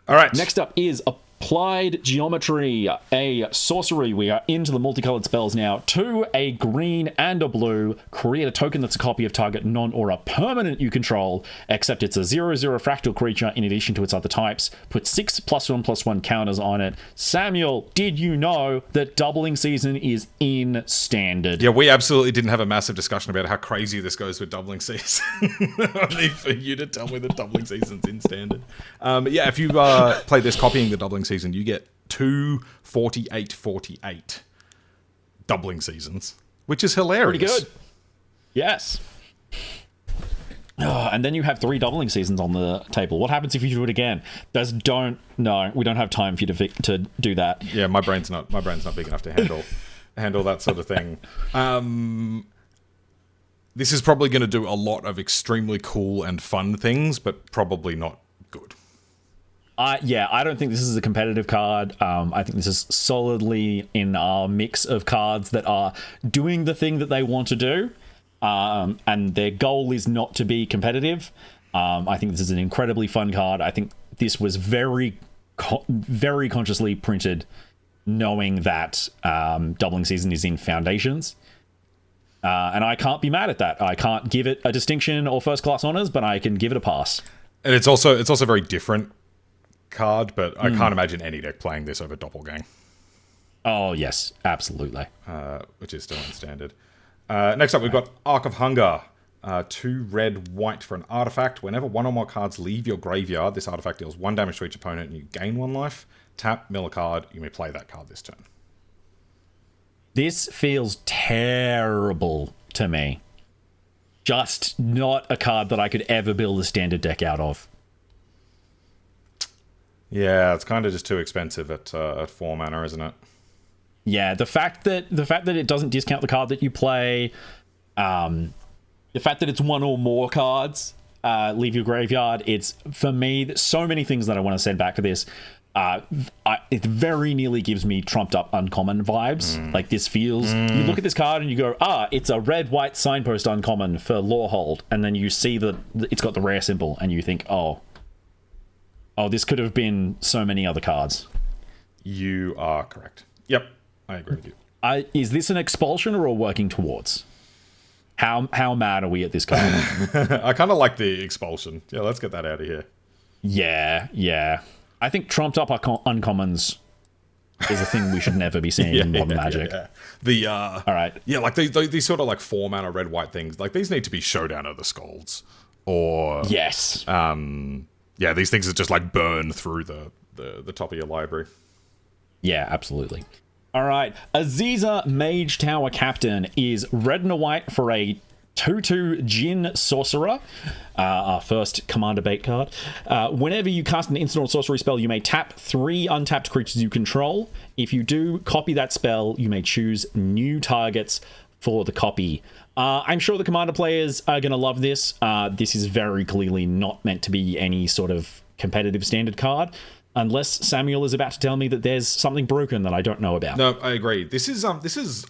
All right. Next up is Applied Geometry, a sorcery. We are into the multicolored spells now. 2, a green and a blue. Create a token that's a copy of target non-aura permanent you control, except it's a 0/0 fractal creature in addition to its other types. Put 6 +1/+1 counters on it. Samuel, did you know that Doubling Season is in Standard? Yeah, we absolutely didn't have a massive discussion about how crazy this goes with Doubling Season. Only for you to tell me that Doubling Season's in Standard. If you play this copying the Doubling Season, you get 2 48/48 Doubling Seasons, which is hilarious. Pretty good. Yes. And then you have 3 Doubling Seasons on the table. What happens if you do it again? We don't have time for you to do that. Yeah, my brain's not big enough to handle that sort of thing. This is probably going to do a lot of extremely cool and fun things, but probably not good. I don't think this is a competitive card. I think this is solidly in our mix of cards that are doing the thing that they want to do, and their goal is not to be competitive. I think this is an incredibly fun card. I think this was very consciously printed, knowing that Doubling Season is in Foundations. And I can't be mad at that. I can't give it a distinction or first class honors, but I can give it a pass. And it's also very different card, but I can't imagine any deck playing this over Doppelgang. Oh yes, absolutely. Which is still in Standard. Next up, we've got Arc of Hunger. 2 red, white for an artifact. Whenever 1 or more cards leave your graveyard, this artifact deals 1 damage to each opponent and you gain 1 life. Tap, mill a card. You may play that card this turn. This feels terrible to me. Just not a card that I could ever build a Standard deck out of. Yeah, it's kind of just too expensive at 4 mana, isn't it? Yeah, the fact that it doesn't discount the card that you play, the fact that it's 1 or more cards leave your graveyard. It's, for me, so many things that I want to send back to this. It very nearly gives me trumped up uncommon vibes. Like this feels, you look at this card and you go, it's a red-white signpost uncommon for Lorehold, and then you see that it's got the rare symbol and you think, oh, this could have been so many other cards. You are correct. Yep, I agree with you. Is this an expulsion or a working towards? How mad are we at this card? I kind of like the expulsion. Yeah, let's get that out of here. Yeah. I think trumped up uncommons is a thing we should never be seeing in modern Magic. Yeah. All right. Yeah, like these sort of like 4 mana red-white things. Like these need to be Showdown of the Skalds, or yes. Yeah, these things that just like burn through the top of your library. Yeah, absolutely. All right. Aziza Mage Tower Captain is red and a white for a 2/2 Djinn Sorcerer. Our first Commander bait card. Whenever you cast an instant or sorcery spell, you may tap 3 untapped creatures you control. If you do copy that spell, you may choose new targets for the copy. I'm sure the Commander players are going to love this. This is very clearly not meant to be any sort of competitive Standard card, unless Samuel is about to tell me that there's something broken that I don't know about. No, I agree. This is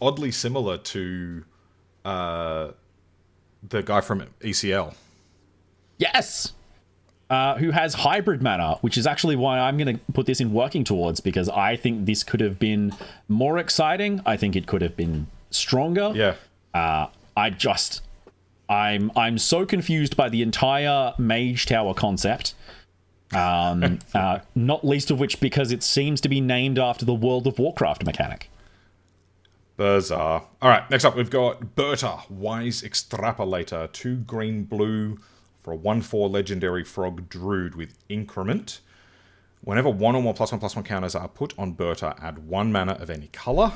oddly similar to the guy from ECL. Yes! Who has hybrid mana, which is actually why I'm going to put this in working towards, because I think this could have been more exciting. I think it could have been stronger. Yeah. I'm so confused by the entire Mage Tower concept. Not least of which because it seems to be named after the World of Warcraft mechanic. Bizarre. All right, next up we've got Berta, Wise Extrapolator, 2 green blue for a 1/4 legendary frog druid with increment. Whenever one or more +1/+1 counters are put on Berta, add 1 mana of any color.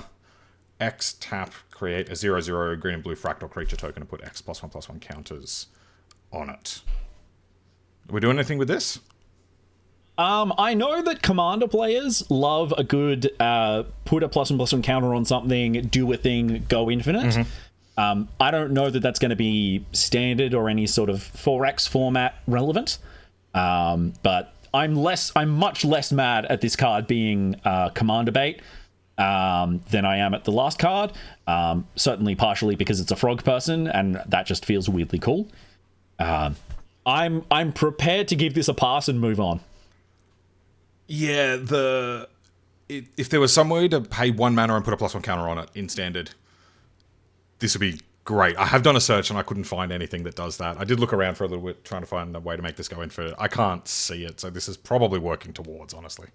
X tap, create a 0/0 green and blue fractal creature token and put X +1/+1 counters on it. Are we doing anything with this? I know that Commander players love a good put a +1/+1 counter on something, do a thing, go infinite. I don't know that that's going to be standard or any sort of 4X format relevant. But I'm much less mad at this card being Commander bait than I am at the last card. Certainly partially because it's a frog person, and that just feels weirdly cool. I'm prepared to give this a pass and move on. Yeah, if there was some way to pay 1 mana and put a +1 counter on it in standard, this would be great. I have done a search and I couldn't find anything that does that. I did look around for a little bit trying to find a way to make this go in for. I can't see it, so this is probably working towards, honestly.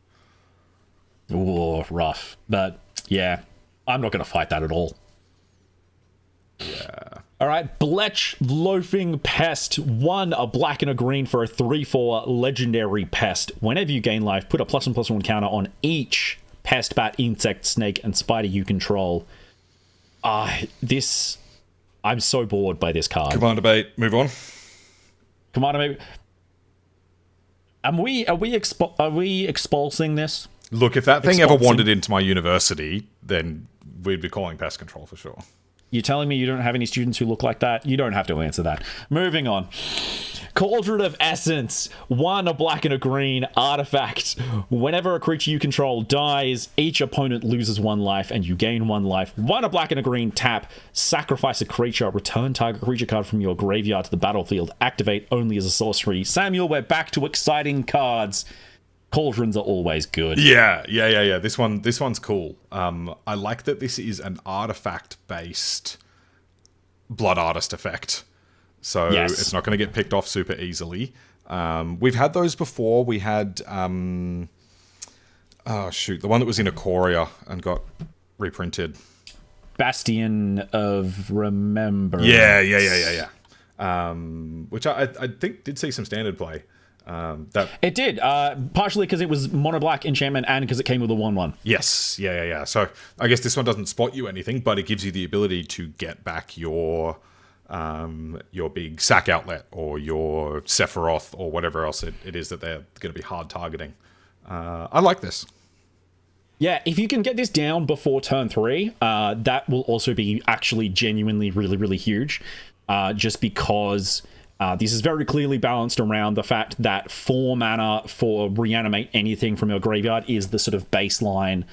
Ooh, rough. But yeah, I'm not going to fight that at all. Yeah. All right, Bletch Loafing Pest. 1, a black and a green for a 3/4 legendary pest. Whenever you gain life, put a +1/+1 counter on each pest, bat, insect, snake, and spider you control. I'm so bored by this card. Commander bait, move on. Commander bait. Are we expulsing this? Look, if that thing ever wandered into my university, then we'd be calling pest control for sure. You're telling me you don't have any students who look like that? You don't have to answer that. Moving on. Cauldron of Essence. 1, a black and a green artifact. Whenever a creature you control dies, each opponent loses 1 life and you gain 1 life. 1, a black and a green tap. Sacrifice a creature. Return target creature card from your graveyard to the battlefield. Activate only as a sorcery. Samuel, we're back to exciting cards. Cauldrons are always good. Yeah. This one's cool. I like that this is an artifact-based Blood Artist effect. So It's not going to get picked off super easily. We've had those before. We had, the one that was in Ikoria and got reprinted. Bastion of Remembrance. Yeah. Which I think did see some standard play. It did, partially because it was mono black enchantment and because it came with a 1/1. Yes, yeah. So I guess this one doesn't spot you anything, but it gives you the ability to get back your big sack outlet or your Sephiroth or whatever else it is that they're going to be hard targeting. I like this. Yeah, if you can get this down before turn 3, that will also be actually genuinely really, really huge, just because this is very clearly balanced around the fact that 4 mana for reanimate anything from your graveyard is the sort of baseline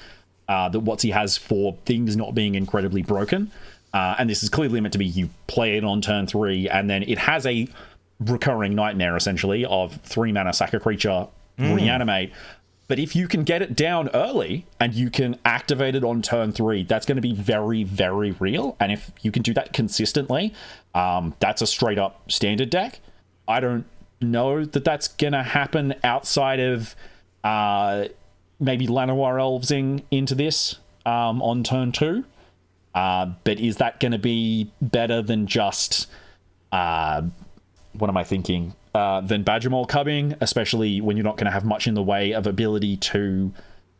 that WotC has for things not being incredibly broken. And this is clearly meant to be you play it on turn 3, and then it has a recurring nightmare, essentially, of 3 mana sack a creature, reanimate. But if you can get it down early and you can activate it on turn 3, that's going to be very, very real. And if you can do that consistently, that's a straight up standard deck. I don't know that that's going to happen outside of maybe Llanowar Elvesing into this on turn 2. But is that going to be better than just, what am I thinking? Than Badgermole cubbing, especially when you're not going to have much in the way of ability to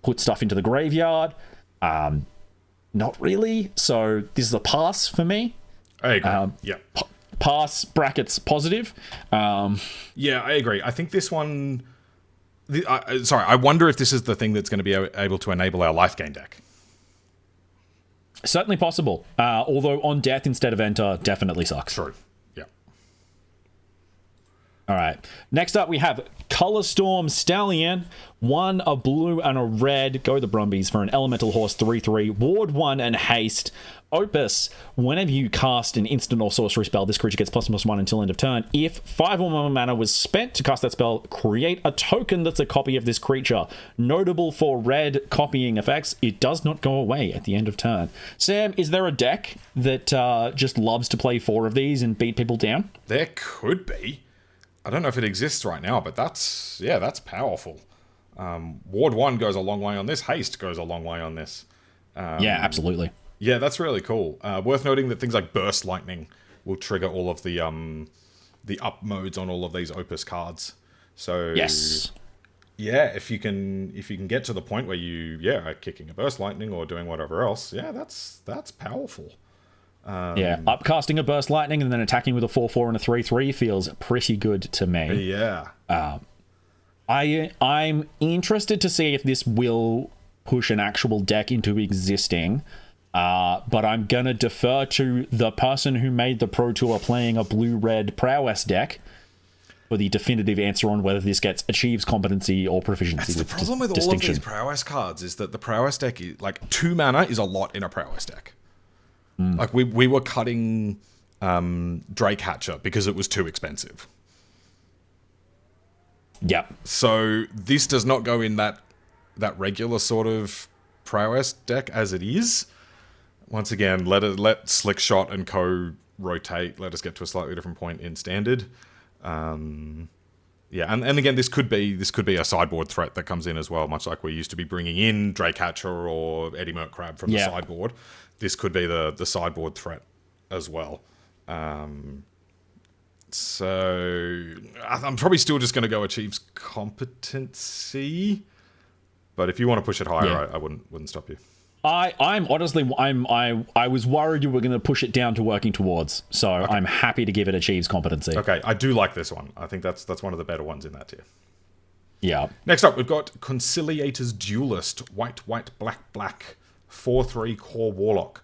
put stuff into the graveyard. Not really. So this is a pass for me. I agree. Yeah. Pass brackets positive. Yeah, I agree. I think this one... I wonder if this is the thing that's going to be able to enable our life gain deck. Certainly possible. Although on death instead of enter definitely sucks. True. Yeah. All right. Next up, we have Color Storm Stallion. 1, a blue and a red. Go the Brumbies for an elemental horse 3/3. Ward 1 and haste. Opus. Whenever you cast an instant or sorcery spell, this creature gets +1/+1 until end of turn. If 5 or more mana was spent to cast that spell, create a token that's a copy of this creature. Notable for red copying effects, it does not go away at the end of turn. Sam, is there a deck that just loves to play 4 of these and beat people down? There could be. I don't know if it exists right now, but that's powerful. Ward 1 goes a long way on this. Haste goes a long way on this. Yeah, absolutely. Yeah, that's really cool. Worth noting that things like Burst Lightning will trigger all of the up modes on all of these Opus cards. So Yes. yeah, if you can get to the point where you are kicking a Burst Lightning or doing whatever else, yeah, that's powerful. Upcasting a Burst Lightning and then attacking with a 4/4 and a 3/3 feels pretty good to me. Yeah. I'm interested to see if this will push an actual deck into existing. But I'm going to defer to the person who made the Pro Tour playing a blue-red Prowess deck for the definitive answer on whether this gets achieves competency or proficiency. That's the problem with all of these Prowess cards is that the Prowess deck, is, like, 2 mana is a lot in a Prowess deck. Like, we were cutting Drake Hatcher because it was too expensive. Yep. So this does not go in that regular sort of Prowess deck as it is. Once again, let Slickshot and co rotate. Let us get to a slightly different point in Standard. And again, this could be a sideboard threat that comes in as well, much like we used to be bringing in Drake Hatcher or Eddie Merc Crab from the sideboard. This could be the sideboard threat as well. So I'm probably still just going to go achieves competency, but if you want to push it higher, I wouldn't stop you. I'm honestly, I was worried you were going to push it down to working towards, so okay. I'm happy to give it achieves competency. Okay, I do like this one. I think that's one of the better ones in that tier. Yeah. Next up, we've got Conciliator's Duelist, white, black, 4/3 core warlock.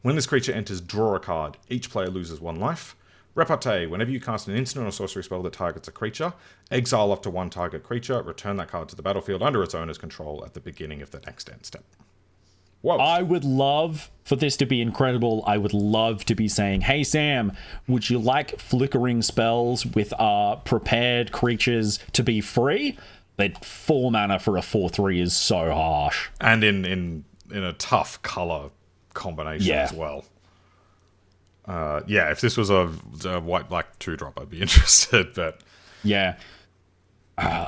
When this creature enters, draw a card. Each player loses 1 life. Repartee, whenever you cast an instant or sorcery spell that targets a creature, exile up to 1 target creature, return that card to the battlefield under its owner's control at the beginning of the next end step. Whoa. I would love for this to be incredible. I would love to be saying, hey Sam, would you like flickering spells with prepared creatures to be free? But 4 mana for a 4/3 is so harsh. And in a tough color combination as well. If this was a white black 2-drop, I'd be interested, but yeah.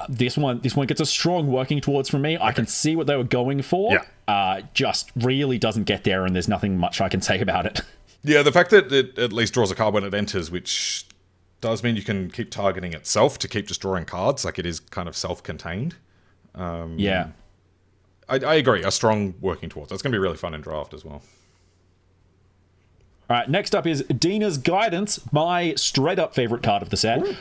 This one gets a strong working towards from me. Okay. I can see what they were going for. Yeah. Just really doesn't get there, and there's nothing much I can say about it. Yeah, the fact that it at least draws a card when it enters, which does mean you can keep targeting itself to keep just drawing cards, like it is kind of self-contained. Yeah. I agree, a strong working towards. That's going to be really fun in draft as well. All right, next up is Dina's Guidance, my straight-up favorite card of the set. Ooh.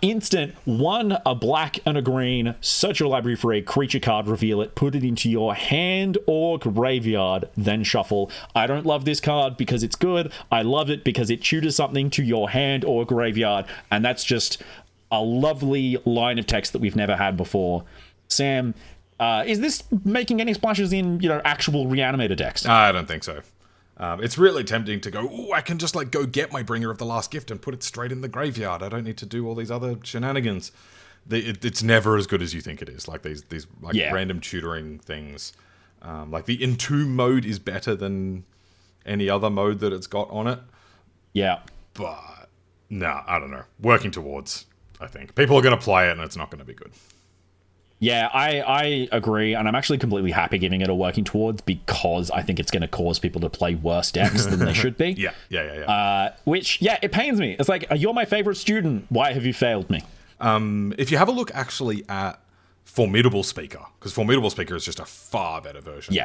Instant, 1, a black and a green, search your library for a creature card, reveal it, put it into your hand or graveyard, then shuffle. I don't love this card because it's good. I love it because it tutors something to your hand or graveyard, and that's just a lovely line of text that we've never had before. Sam, is this making any splashes in, actual Reanimator decks? I don't think so. It's really tempting to go, I can just go get my Bringer of the Last Gift and put it straight in the graveyard. I don't need to do all these other shenanigans. It's never as good as you think it is. Like these random tutoring things. The Entomb mode is better than any other mode that it's got on it. Yeah. But, I don't know. Working towards, I think. People are going to play it and it's not going to be good. Yeah, I agree, and I'm actually completely happy giving it a working towards because I think it's going to cause people to play worse decks than they should be. Yeah. Which, it pains me. It's like, you're my favorite student. Why have you failed me? If you have a look actually at Formidable Speaker, because Formidable Speaker is just a far better version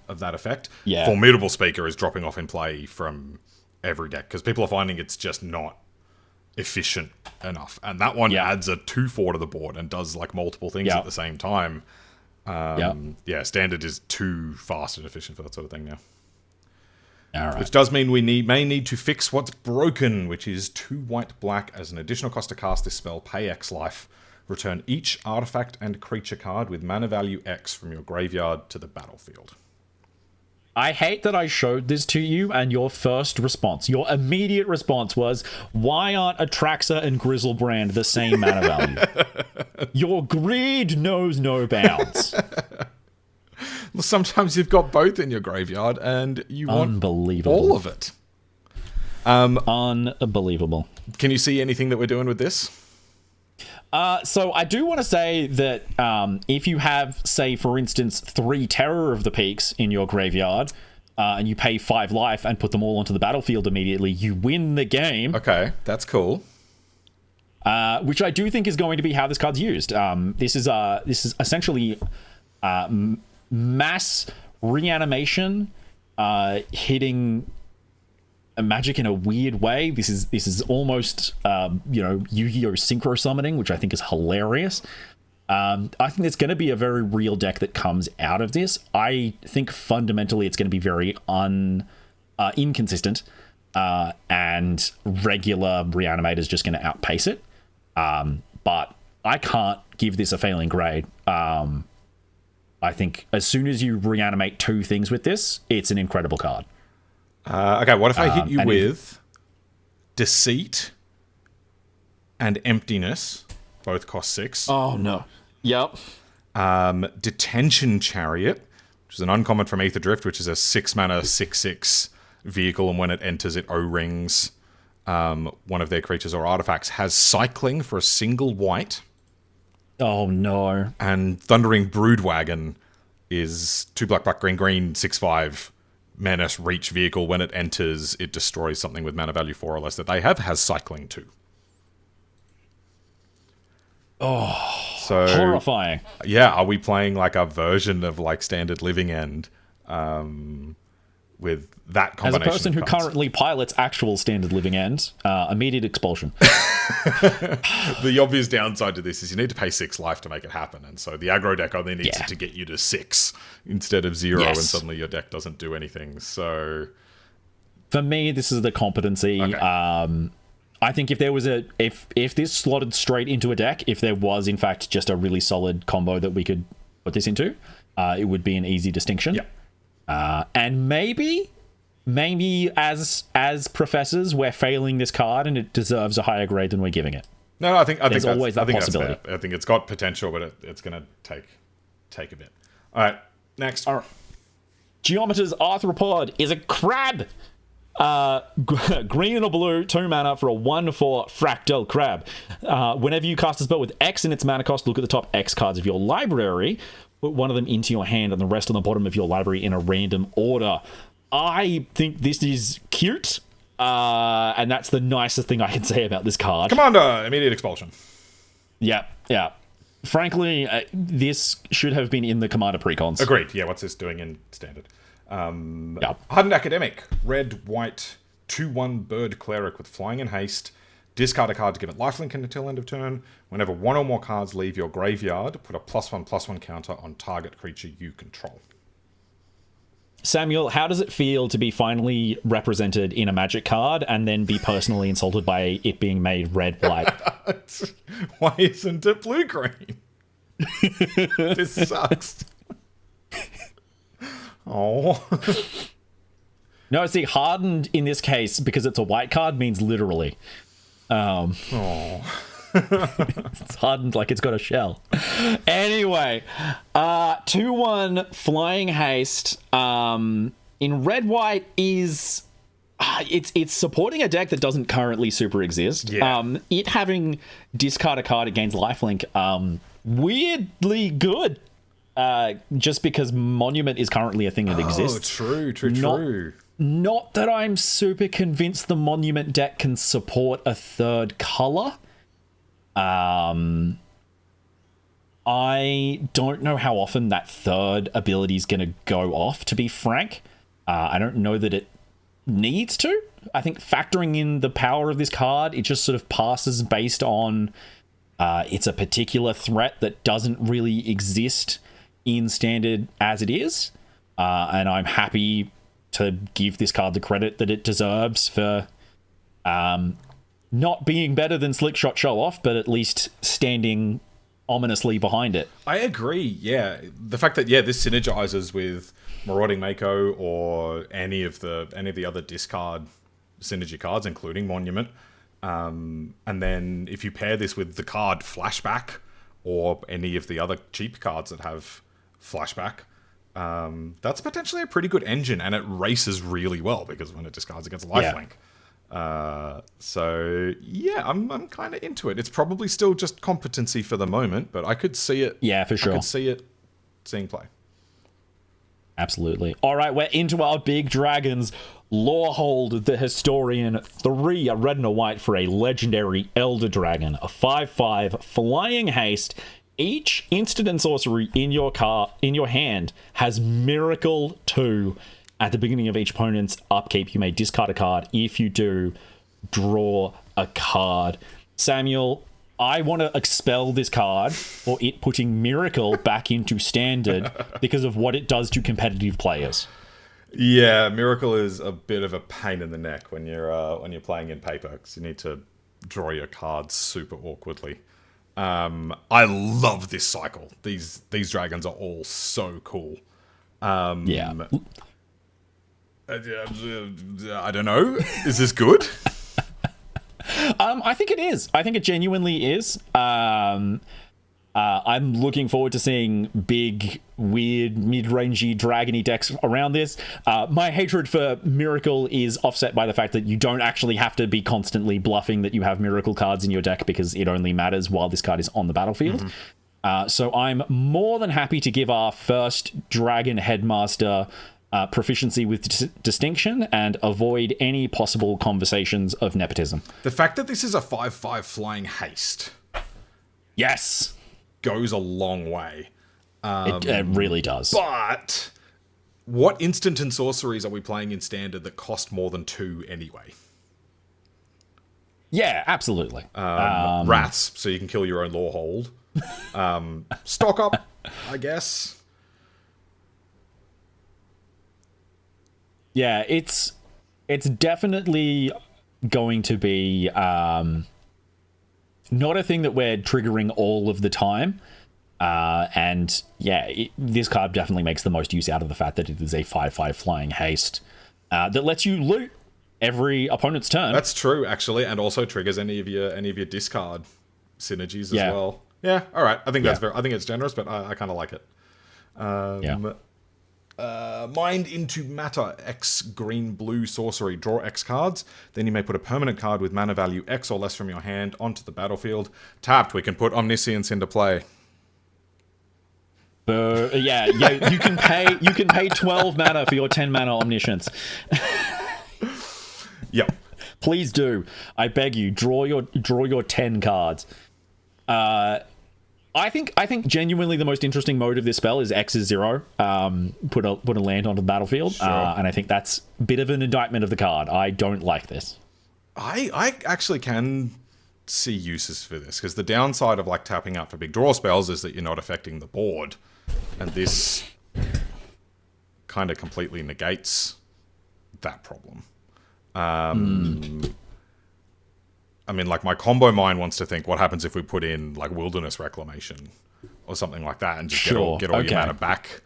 of that effect. Yeah. Formidable Speaker is dropping off in play from every deck, because people are finding it's just not efficient enough, and that one adds a 2/4 to the board and does multiple things at the same time. Standard is too fast and efficient for that sort of thing now. All right. Which does mean we may need to fix what's broken, which is 2 white black as an additional cost to cast this spell. Pay X life. Return each artifact and creature card with mana value X from your graveyard to the battlefield. I hate that I showed this to you, and your immediate response was, why aren't Atraxa and Grizzlebrand the same mana value? Your greed knows no bounds. Well, sometimes you've got both in your graveyard, and you want all of it. Unbelievable. Can you see anything that we're doing with this? So I do want to say that if you have, say, for instance, 3 Terror of the Peaks in your graveyard, and you pay 5 life and put them all onto the battlefield immediately, you win the game. Okay, that's cool. Which I do think is going to be how this card's used. This is essentially mass reanimation, hitting a magic in a weird way. This is almost Yu-Gi-Oh! Synchro summoning, which I think is hilarious. I think there's going to be a very real deck that comes out of this. I think fundamentally it's going to be very inconsistent, and regular Reanimator is just going to outpace it. But I can't give this a failing grade. I think as soon as you reanimate 2 things with this, it's an incredible card. Okay, what if I hit you with Deceit and Emptiness? Both cost 6. Oh, no. Yep. Detention Chariot, which is an uncommon from Aether Drift, which is a 6 mana 6/6 vehicle, and when it enters, it O-rings one of their creatures or artifacts. Has cycling for a single white. Oh, no. And Thundering Broodwagon is 2 black, black, green, green, 6/5 menace reach vehicle. When it enters, it destroys something with mana value 4 or less that they have. Has cycling too. Oh, so horrifying. Yeah, are we playing like a version of like Standard Living End with that combination? As a person who currently pilots actual Standard Living End, immediate expulsion. The obvious downside to this is you need to pay 6 life to make it happen, and so the aggro deck only needs it to get you to 6 instead of 0, and suddenly your deck doesn't do anything. So for me, this is the competency. Okay. I think if there was if this slotted straight into a deck, if there was in fact just a really solid combo that we could put this into, it would be an easy distinction. Yeah. And maybe as professors, we're failing this card and it deserves a higher grade than we're giving it. No, I think there's always that possibility. I think it's got potential, but it's going to take a bit. All right, next. All right. Geometer's Arthropod is a crab. Green or blue, 2 mana for a 1/4 fractal crab. Whenever you cast a spell with X in its mana cost, look at the top X cards of your library, put one of them into your hand and the rest on the bottom of your library in a random order. I think this is cute, and that's the nicest thing I can say about this card. Commander, immediate expulsion. Yeah. Frankly, this should have been in the Commander precons. Agreed. Yeah, what's this doing in Standard? Hardened Academic, red, white, 2/1 bird cleric with flying and haste. Discard a card to give it lifelink until end of turn. Whenever 1 or more cards leave your graveyard, put a +1/+1 counter on target creature you control. Samuel, how does it feel to be finally represented in a Magic card and then be personally insulted by it being made red-white? Why isn't it blue-green? This sucks. Oh. No, see, hardened in this case, because it's a white card, means literally. It's hardened like it's got a shell. Anyway, 2/1 flying haste in red-white is... It's supporting a deck that doesn't currently super exist. Yeah. It having discard a card against lifelink, weirdly good. Just because Monument is currently a thing that exists. True. Not that I'm super convinced the Monument deck can support a 3rd color. I don't know how often that 3rd ability is going to go off, to be frank. I don't know that it needs to. I think factoring in the power of this card, it just sort of passes based on it's a particular threat that doesn't really exist in Standard as it is, and I'm happy to give this card the credit that it deserves for not being better than Slickshot Show Off, but at least standing ominously behind it. I agree, yeah. The fact that, this synergizes with Marauding Mako or any of the other discard synergy cards, including Monument. And then if you pair this with the card Flashback or any of the other cheap cards that have Flashback, that's potentially a pretty good engine, and it races really well because when it discards against lifelink. I'm kind of into it. It's probably still just competency for the moment, but I could see it. Yeah, for sure. I could see it seeing play. Absolutely. All right, we're into our big dragons. Lorehold the Historian, 3, a red and a white for a legendary Elder Dragon, a 5/5 flying haste. Each instant and sorcery in your hand has Miracle 2. At the beginning of each opponent's upkeep, you may discard a card. If you do, draw a card. Samuel, I want to expel this card for it putting Miracle back into Standard because of what it does to competitive players. Yeah, Miracle is a bit of a pain in the neck when you're playing in paper, because you need to draw your cards super awkwardly. I love this cycle. These dragons are all so cool. Yeah. I don't know. Is this good? I think it is. I think it genuinely is. I'm looking forward to seeing big, weird, mid-rangey, dragony decks around this. My hatred for Miracle is offset by the fact that you don't actually have to be constantly bluffing that you have Miracle cards in your deck, because it only matters while this card is on the battlefield. So I'm more than happy to give our first Dragon Headmaster proficiency with distinction and avoid any possible conversations of nepotism. The fact that this is a 5/5 flying haste, yes, goes a long way. It really does. But what instant and sorceries are we playing in Standard that cost more than 2 anyway? Yeah, absolutely. Wraths, so you can kill your own Lorehold. Stock up, I guess. Yeah, it's definitely going to be not a thing that we're triggering all of the time. And yeah, this card definitely makes the most use out of the fact that it is a 5/5 flying haste that lets you loot every opponent's turn. That's true, actually, and also triggers any of your discard synergies as well. Yeah, all right. I think that's I think it's generous, but I kind of like it. Mind into Matter, X green-blue sorcery. Draw X cards. Then you may put a permanent card with mana value X or less from your hand onto the battlefield. Tapped, we can put Omniscience into play. Yeah, you can pay 12 mana for your 10 mana Omniscience. Yep. Please do. I beg you, draw your 10 cards. I think genuinely the most interesting mode of this spell is X is 0. Put a land onto the battlefield, sure. And I think that's a bit of an indictment of the card. I don't like this. I actually can see uses for this, because the downside of like tapping out for big draw spells is that you're not affecting the board, and this kind of completely negates that problem. I mean, like, my combo mind wants to think, what happens if we put in, like, Wilderness Reclamation or something like that and just get all your mana back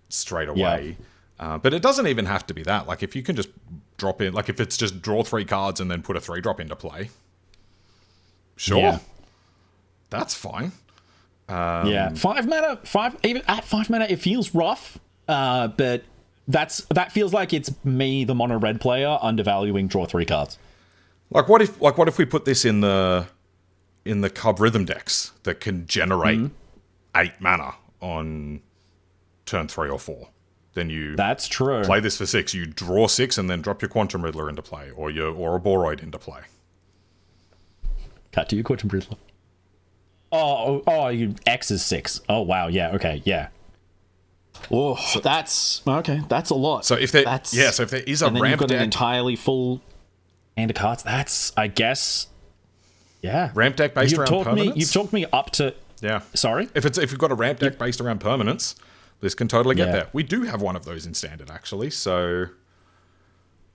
straight away. Yeah. But it doesn't even have to be that. Like, if you can just drop in, like, if it's just draw 3 cards and then put a 3-drop into play, sure. That's fine. 5 mana, even at 5 mana, it feels rough, but that feels like it's me, the mono red player, undervaluing draw 3 cards. Like what if we put this in the Cub Rhythm decks that can generate 8 mana on turn 3 or 4? Then you that's true. Play this for 6. You draw 6 and then drop your Quantum Riddler into play, or a Boroid into play. Cut to your Quantum Riddler. You X is 6. Oh wow, yeah, okay, yeah. Oh, so, that's okay. That's a lot. So if there is a and then ramp you've got deck, an entirely full hand of cards. That's, I guess, ramp deck based around permanence. You've talked me up to. Yeah. Sorry. If you've got a ramp deck based around permanence, this can totally get there. We do have one of those in Standard, actually. So.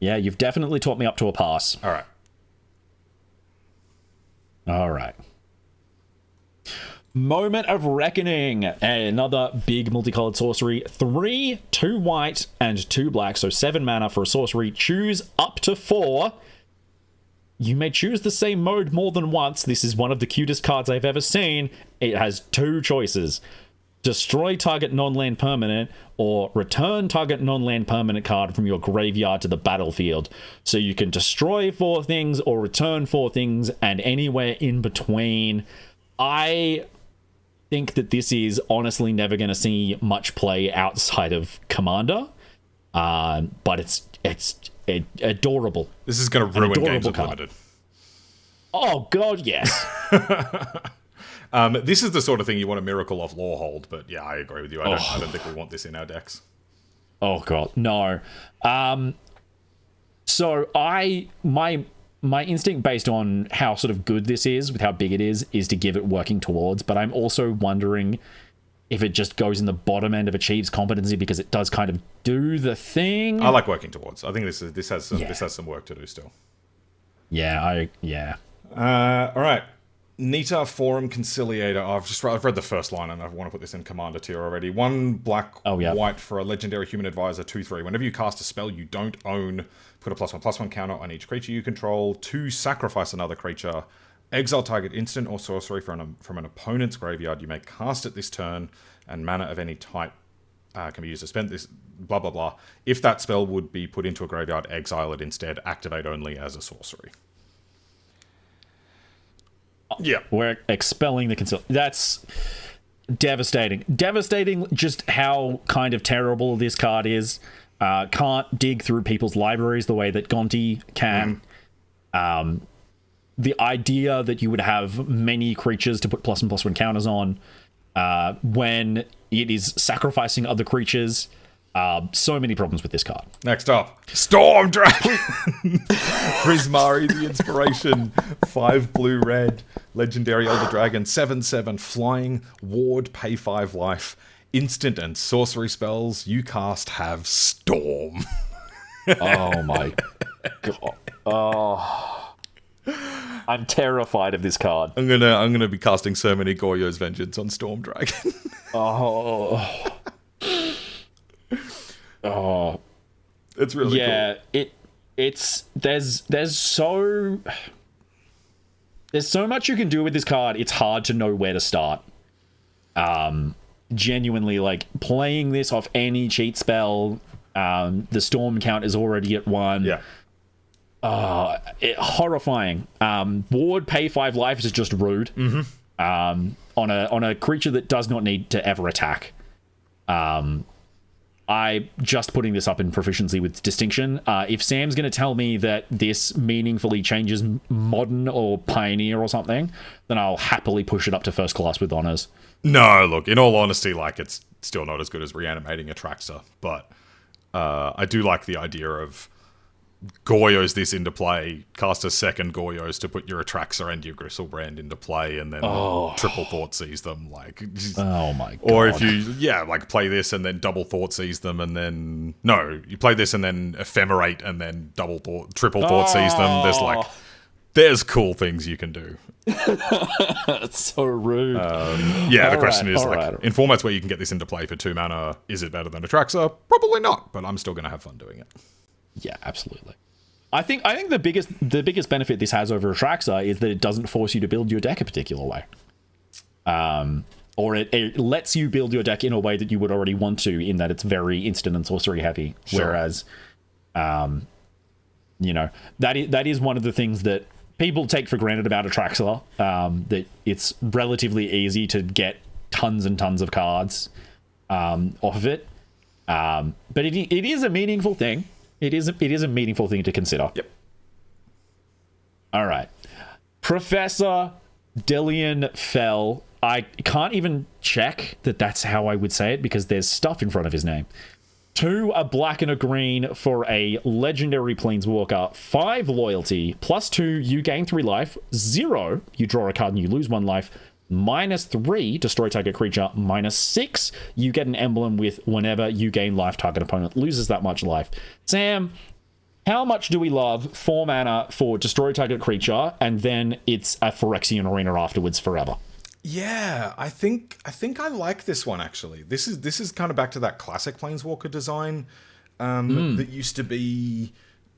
Yeah, you've definitely taught me up to a pass. All right. Moment of Reckoning. Another big multicolored sorcery. 3, 2 white, and 2 black. So 7 mana for a sorcery. Choose up to 4. You may choose the same mode more than once. This is one of the cutest cards I've ever seen. It has 2 choices. Destroy target non-land permanent, or return target non-land permanent card from your graveyard to the battlefield. So you can destroy 4 things or return 4 things, and anywhere in between. I think that this is honestly never going to see much play outside of Commander, but it's adorable. This is going to ruin Games card. Unlimited. Oh god, yes. This is the sort of thing you want a Miracle of Law hold, but yeah, I agree with you. I don't think we want this in our decks. Oh god, no. So my instinct, based on how sort of good this is, with how big it is to give it working towards. But I'm also wondering if it just goes in the bottom end of achieves competency, because it does kind of do the thing. I like working towards. I think this has some work to do still. Yeah, all right. Nita Forum Conciliator. I've read the first line and I want to put this in Commander tier already. 1 black, white for a legendary human advisor, 2/3. Whenever you cast a spell you don't own, put a +1/+1 counter on each creature you control. 2, sacrifice another creature. Exile target instant or sorcery from an opponent's graveyard. You may cast it this turn, and mana of any type can be used to spend this, blah, blah, blah. If that spell would be put into a graveyard, exile it instead. Activate only as a sorcery. Yeah. We're expelling the That's devastating. Devastating just how kind of terrible this card is. Can't dig through people's libraries the way that Gonti can. The idea that you would have many creatures to put +1/+1 counters on when it is sacrificing other creatures. So many problems with this card. Next up, Storm Dragon. Prismari, the inspiration. 5 blue red. Legendary Elder Dragon. 7/7 flying. Ward, pay 5 life. Instant and sorcery spells you cast have Storm. Oh my god. Oh. I'm terrified of this card. I'm gonna be casting so many Goyo's Vengeance on Storm Dragon. Oh. Oh, it's really cool. It's there's so much you can do with this card. It's hard to know where to start. Genuinely, like, playing this off any cheat spell, the storm count is already at 1. Yeah. Horrifying. Ward, pay 5 life is just rude. On a creature that does not need to ever attack. I just putting this up in proficiency with distinction. If Sam's going to tell me that this meaningfully changes modern or pioneer or something, then I'll happily push it up to first class with honors. No, look, in all honesty, like, it's still not as good as reanimating Atraxa, but I do like the idea of Goyos this into play, cast a second Goyos to put your Atraxa and your Gristlebrand into play, and then triple Thoughtseize them. Like, oh my god. Or if you, play this and then double Thoughtseize them, and then, no, you play this and then Ephemerate and then triple Thoughtseize them. There's cool things you can do. That's so rude. The question is, in formats where you can get this into play for 2 mana, is it better than Atraxa? Probably not, but I'm still going to have fun doing it. Yeah, absolutely. I think the biggest benefit this has over Atraxa is that it doesn't force you to build your deck a particular way. Or it lets you build your deck in a way that you would already want to, in that it's very instant and sorcery heavy. Sure. Whereas, that is one of the things that people take for granted about Atraxa, that it's relatively easy to get tons and tons of cards off of it. But it is a meaningful thing. It is a meaningful thing to consider. Yep. All right. Professor Delian Fell. I can't even check that that's how I would say it, because there's stuff in front of his name. 2, a black and a green for a legendary planeswalker. 5 loyalty. +2, you gain 3 life. 0, you draw a card and you lose 1 life. -3, destroy target creature. -6, you get an emblem with whenever you gain life, target opponent loses that much life. Sam, how much do we love 4 mana for destroy target creature, and then it's a Phyrexian Arena afterwards forever? Yeah, I think I like this one, actually. This is kind of back to that classic Planeswalker design that used to be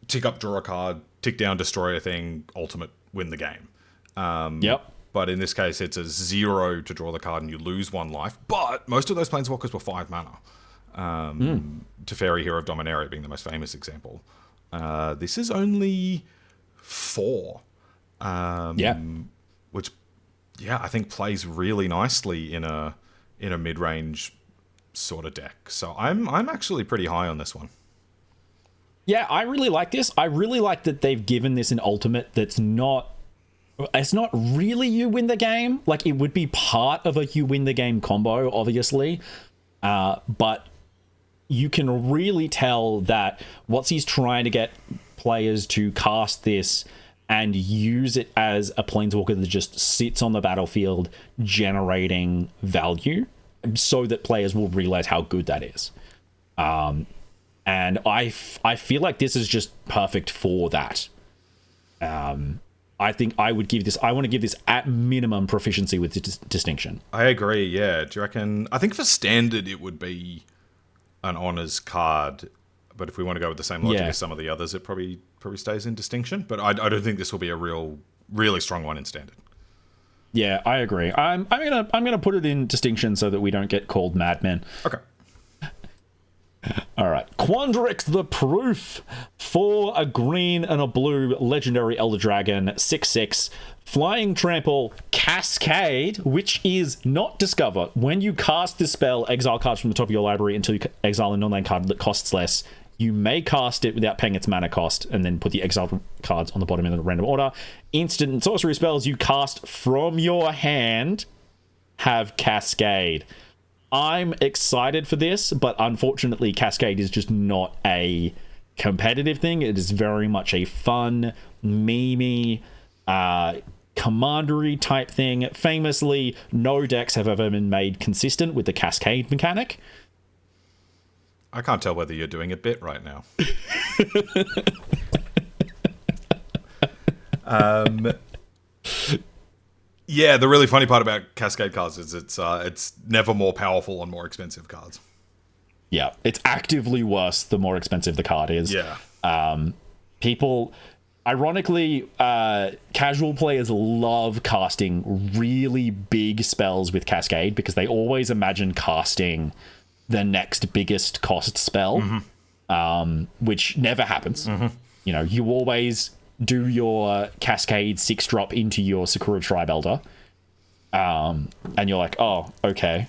tick up, draw a card, tick down, destroy a thing, ultimate, win the game. Yep. But in this case, it's a 0 to draw the card and you lose 1 life. But most of those Planeswalkers were 5 mana. Teferi, Hero of Dominaria being the most famous example. This is only 4. Which, yeah, I think plays really nicely in a mid-range sort of deck. So I'm actually pretty high on this one. Yeah, I really like this. I really like that they've given this an ultimate that's not... It's not really you win the game. Like, it would be part of a you win the game combo, obviously. But you can really tell that he's trying to get players to cast this and use it as a planeswalker that just sits on the battlefield generating value so that players will realize how good that is. And I feel like this is just perfect for that. I think I want to give this at minimum proficiency with distinction. I agree, yeah. Do you reckon... I think for standard it would be an honors card, but if we want to go with the same logic as some of the others, it probably stays in distinction. But I don't think this will be a really strong one in standard. Yeah, I agree. I'm gonna put it in distinction so that we don't get called madmen. Okay. All right, Quandrix the Proof, for a green and a blue legendary Elder Dragon, 6/6, flying trample, Cascade, which is not discover. When you cast this spell, exile cards from the top of your library until you exile a non-land card that costs less. You may cast it without paying its mana cost, and then put the exiled cards on the bottom in the random order. Instant and sorcery spells you cast from your hand have Cascade. I'm excited for this, but unfortunately Cascade is just not a competitive thing. It is very much a fun, memey, commandery type thing. Famously, no decks have ever been made consistent with the Cascade mechanic. I can't tell whether you're doing a bit right now. Yeah, the really funny part about Cascade cards is it's never more powerful on more expensive cards. Yeah, it's actively worse the more expensive the card is. Yeah. People, ironically, casual players love casting really big spells with Cascade because they always imagine casting the next biggest cost spell, which never happens. Mm-hmm. You know, you always do your Cascade 6-drop into your Sakura Tribe Elder, and you're like, oh, okay.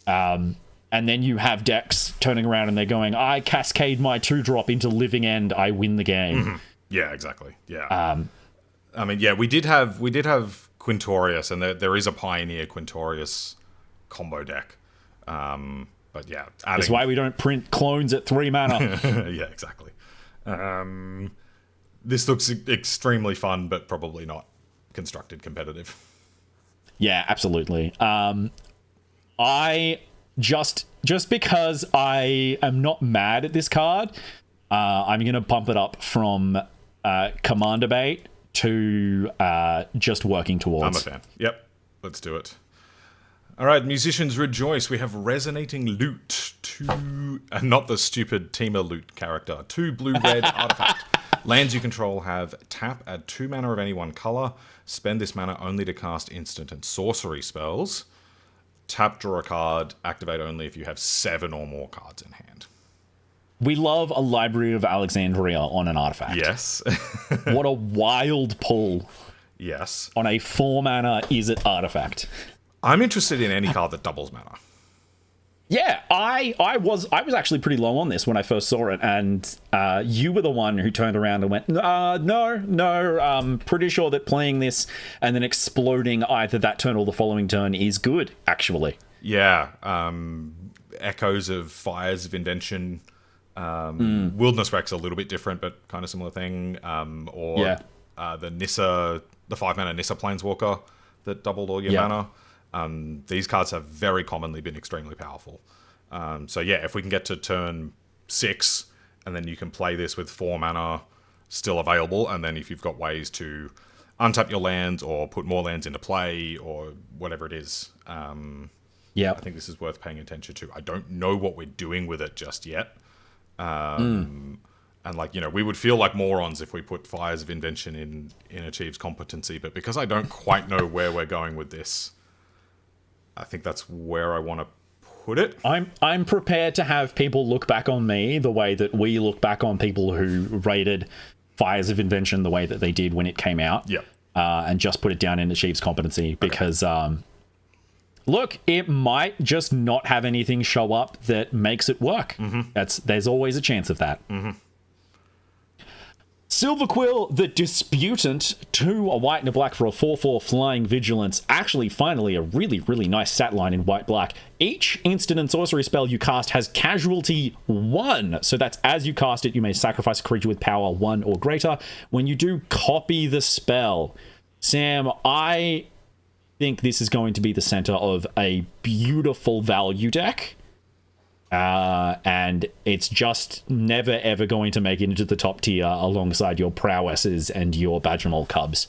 And then you have decks turning around and they're going, I Cascade my 2-drop into Living End, I win the game. Mm-hmm. Yeah, exactly. Yeah. I mean, yeah, we did have Quintorius, and there is a Pioneer Quintorius combo deck. But yeah, that's why we don't print clones at 3 mana. Yeah, exactly. This looks extremely fun, but probably not constructed competitive. Yeah, absolutely. I just because I am not mad at this card, I'm going to bump it up from Commander Bait to just working towards. I'm a fan. Yep, let's do it. All right, musicians rejoice. We have Resonating Loot, and not the stupid Teamer Loot character. 2 blue-red artifact. Lands you control have tap, add 2 mana of any one color. Spend this mana only to cast instant and sorcery spells. Tap, draw a card. Activate only if you have 7 or more cards in hand. We love a Library of Alexandria on an artifact. Yes. What a wild pull. Yes. On a 4 mana is it artifact. I'm interested in any card that doubles mana. Yeah, I was actually pretty low on this when I first saw it, and you were the one who turned around and went, no, I'm pretty sure that playing this and then exploding either that turn or the following turn is good, actually. Yeah, echoes of Fires of Invention. Wilderness Wreck's a little bit different, but kind of similar thing. The Nissa, the 5-mana Nissa Planeswalker that doubled all your mana. These cards have very commonly been extremely powerful. So yeah, if we can get to turn 6, and then you can play this with 4 mana still available, and then if you've got ways to untap your lands or put more lands into play or whatever it is, I think this is worth paying attention to. I don't know what we're doing with it just yet. And we would feel like morons if we put Fires of Invention in Achieves Competency, but because I don't quite know where we're going with this, I think that's where I want to put it. I'm prepared to have people look back on me the way that we look back on people who rated Fires of Invention the way that they did when it came out. Yeah. and just put it down in Achieves competency because, look, it might just not have anything show up that makes it work. There's always a chance of that. Silverquill, the Disputant, 2 a white and a black for a 4/4 flying vigilance. Actually, finally, a really, really nice stat line in white-black. Each instant and sorcery spell you cast has casualty 1. So that's as you cast it, you may sacrifice a creature with power 1 or greater. When you do copy the spell, Sam, I think this is going to be the center of a beautiful value deck. And it's just never, ever going to make it into the top tier alongside your Prowesses and your Badgermole Cubs,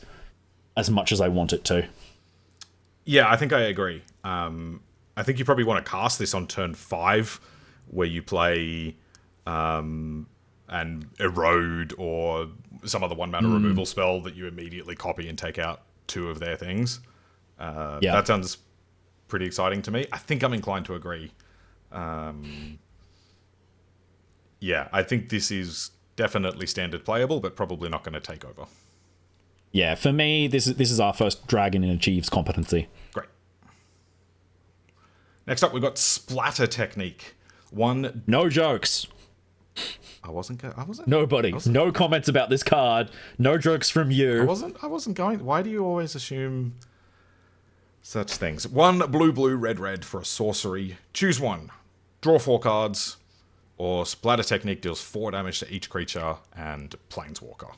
as much as I want it to. Yeah, I think I agree. I think you probably want to cast this on turn 5, where you play an Erode or some other 1-mana removal spell that you immediately copy and take out 2 of their things. That sounds pretty exciting to me. I think I'm inclined to agree. Yeah, I think this is definitely standard playable, but probably not going to take over. Yeah, for me, this is our first dragon in Achieves competency. Great. Next up, we've got Splatter Technique. No jokes. I wasn't. Nobody. No comments about this card. No jokes from you. I wasn't going. Why do you always assume such things? 1 blue, red for a sorcery. Choose 1. Draw 4 cards, or Splatter Technique deals 4 damage to each creature and Planeswalker.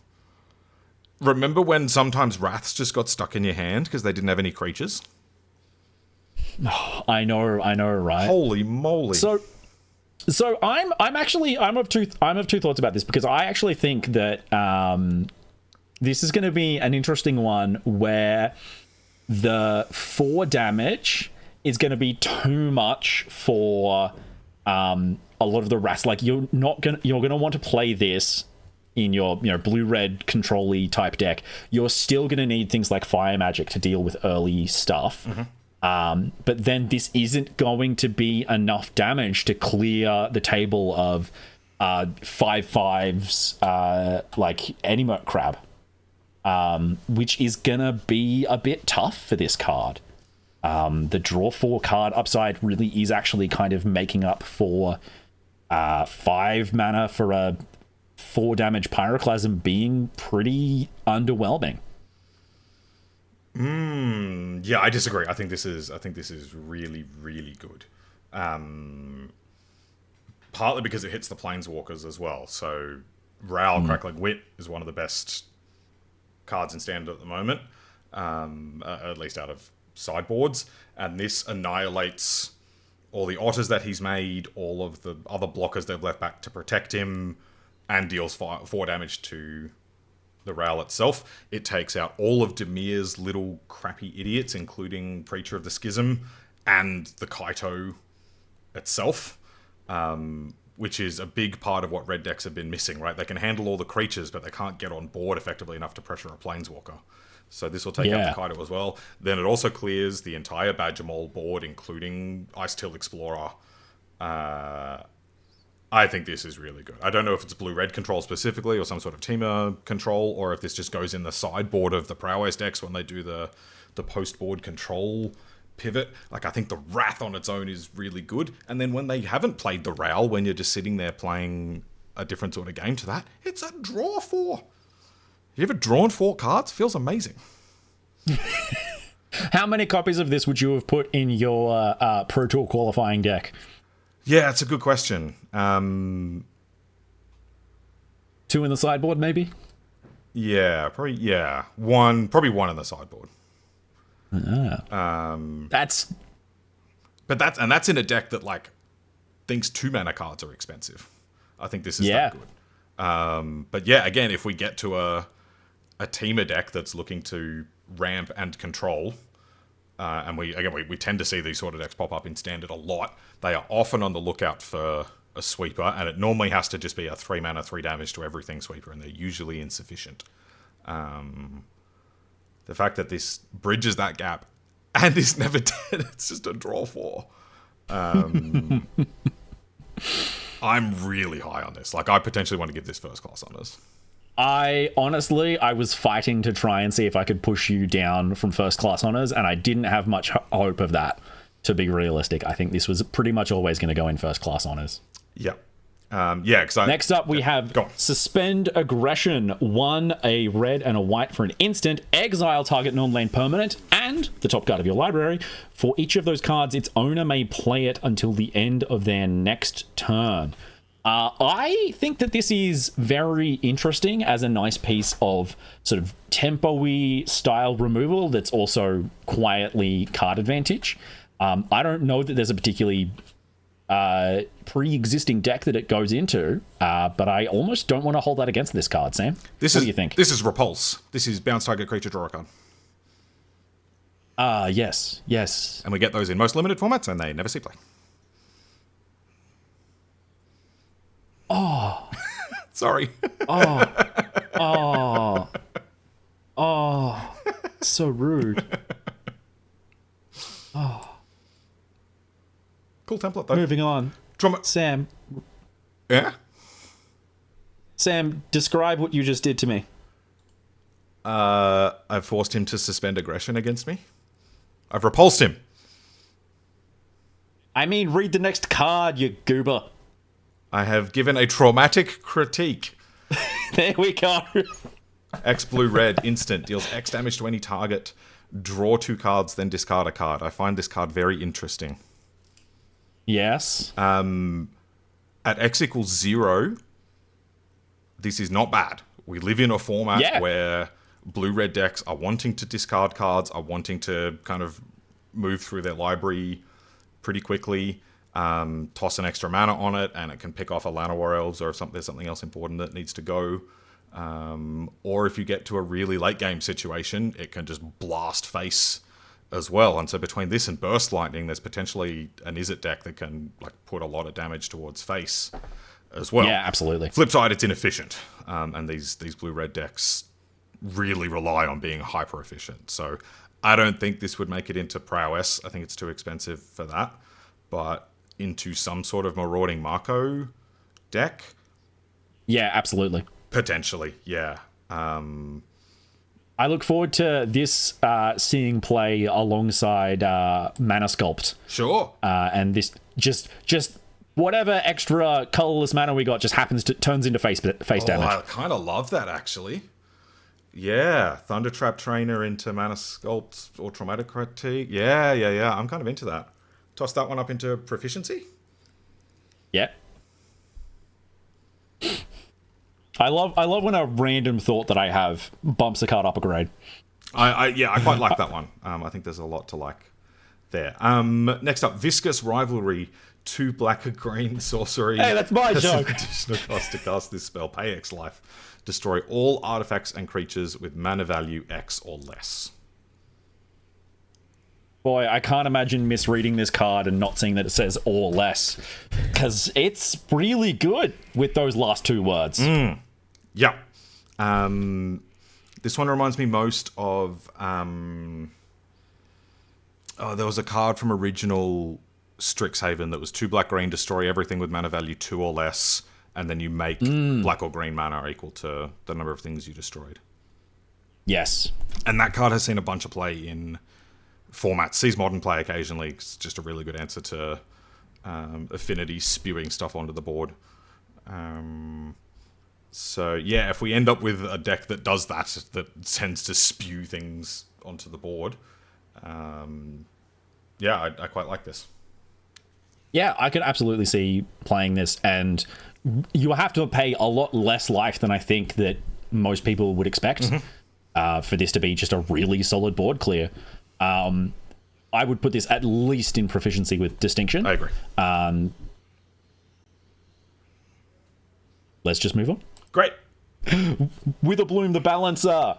Remember when sometimes Wraths just got stuck in your hand because they didn't have any creatures? I know, right? Holy moly! So I'm of two thoughts about this, because I actually think that this is going to be an interesting one where the 4 damage is going to be too much for a lot of the rats. Like, you're gonna want to play this in your blue-red control-y type deck. You're still gonna need things like fire magic to deal with early stuff. But then this isn't going to be enough damage to clear the table of 5/5s like Enimert Crab, which is gonna be a bit tough for this card. The draw 4 card upside really is actually kind of making up for 5 mana for a 4 damage Pyroclasm being pretty underwhelming. Yeah, I disagree. I think this is really, really good. Partly because it hits the Planeswalkers as well. So Ral, Crackling Wit is one of the best cards in Standard at the moment, at least out of sideboards, and this annihilates all the otters that he's made, all of the other blockers they've left back to protect him, and deals 4 damage to the Ral itself. It takes out all of Demir's little crappy idiots, including Preacher of the Schism and the Kaito itself, which is a big part of what red decks have been missing, right? They can handle all the creatures, but they can't get on board effectively enough to pressure a Planeswalker. So this will take out the Kaito as well. Then it also clears the entire Badgermole board, including Ice-Till Explorer. I think this is really good. I don't know if it's blue-red control specifically, or some sort of Temur control, or if this just goes in the sideboard of the Prowess decks when they do the post-board control pivot. Like, I think the Wrath on its own is really good. And then when they haven't played the Ral, when you're just sitting there playing a different sort of game to that, it's a draw 4. You ever drawn 4 cards? Feels amazing. How many copies of this would you have put in your Pro Tour qualifying deck? Yeah, it's a good question. 2 in the sideboard, maybe? Yeah, probably. Yeah, probably 1 in the sideboard. That's in a deck that like thinks 2 mana cards are expensive. I think this is that good. But yeah, again, if we get to a Temur deck that's looking to ramp and control, and we tend to see these sort of decks pop up in Standard a lot. They are often on the lookout for a sweeper, and it normally has to just be a 3 mana, 3 damage to everything sweeper, and they're usually insufficient. The fact that this bridges that gap and is never dead, it's just a draw 4. I'm really high on this. Like, I potentially want to give this first class honors. I was fighting to try and see if I could push you down from first class honors, and I didn't have much hope of that, to be realistic. I think this was pretty much always going to go in first class honors. Yeah. Because Next up, we have Suspend Aggression. 1, a red and a white for an instant. Exile target non-land permanent and the top card of your library. For each of those cards, its owner may play it until the end of their next turn. I think that this is very interesting as a nice piece of sort of tempo-y style removal that's also quietly card advantage. I don't know that there's a particularly pre-existing deck that it goes into, but I almost don't want to hold that against this card, Sam. What do you think? This is Repulse. This is bounce target creature, draw a card. Yes. And we get those in most limited formats, and they never see play. Oh. Sorry. Oh. So rude. Oh. Cool template, though. Moving on. Sam. Yeah? Sam, describe what you just did to me. I've forced him to suspend aggression against me. I've repulsed him. I mean, read the next card, you goober. I have given a traumatic critique. There we go. X blue red instant deals X damage to any target. Draw 2 cards, then discard a card. I find this card very interesting. Yes. At X equals 0, this is not bad. We live in a format where blue-red decks are wanting to discard cards, are wanting to kind of move through their library pretty quickly, toss an extra mana on it, and it can pick off a Llanowar Elves or there's something else important that needs to go. Or if you get to a really late-game situation, it can just blast face as well. And so between this and Burst Lightning, there's potentially an Izzet deck that can put a lot of damage towards face as well. Yeah, absolutely. Flip side, it's inefficient. And these blue-red decks really rely on being hyper efficient. So I don't think this would make it into Prowess. I think it's too expensive for that. But into some sort of Marauding Marco deck? Yeah, absolutely. Potentially, yeah. I look forward to this seeing play alongside Mana Sculpt. Sure. And this just whatever extra colorless mana we got just turns into face damage. I kind of love that, actually. Yeah, Thundertrap Trainer into Mana Sculpt or Traumatic Critique. Yeah. I'm kind of into that. Toss that one up into Proficiency. Yeah. I love when a random thought that I have bumps a card up a grade. I quite like that one. I think there's a lot to like there. Next up, Viscous Rivalry. 2 black and green sorcery. Hey, that's my joke. Additional cost to cast this spell. Pay X life. Destroy all artifacts and creatures with mana value X or less. Boy, I can't imagine misreading this card and not seeing that it says or less. Because it's really good with those last 2 words. Yeah. This one reminds me most of... there was a card from original Strixhaven that was 2 black green, destroy everything with mana value 2 or less, and then you make black or green mana equal to the number of things you destroyed. Yes. And that card has seen a bunch of play in formats. Sees modern play occasionally. It's just a really good answer to Affinity spewing stuff onto the board. So yeah, if we end up with a deck that does that tends to spew things onto the board, I quite like this. Yeah, I could absolutely see playing this, and you have to pay a lot less life than I think that most people would expect for this to be just a really solid board clear. I would put this at least in Proficiency with Distinction. I agree. Let's just move on. Great. Witherbloom the Balancer.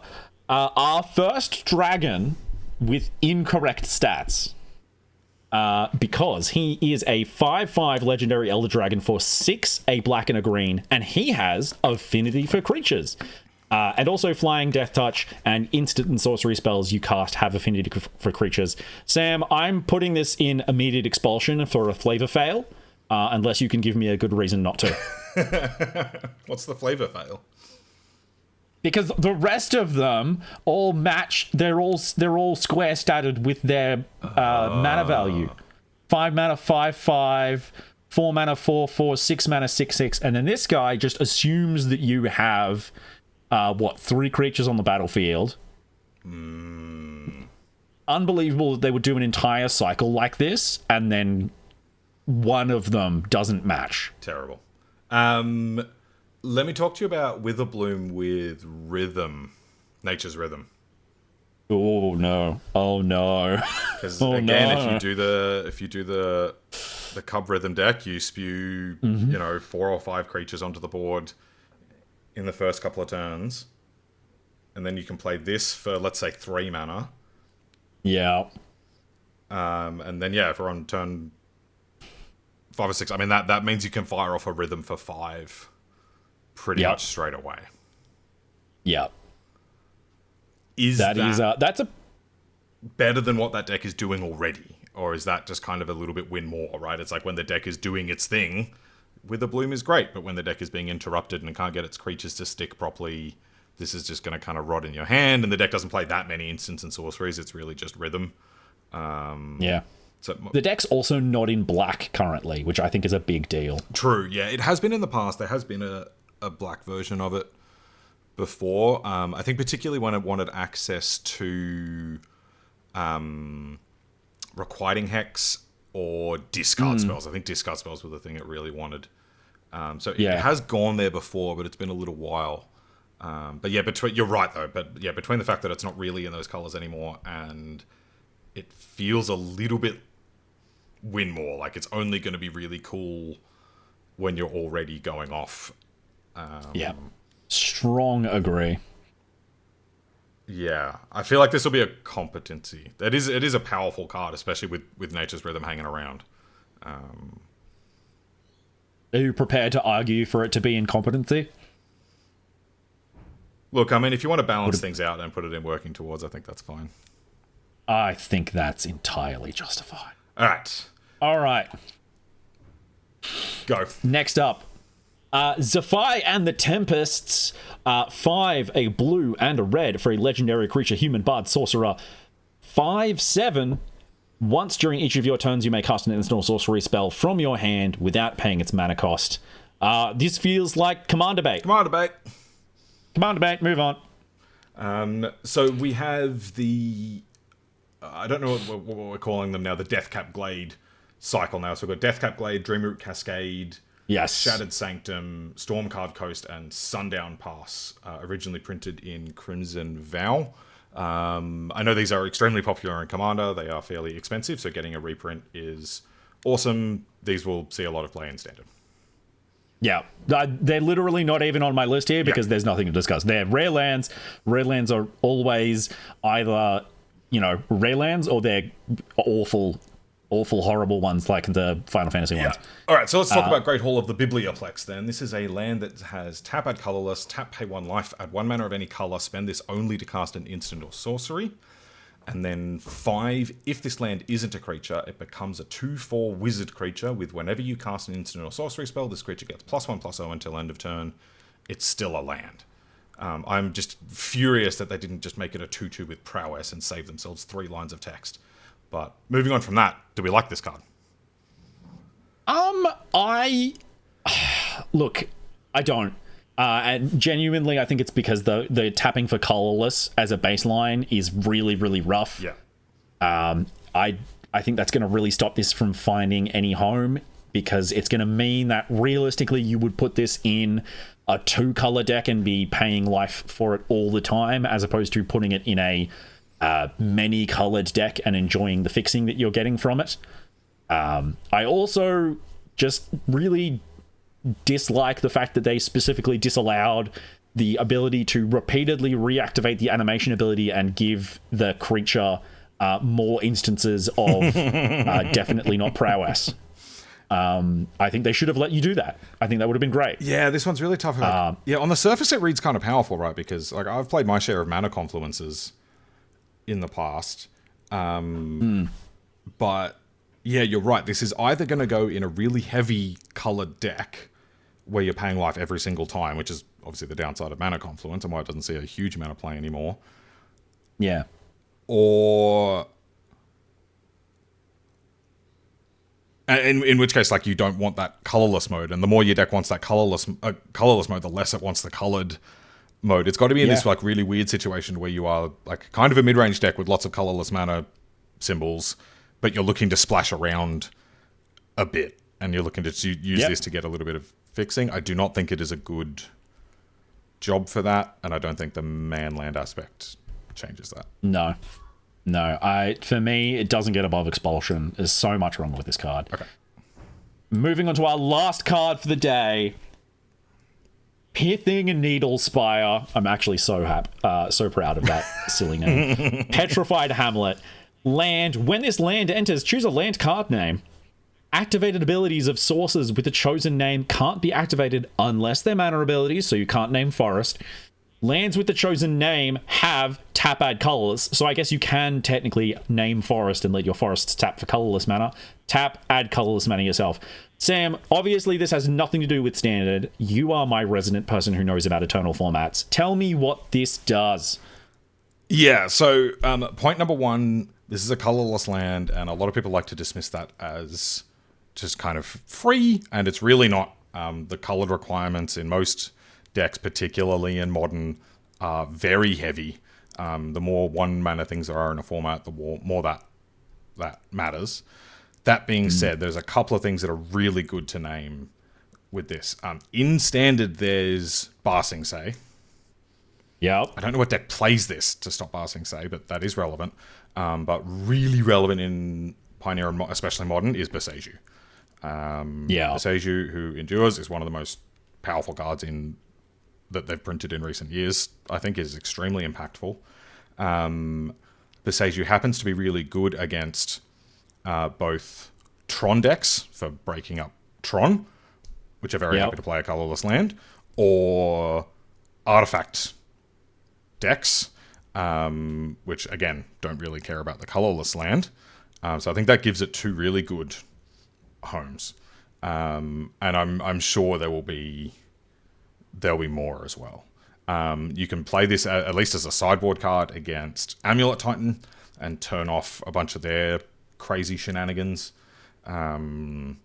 Our first dragon with incorrect stats. Because he is a 5/5 legendary Elder Dragon for 6, a black and a green, and he has affinity for creatures. And also Flying, Death Touch, and instant and sorcery spells you cast have affinity for creatures. Sam, I'm putting this in immediate expulsion for a flavor fail, unless you can give me a good reason not to. What's the flavor fail? because the rest of them all match. They're all square statted with their mana value. 5 mana 5/5, 4 mana 4/4, 6 mana 6/6, and then this guy just assumes that you have 3 creatures on the battlefield. Unbelievable that they would do an entire cycle like this, and then one of them doesn't match. Terrible. Let me talk to you about Witherbloom with Rhythm, Nature's Rhythm. Oh no! Oh no! Because again, if you do the Cub Rhythm deck, you spew 4 or 5 creatures onto the board in the first couple of turns, and then you can play this for, let's say, 3 mana. Yeah. And then if we're on turn 5 or 6, I mean that means you can fire off a Rhythm for 5 pretty much straight away. Yeah. That's a better than what that deck is doing already, or is that just kind of a little bit win more, right? It's like when the deck is doing its thing, Witherbloom is great, but when the deck is being interrupted and can't get its creatures to stick properly, this is just going to kind of rot in your hand, and the deck doesn't play that many instants and sorceries. It's really just Rhythm. So the deck's also not in black currently, which I think is a big deal. True, yeah. It has been in the past. There has been a black version of it before. I think particularly when it wanted access to Requiting Hex or discard spells. I think discard spells were the thing it really wanted. It has gone there before, but it's been a little while. You're right though. But yeah, between the fact that it's not really in those colors anymore and it feels a little bit win more, like it's only going to be really cool when you're already going off. Strong agree. Yeah, I feel like this will be a competency. It is a powerful card, especially with Nature's Rhythm hanging around. Are you prepared to argue for it to be incompetency? Look, I mean, if you want to balance things out and put it in working towards, I think that's fine. I think that's entirely justified. All right. Go. Next up, Zephyr and the Tempests. 5, a blue and a red for a legendary creature, human bard, sorcerer. 5/7. Once during each of your turns, you may cast an instant or sorcery spell from your hand without paying its mana cost. This feels like Commander Bait. Commander Bait, move on. So we have the... I don't know what we're calling them now, the Deathcap Glade cycle now. So we've got Deathcap Glade, Dreamroot Cascade, Shattered Sanctum, Stormcarved Coast, and Sundown Pass, originally printed in Crimson Vow. I know these are extremely popular in Commander. They are fairly expensive, so getting a reprint is awesome. These will see a lot of play in Standard. Yeah, they're literally not even on my list here because there's nothing to discuss. They're rare lands. Rare lands are always either, rare lands or they're awful, horrible ones like the Final Fantasy ones. All right, so let's talk about Great Hall of the Biblioplex then. This is a land that has tap, add colorless, tap, pay 1 life, add 1 mana of any color, spend this only to cast an instant or sorcery. And then 5, if this land isn't a creature, it becomes a 2/4 wizard creature with whenever you cast an instant or sorcery spell, this creature gets +1/+0 until end of turn. It's still a land. I'm just furious that they didn't just make it a 2/2 with prowess and save themselves 3 lines of text. But moving on from that, do we like this card? Look, I don't. And genuinely, I think it's because the tapping for colorless as a baseline is really, really rough. Yeah. I think that's going to really stop this from finding any home because it's going to mean that realistically you would put this in a 2-color deck and be paying life for it all the time, as opposed to putting it in a many-colored deck and enjoying the fixing that you're getting from it. I also just really dislike the fact that they specifically disallowed the ability to repeatedly reactivate the animation ability and give the creature more instances of definitely not prowess. I think they should have let you do that. I think that would have been great. Yeah, this one's really tough. On the surface it reads kind of powerful, right? Because like I've played my share of mana confluences in the past. But yeah, you're right. This is either going to go in a really heavy colored deck where you're paying life every single time, which is obviously the downside of Mana Confluence and why it doesn't see a huge amount of play anymore. Yeah. Or... In which case, like, you don't want that colorless mode, and the more your deck wants that colorless mode, the less it wants the colored mode. It's got to be in this like really weird situation where you are like kind of a mid-range deck with lots of colorless mana symbols, but you're looking to splash around a bit, and you're looking to use this to get a little bit of fixing. I do not think it is a good job for that, and I don't think the man-land aspect changes that. No. For me, it doesn't get above Expulsion. There's so much wrong with this card. Okay. Moving on to our last card for the day. Pithing Needlespire. I'm actually so proud of that silly name. Petrified Hamlet. Land. When this land enters, choose a land card name. Activated abilities of sources with the chosen name can't be activated unless they're mana abilities, so you can't name Forest. Lands with the chosen name have tap, add colorless, so I guess you can technically name Forest and let your forests tap for colorless mana. Tap, add colorless mana yourself. Sam, obviously this has nothing to do with Standard. You are my resident person who knows about Eternal formats. Tell me what this does. Yeah, so point number one, this is a colorless land, and a lot of people like to dismiss that as just kind of free, and it's really not. The colored requirements in most decks, particularly in Modern, are very heavy. The more one mana things there are in a format, the more that matters. That being said, there's a couple of things that are really good to name with this. In Standard, there's Ba Sing Se. Yep. I don't know what deck plays this to stop Ba Sing Se, but that is relevant. But really relevant in Pioneer and especially Modern is Boseiju. Boseiju, who endures, is one of the most powerful cards that they've printed in recent years. I think is extremely impactful. Boseiju happens to be really good against both Tron decks for breaking up Tron, which are very happy to play a colorless land, or artifact decks, which again don't really care about the colorless land. So I think that gives it two really good homes, and I'm sure there'll be more as well. You can play this at least as a sideboard card against Amulet Titan and turn off a bunch of their crazy shenanigans. I'm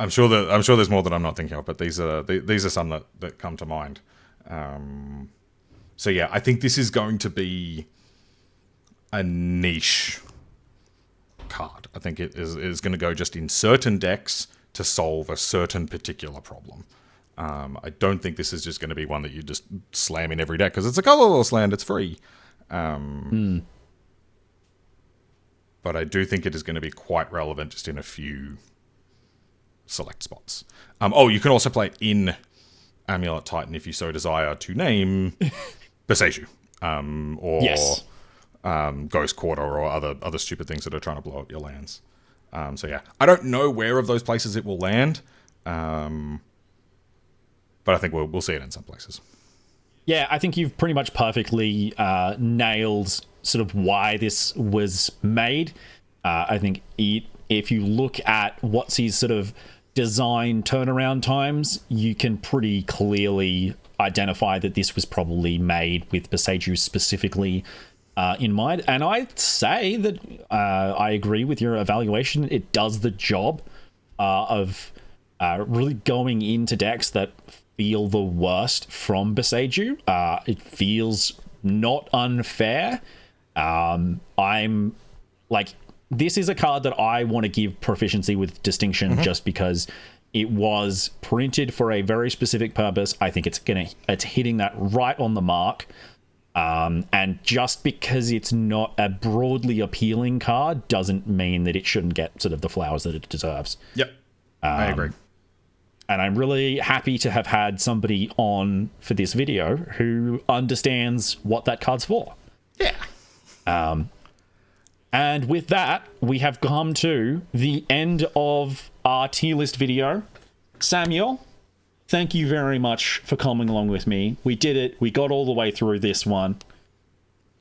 sure there's more that I'm not thinking of, but these are some that come to mind. So yeah, I think this is going to be a niche card. I think it is going to go just in certain decks to solve a certain particular problem. I don't think this is just going to be one that you just slam in every deck because it's a colorless land, it's free. But I do think it is going to be quite relevant just in a few select spots. You can also play in Amulet Titan if you so desire to name Boseiju, or Ghost Quarter, or other stupid things that are trying to blow up your lands. So yeah, I don't know where of those places it will land, but I think we'll see it in some places. Yeah, I think you've pretty much perfectly nailed sort of why this was made. I think if you look at what's his sort of design turnaround times, you can pretty clearly identify that this was probably made with Boseiju specifically in mind. And I'd say that I agree with your evaluation. It does the job of really going into decks that feel the worst from Boseiju. It feels not unfair. I'm like, this is a card that I want to give proficiency with distinction just because it was printed for a very specific purpose. I think it's hitting that right on the mark. And just because it's not a broadly appealing card doesn't mean that it shouldn't get sort of the flowers that it deserves. Yep, I agree. And I'm really happy to have had somebody on for this video who understands what that card's for. Yeah. And with that, we have come to the end of our tier list video. Samuel, thank you very much for coming along with me. We did it. We got all the way through this one.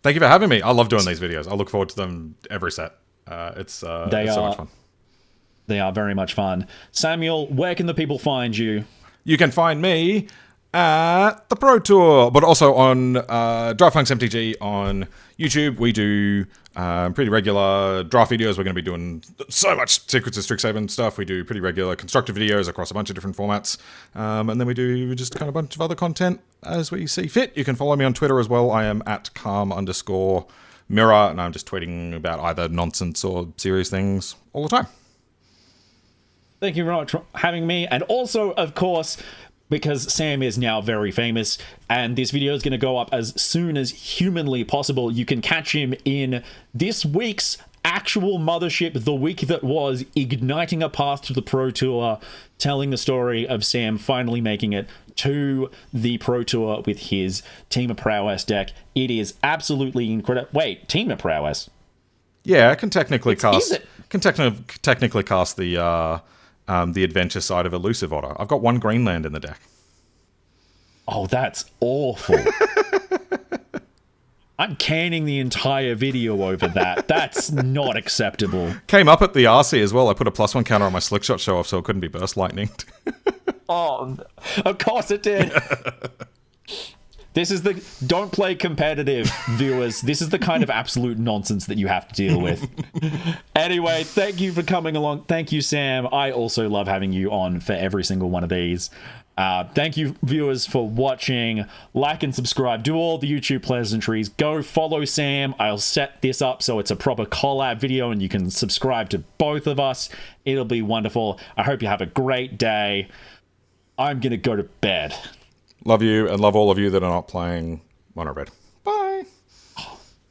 Thank you for having me. I love doing these videos. I look forward to them every set. It's so much fun. They are very much fun. Samuel, where can the people find you? You can find me at the Pro Tour, but also on Draftfunks MTG on YouTube. We do pretty regular draft videos. We're going to be doing so much Secrets of Strixhaven stuff. We do pretty regular constructed videos across a bunch of different formats. And then we do just kind of a bunch of other content as we see fit. You can follow me on Twitter as well. I am at calm_mirror, and I'm just tweeting about either nonsense or serious things all the time. Thank you very much for having me. And also, of course, because Sam is now very famous and this video is going to go up as soon as humanly possible, you can catch him in this week's actual mothership, the week that was, igniting a path to the Pro Tour, telling the story of Sam finally making it to the Pro Tour with his Team of Prowess deck. It is absolutely incredible. Wait, Team of Prowess? Yeah, I can technically cast. Is it? Can technically cast the adventure side of Elusive Otter. I've got one Greenland in the deck. Oh, that's awful. I'm canning the entire video over that. That's not acceptable. Came up at the RC as well. I put a +1 counter on my Slickshot show off so it couldn't be burst lightninged. Oh, of course it did. This is the... Don't play competitive, viewers. This is the kind of absolute nonsense that you have to deal with. Anyway, thank you for coming along. Thank you, Sam. I also love having you on for every single one of these. Thank you, viewers, for watching. Like and subscribe. Do all the YouTube pleasantries. Go follow Sam. I'll set this up so it's a proper collab video and you can subscribe to both of us. It'll be wonderful. I hope you have a great day. I'm going to go to bed. Love you and love all of you that are not playing Mono Red.